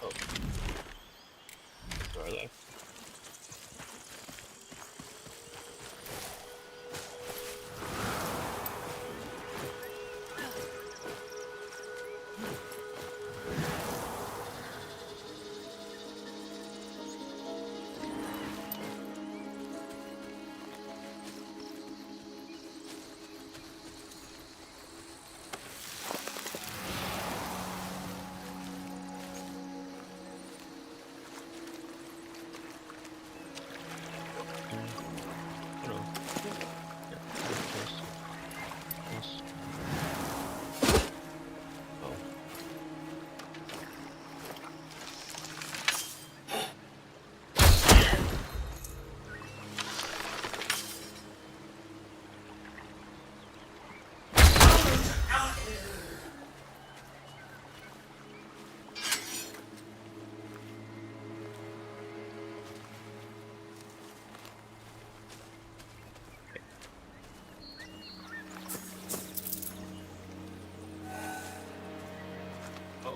Oh. Where are they? Oh no. Yeah, good place. Yes. Oh. Oh.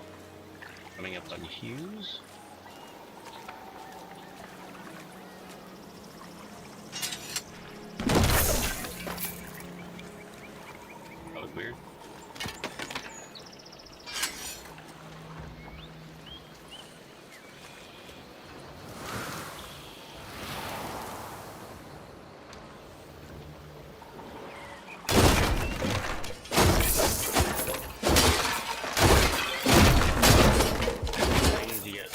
Coming up on Hughes. That was weird. Things you get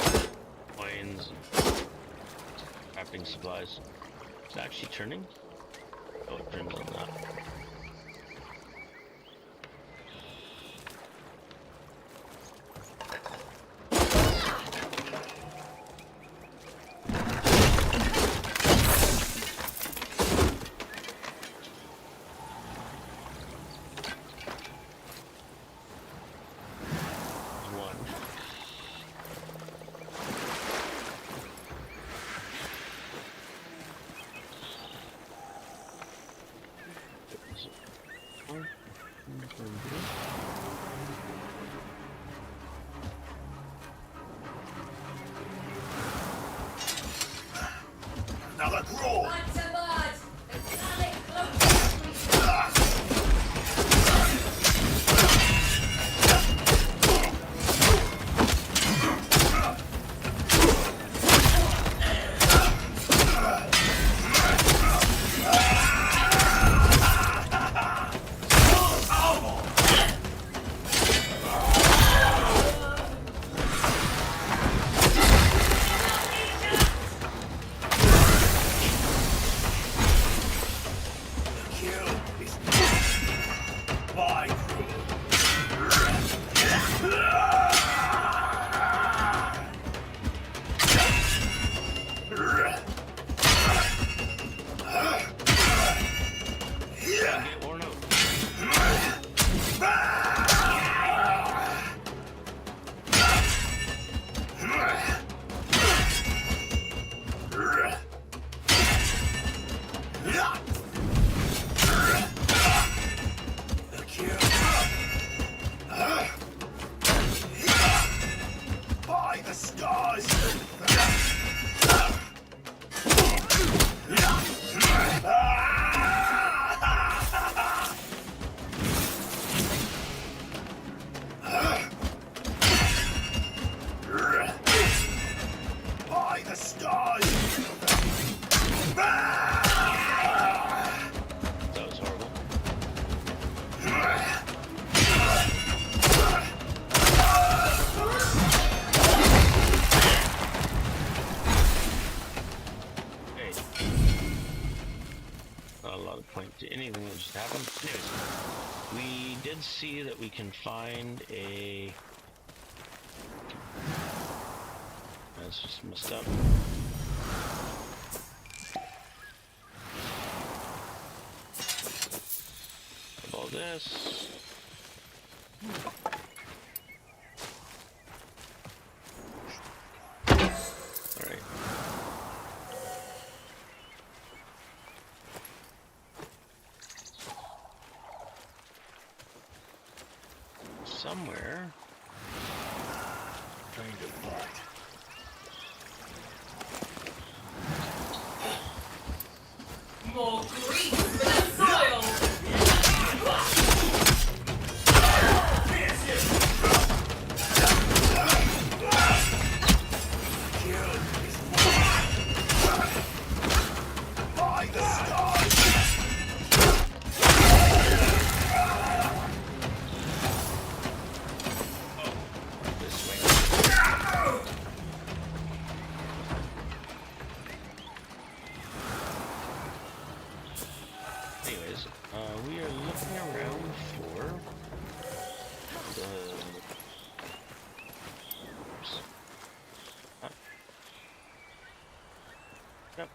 coins and crafting supplies. Is it actually turning? Oh, it turned on that. Another crawl! Once aboard! The planet closes. To anything that just happened. Anyways, we did see that we can find a... That's just messed up. All this. Alright. Somewhere. Trying to fight. More grease for the soil! Anyways, we are looking around for the... Oops. Yep.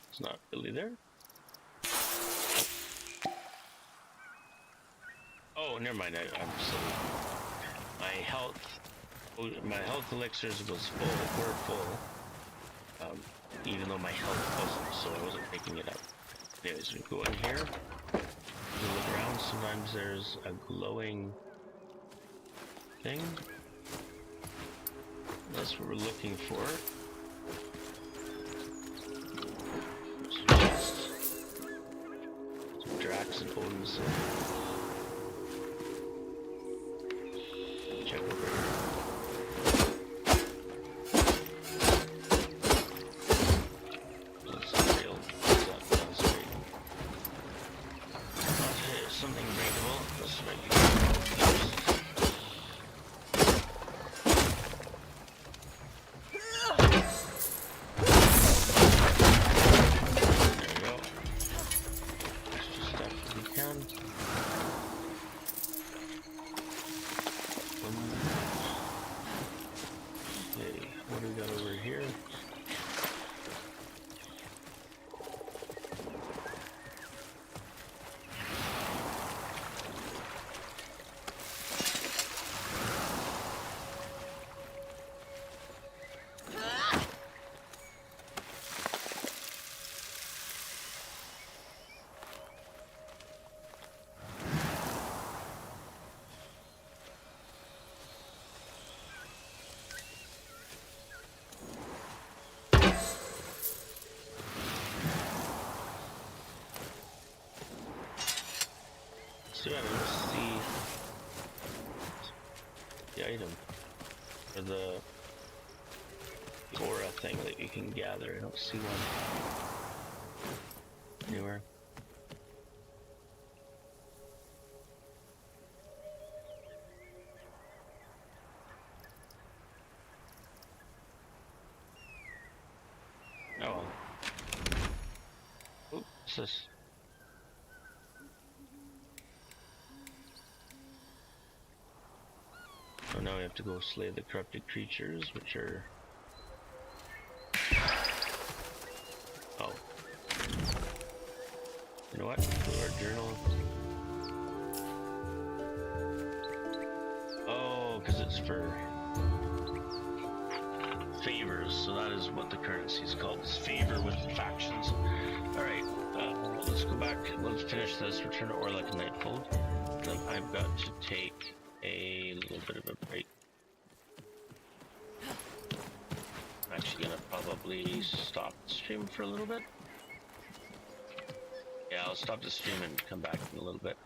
It's not really there. Oh, never mind. I'm silly. My health elixirs was full. Were full. Even though my health wasn't, so I wasn't picking it up. Anyways, we go in here. We look around. Sometimes there's a glowing thing. That's what we're looking for. Some Drax and Odin's. Check over here. Something breakable. This might be. There we go. Extra stuff if we can. the item? Or the aura thing that you can gather. I don't see one anywhere. Oh. Oops, what's this? So now we have to go slay the corrupted creatures, which are... Oh. You know what? Go to our journal. Oh, because it's for favors, so that is what the currency is called. It's favor with factions. Alright, let's go back. Let's finish this. Return to Orlek Nightfold. Then I've got to take a little bit of a break. I'm actually gonna probably stop the stream for a little bit. Yeah, I'll stop the stream and come back in a little bit.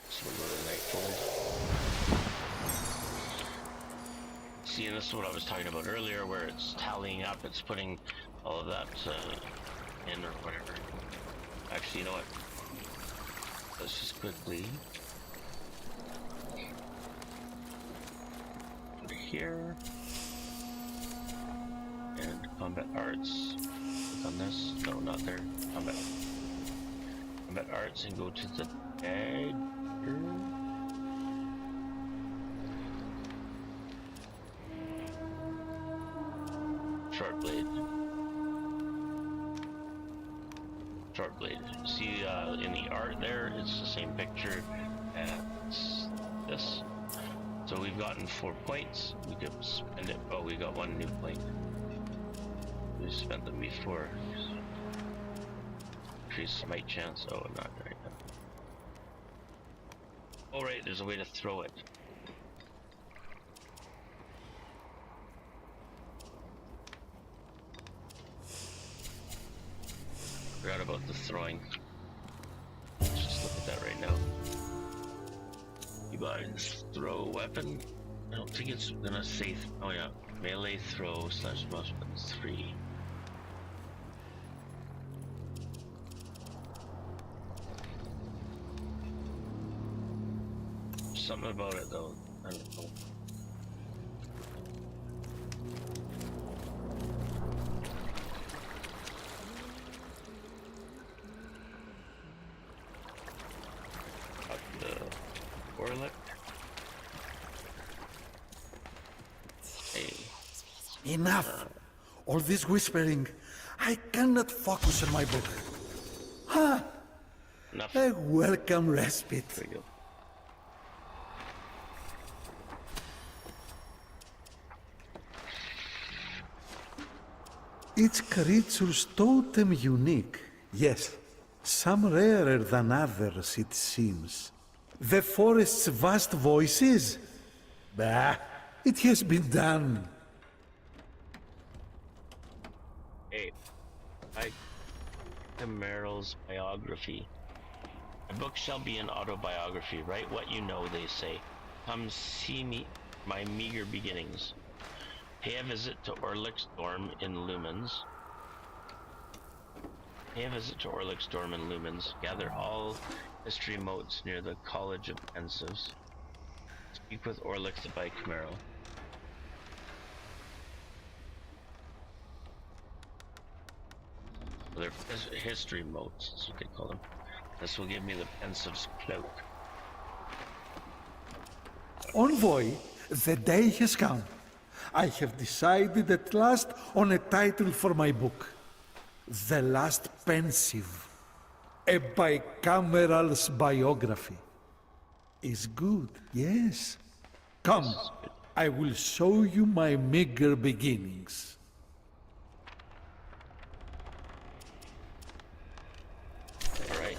So we'll go to Nightfold. See, and this is what I was talking about earlier, where it's tallying up, it's putting all of that in or whatever. Actually, you know what? Let's just quickly go to here and combat arts. Click on this. No, not there. Combat arts and go to the dagger. Short blade. Short blade. See in the art there, it's the same picture as this. So we've gotten 4 points. We could spend it. Oh, we got 1 new point. We spent them before. Increase smite chance. Oh, not right now. Oh, right, there's a way to throw it. Forgot about the throwing. Let's just look at that right now. You buy this throw weapon. I don't think it's gonna say. Oh yeah, melee throw / mouse button 3. Something about it though. I don't know. Enough! All this whispering. I cannot focus on my book. Ha! Enough. A welcome respite. There you go. Each creature's totem unique. Yes, some rarer than others, it seems. The forest's vast voices? Bah, it has been done. Hey, Meryl's biography. A book shall be an autobiography. Write what you know, they say. Come see me, my meager beginnings. Pay a visit to Orlik's dorm in Lumens. Pay a visit to Orlik's dorm in Lumens. Gather all history motes near the College of Pensives. Speak with Orlik the Bicamero. They're history motes, that's what they call them. This will give me the Pensive's cloak. Envoy, the day has come. I have decided at last on a title for my book. The Last Pensive. A bicameral's biography. Is good, yes. Come, I will show you my meager beginnings. Alright.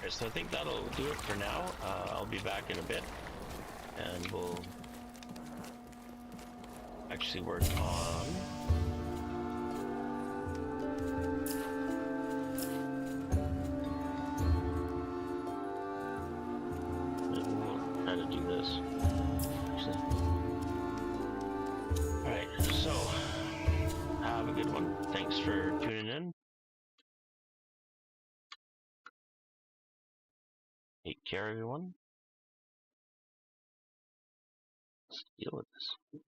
So I think that'll do it for now. I'll be back in a bit and we'll actually work on is. Actually. Alright, so have a good one. Thanks for tuning in. Take care, everyone. Let's deal with this.